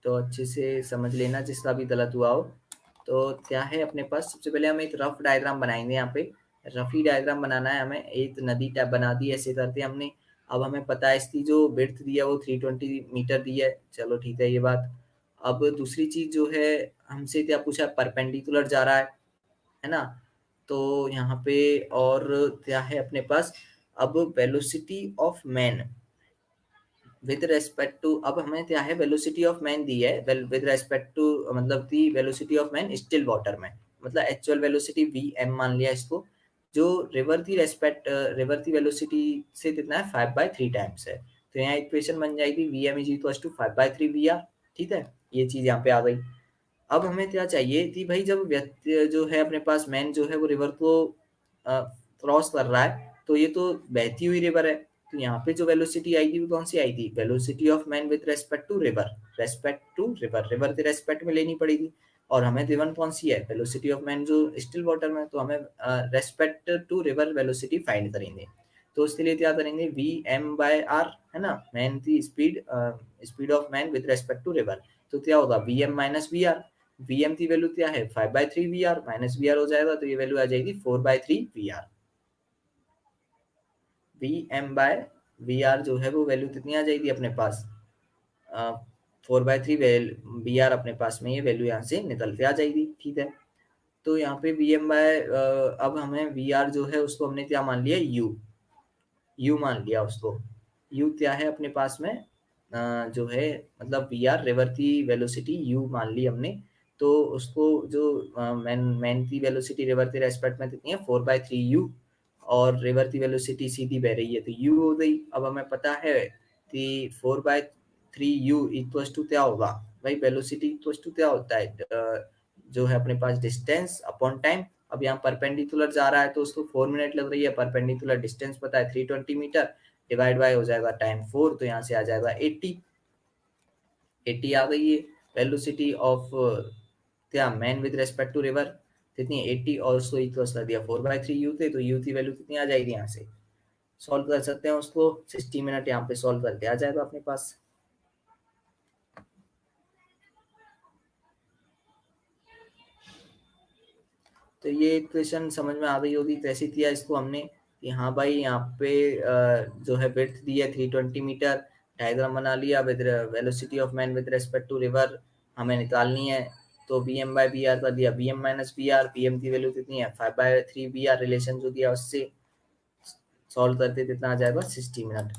तो अच्छे से समझ लेना जिसका भी गलत हुआ हो। तो क्या है अपने पास, सबसे पहले हम एक रफ डायग्राम बनाएंगे। यहाँ पे रफी डायग्राम बनाना है हमें। एक नदी टैप बना दी ऐसे करते हमने। अब हमें पता है इसकी जो विड्थ दी है वो 320 मीटर दी है, चलो ठीक है ये बात। अब दूसरी चीज जो है, हमसे क्या पूछा, परपेंडिकुलर जा रहा है ना। तो यहाँ पे और क्या है अपने पास, अब velocity of man with respect to, अब हमें क्या है वेलोसिटी ऑफ मैन दी है विद रेस्पेक्ट टू, मतलब the velocity of man still water में, मतलब एक्चुअल वेलोसिटी वी एम मान लिया इसको। जो रिवर की रेस्पेक्ट, रिवर की वेलोसिटी से कितना है, 5/3 टाइम्स है। तो यहाँ इक्वेशन बन जाएगी v M is equal to 5/3 VR। ठीक है, ये चीज यहाँ पे आ गई। अब हमें क्या चाहिए कि भाई जब व्यक्ति जो है अपने पास मैन जो है वो रिवर को क्रॉस कर रहा है, तो ये तो बहती हुई रिवर है। तो यहाँ पे जो वेलोसिटी आई थी वो कौन सी आई थी, velocity of man with respect to river, respect to river, river के रेस्पेक्ट में लेनी पड़ेगी। और हमें गिवन कौन सी है, वेलोसिटी ऑफ मैन जो स्टिल वाटर में, तो हमें respect to river velocity find करेंगे। तो उसके लिए क्या करेंगे, वी एम बाय आर है ना, मैन की speed, speed of man with respect to river. तो क्या होगा, v m minus v r. V M की वैल्यू क्या है, 5/3 VR माइनस वी आर हो जाएगा, तो ये वैल्यू आ जाएगी 4/3 VR। V m by v r जो है वो वैल्यू कितनी आ जाएगी अपने पास, 4/3 VR अपने पास में, ये वैल्यू यहाँ से निकल के आ जाएगी, ठीक है। तो यहाँ पे वी एम बाय, अब हमें वी आर जो है उसको हमने क्या मान लिया, यू, यू मान लिया उसको। यू क्या है अपने पास में, जो है मतलब वी आर रिवर की वेलोसिटी यू मान ली हमने। तो उसको जो मैन मैन की वेलोसिटी रिवर के रेस्पेक्ट में कितनी है, 4/3 U। और रिवर की वेलोसिटी सीधी बह रही है तो यू हो गई। अब हमें पता है कि 4/3 U इक्वल टू क्या होगा, भाई वेलोसिटी इक्वल टू क्या होता है, जो है अपने पास डिस्टेंस अपॉन टाइम। अब यहाँ परपेंडिकुलर जा रहा है तो उसको 4 मिनट लग रही है, परपेंडिकुलर डिस्टेंस पता है 320 मीटर, डिवाइड बाय हो जाएगा टाइम 4, तो यहाँ से आ जाएगा 80 आ गई है। वेलोसिटी ऑफ क्या man with respect to river कितनी 80, और उसको इक्वल्स कर दिया 4/3 यू थे, तो यू की वैल्यू कितनी आ जाएगी, यहाँ से सॉल्व कर सकते हैं उसको, 60 मिनट यहाँ पे सॉल्व करके आ जाएगा अपने पास। तो ये इक्वेशन समझ में आ गई होगी, कैसे किया इसको हमने कि हाँ भाई यहाँ पे जो है विड्थ दी है 320 मीटर, डायग्राम बना लिया with velocity of man with respect to river हमें निकालनी है, तो b m by B r कर दिया, b M minus B r, b m की वैल्यू कितनी है 5/3 बी आर, रिलेशन जो दिया उससे सॉल्व करते कितना आ जाएगा 60 मिनट।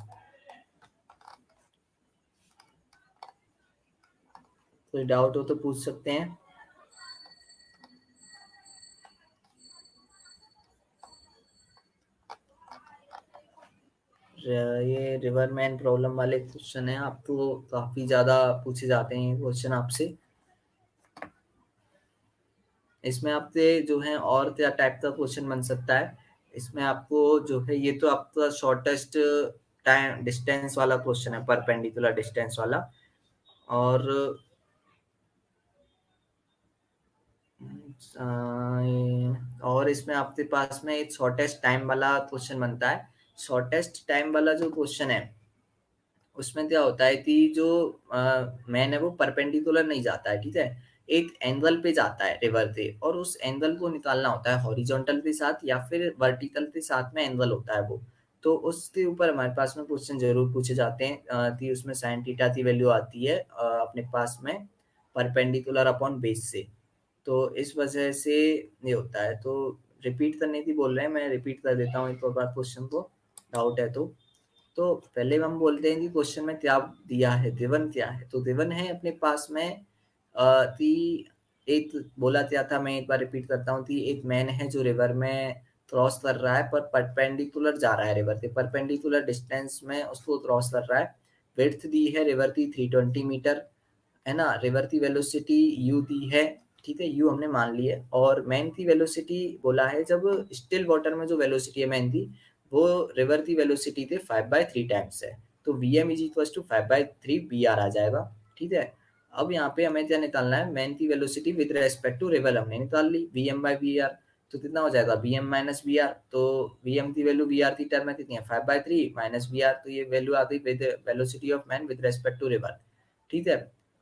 कोई डाउट हो तो पूछ सकते हैं। ये रिवरमैन प्रॉब्लम वाले क्वेश्चन है, आपको काफी ज्यादा पूछे जाते हैं क्वेश्चन आपसे। इसमें आपसे जो है और क्या टाइप का क्वेश्चन बन सकता है, इसमें आपको जो है ये तो आपका शॉर्टेस्ट टाइम डिस्टेंस वाला क्वेश्चन है, परपेंडिकुलर डिस्टेंस वाला, और इसमें आपके पास में एक शॉर्टेस्ट टाइम वाला क्वेश्चन बनता है। शॉर्टेस्ट टाइम वाला जो क्वेश्चन है उसमें क्या होता है कि जो मैन है वो परपेंडिकुलर नहीं जाता है, ठीक है, एक एंगल पे जाता है रिवर पे, और उस एंगल को निकालना होता है हॉरिजॉन्टल के साथ या फिर वर्टिकल के साथ में एंगल होता है वो, तो उसके ऊपर हमारे पास में क्वेश्चन जरूर पूछे जाते हैं कि उसमें साइन थीटा की वैल्यू आती है अपने पास में परपेंडिकुलर अपॉन बेस से, तो इस वजह से ये होता है। तो रिपीट करने की बोल रहे हैं, मैं रिपीट कर देता हूँ एक बार क्वेश्चन को, डाउट है तो पहले हम बोलते हैं कि क्वेश्चन में क्या दिया है, गिवन क्या है, तो गिवन है अपने पास में कि एक बोला क्या था, मैं एक बार रिपीट करता हूँ कि एक मैन है जो रिवर में क्रॉस कर रहा है, पर परपेंडिकुलर जा रहा है रिवर के, परपेंडिकुलर डिस्टेंस में उसको क्रॉस कर रहा है, विड्थ दी है रिवर की 320 मीटर, है ना, रिवर की वेलोसिटी यू दी है, ठीक है, यू हमने मान ली है, और मैन की वेलोसिटी बोला है, जब स्टिल वाटर में जो वेलोसिटी है मैन की वो रिवर की वेलोसिटी थे 5/3 टाइम्स है, तो V M is equal to 5/3 B R आ जाएगा, ठीक है। अब यहाँ पे हमें क्या निकालना है, मैन की velocity with respect to river हमने निकाल ली V M by B R, तो कितना हो जाएगा B M minus B R, तो वी एम की वैल्यू बी आर की टर्म में कितनी है 5/3 माइनस बी आर, तो ये वैल्यू आ गई with velocity of man with respect to river, ठीक है।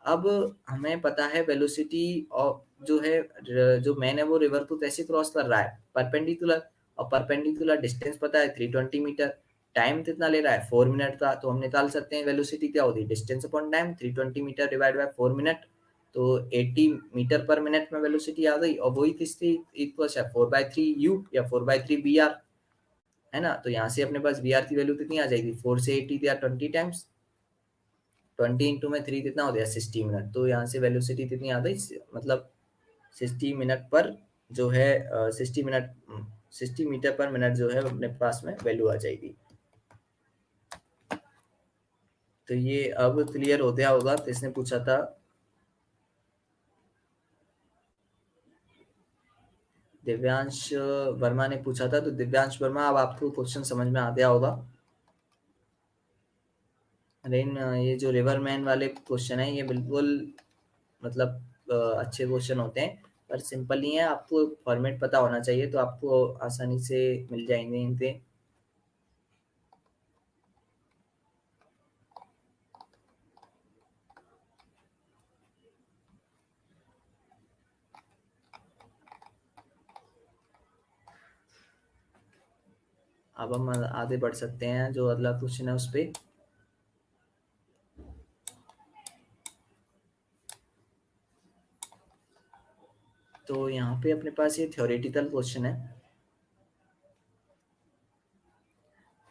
अब हमें पता है वेलोसिटी और जो है जो मैन है वो रिवर को कैसे क्रॉस कर रहा है परपेंडिकुलर, और परपेंडिकुलर डिस्टेंस पता है 320 मीटर, टाइम कितना ले रहा है 4 मिनट का, तो हम निकाल सकते हैं वेलोसिटी क्या होगी distance upon time 320 metre divide by 4 minute, तो 80 मीटर पर मिनट में वेलोसिटी आ गई, और वही किसकी इक्वल है 4/3 यू या 4/3 बी आर, है ना, तो यहाँ से अपने पास बी आर की वैल्यू कितनी आ जाएगी 4 से 80 या 20 टाइम्स, 20 इंटू में 3 कितना हो गया 60 मिनट, तो यहाँ से वेलोसिटी कितनी आ गई, मतलब 60 मिनट पर जो है 60 मिनट 60 मीटर पर मिनट जो है अपने पास में वैल्यू आ जाएगी। तो ये अब क्लियर हो गया होगा, किसने पूछा था, दिव्यांश वर्मा ने पूछा था, तो दिव्यांश वर्मा अब आपको क्वेश्चन समझ में आ गया होगा। लेकिन ये जो रिवरमैन वाले क्वेश्चन है ये बिल्कुल मतलब अच्छे क्वेश्चन होते हैं, पर सिंपल नहीं है, आपको फॉर्मेट पता होना चाहिए तो आपको आसानी से मिल जाएंगे इनके। अब हम आगे बढ़ सकते हैं, जो अगला क्वेश्चन है उस पे। तो यहाँ पे अपने पास ये थ्योरेटिकल क्वेश्चन है,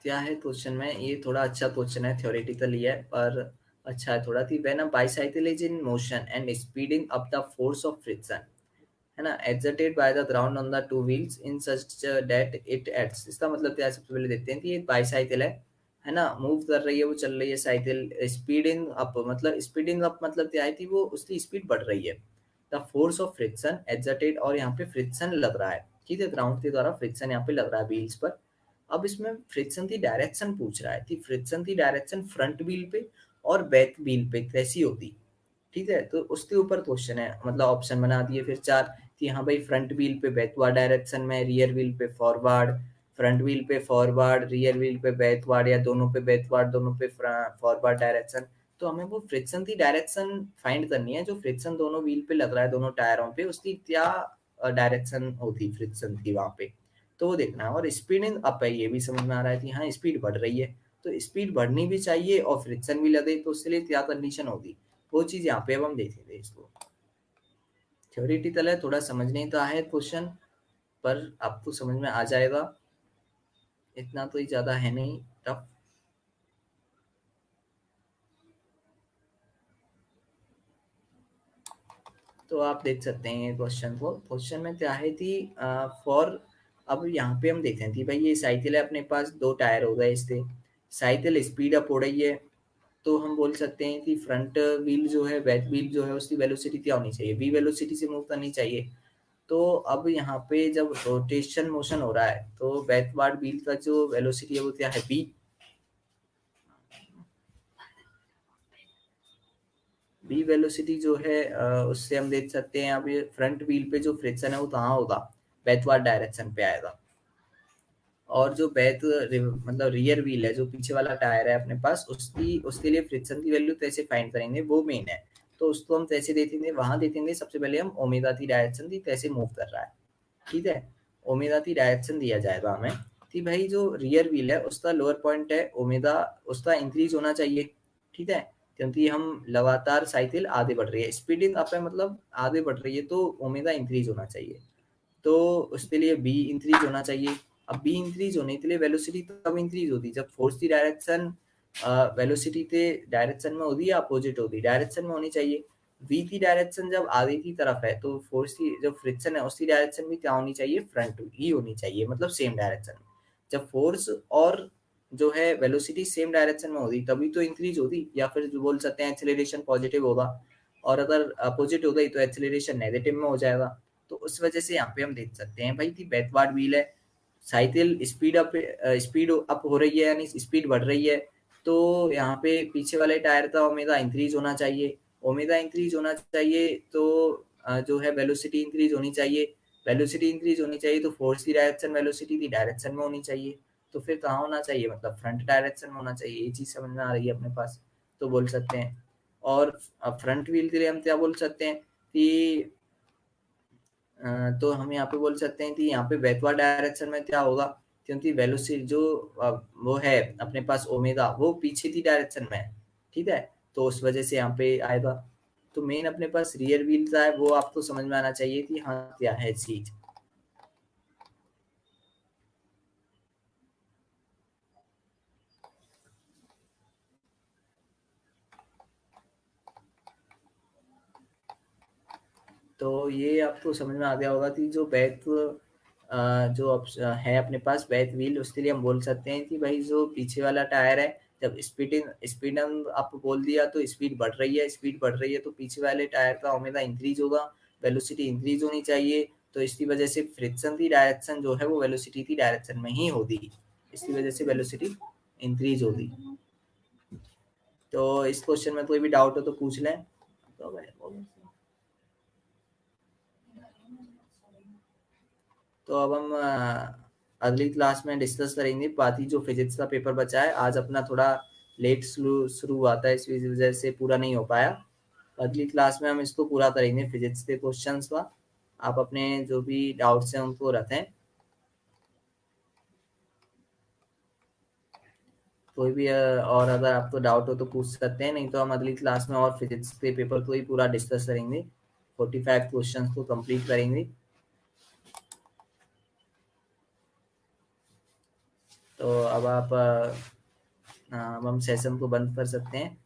क्या है क्वेश्चन में, ये थोड़ा अच्छा क्वेश्चन है, थ्योरेटिकल ही है पर अच्छा है थोड़ा, कि when a bicycle is in motion and speeding up the force of friction, है ना, exerted by the ground on the two wheels in such that it acts, इसका मतलब क्या है, सबसे पहले देखते हैं कि ये बाईसाइकिल है ना, मूव कर रही है, वो चल रही है साइकिल, स्पीडिंग अप मतलब स्पीडिंग अप मतलब क्या है कि वो उसकी स्पीड बढ़ रही है, the force of friction exerted, और यहाँ पे फ्रिक्शन लग रहा है, ठीक है, ग्राउंड के द्वारा फ्रिक्शन यहाँ पे लग रहा है व्हील्स पर। अब इसमें फ्रिक्शन की डायरेक्शन पूछ रहा है कि फ्रिक्शन की डायरेक्शन फ्रंट व्हील पे और बैक व्हील पे कैसी होती, ठीक है। तो उसके ऊपर क्वेश्चन है, मतलब ऑप्शन बना दिए फिर चार कि हाँ भाई फ्रंट व्हील पे बैकवर्ड डायरेक्शन में, रियर व्हील पे फॉरवर्ड, फ्रंट व्हील पे फॉरवर्ड, रियर व्हील पे बैकवर्ड, या दोनों पे बैकवर्ड दोनों पे फॉरवर्ड डायरेक्शन। तो हमें वो फ्रिक्शन की डायरेक्शन फाइंड करनी है, जो फ्रिक्शन दोनों व्हील पे लग रहा है दोनों टायरों पे, उसकी क्या डायरेक्शन होती फ्रिक्शन की वहां पे, तो वो देखना है। और स्पीड अप है, ये भी समझ में आ रहा है कि हाँ स्पीड बढ़ रही है, तो स्पीड बढ़नी भी चाहिए और फ्रिक्शन भी लगे, तो उसके लिए क्या कंडीशन होगी, वो चीज यहाँ पे अब हम देखेंगे। इसको थ्योरेटिकल है, थोड़ा समझने का है क्वेश्चन, पर आपको समझ में आ जाएगा, इतना तो ही ज्यादा है नहीं टफ। तो आप देख सकते हैं क्वेश्चन को, क्वेश्चन में क्या है कि फॉर, अब यहाँ पे हम देखते हैं कि भाई ये साइकिल है, अपने पास दो टायर हो गए इससे, साइकिल स्पीड अप हो रही है, तो हम बोल सकते हैं कि फ्रंट व्हील जो है, बैक व्हील जो है, उसकी वेलोसिटी क्या होनी चाहिए, v वेलोसिटी से मूव करनी चाहिए। तो अब यहाँ पे जब रोटेशन मोशन हो रहा है, तो बैकवर्ड व्हील का जो वेलोसिटी है वो क्या है, v। v वेलोसिटी जो है उससे हम देख सकते हैं, अब ये फ्रंट व्हील पे जो फ्रिक्शन है वो कहाँ होगा, बैकवर्ड डायरेक्शन पे आएगा। और जो बैक मतलब रियर व्हील है, जो पीछे वाला टायर है अपने पास, उसकी उसके लिए फ्रिक्शन की वैल्यू कैसे फाइंड करेंगे, वो मेन है। तो उसको हम कैसे देखेंगे, वहां देखेंगे सबसे पहले हम ओमेगा की डायरेक्शन की कैसे मूव कर रहा है, ठीक है। ओमेगा की डायरेक्शन दिया जाएगा हमें कि भाई जो रियर व्हील है उसका लोअर पॉइंट है ओमेगा, उसका इंक्रीज होना चाहिए, ठीक है, क्योंकि हम लगातार साइकिल आगे बढ़ रही है, स्पीडिंग अप है मतलब आगे बढ़ रही है, तो ओमेगा इंक्रीज होना चाहिए, तो उसके लिए बी इंक्रीज होना चाहिए। अब बी इंक्रीज होने के लिए वेलोसिटी तब इंक्रीज होती जब फोर्स की डायरेक्शन वेलोसिटी के डायरेक्शन में होती या अपोजिट होती, डायरेक्शन में होनी चाहिए। वी की डायरेक्शन जब आगे की तरफ है, तो फोर्स की जो फ्रिक्शन है उसकी डायरेक्शन भी क्या होनी चाहिए, फ्रंट ही होनी चाहिए, मतलब सेम डायरेक्शन। जब फोर्स और जो है वेलोसिटी सेम डायरेक्शन में होती तभी तो इंक्रीज होती, या फिर जो बोल सकते हैं एक्सेलरेशन पॉजिटिव होगा, और अगर अपोजिट हो गई तो एक्सेलरेशन नेगेटिव में हो जाएगा। तो उस वजह से यहाँ पे हम देख सकते हैं भाई कि बैकवर्ड व्हील है, साइकिल स्पीड अप हो रही है, यानी स्पीड बढ़ रही है, तो यहाँ पे पीछे वाले टायर का ओमेगा इंक्रीज होना चाहिए, ओमेगा इंक्रीज होना चाहिए, तो जो है वेलोसिटी इंक्रीज होनी चाहिए, वेलोसिटी इंक्रीज होनी चाहिए, तो फोर्स की डायरेक्शन वेलोसिटी की डायरेक्शन में होनी चाहिए, तो फिर कहाँ होना चाहिए, मतलब फ्रंट डायरेक्शन में होना चाहिए, ये चीज समझ में आ रही है अपने पास, तो बोल सकते हैं। और फ्रंट व्हील के लिए हम क्या बोल सकते हैं कि तो हम यहाँ पे बोल सकते हैं कि यहाँ पे बैकवर्ड डायरेक्शन में क्या होगा, क्योंकि वेलोसिटी जो वो है अपने पास ओमेगा, वो पीछे की डायरेक्शन में है, ठीक है, तो उस वजह से यहाँ पे आएगा। तो मेन अपने पास रियर व्हील का है, वो आपको समझ में आना चाहिए कि हाँ क्या है चीज। तो ये आपको समझ में आ गया होगा कि जो बैक जो है अपने पास बैक व्हील, उसके लिए हम बोल सकते हैं कि भाई जो पीछे वाला टायर है, जब स्पीड आप बोल दिया तो स्पीड बढ़ रही है, स्पीड बढ़ रही है, तो पीछे वाले टायर का ओमेगा इंक्रीज होगा, वेलोसिटी इंक्रीज होनी चाहिए, तो इसकी वजह से फ्रिक्शन की डायरेक्शन जो है वो वेलोसिटी की डायरेक्शन में ही होगी, इसकी वजह से वेलोसिटी इंक्रीज होगी। तो इस क्वेश्चन में कोई भी डाउट हो तो पूछ लें। तो तो अब हम अगली क्लास में डिस्कस करेंगे, बाकी जो फिजिक्स का पेपर बचा है, आज अपना थोड़ा लेट शुरू शुरू हुआ था, इस वजह से पूरा नहीं हो पाया। अगली क्लास में हम इसको पूरा करेंगे फिजिक्स के क्वेश्चंस का। आप अपने जो भी डाउट्स हैं उनको रखें, कोई भी और अगर आपको डाउट हो तो पूछ सकते हैं, नहीं तो हम अगली क्लास में और फिजिक्स के पेपर को ही पूरा डिस्कस करेंगे, 45 क्वेश्चंस को कंप्लीट करेंगे। तो अब आप अब हम सेशन को बंद कर सकते हैं।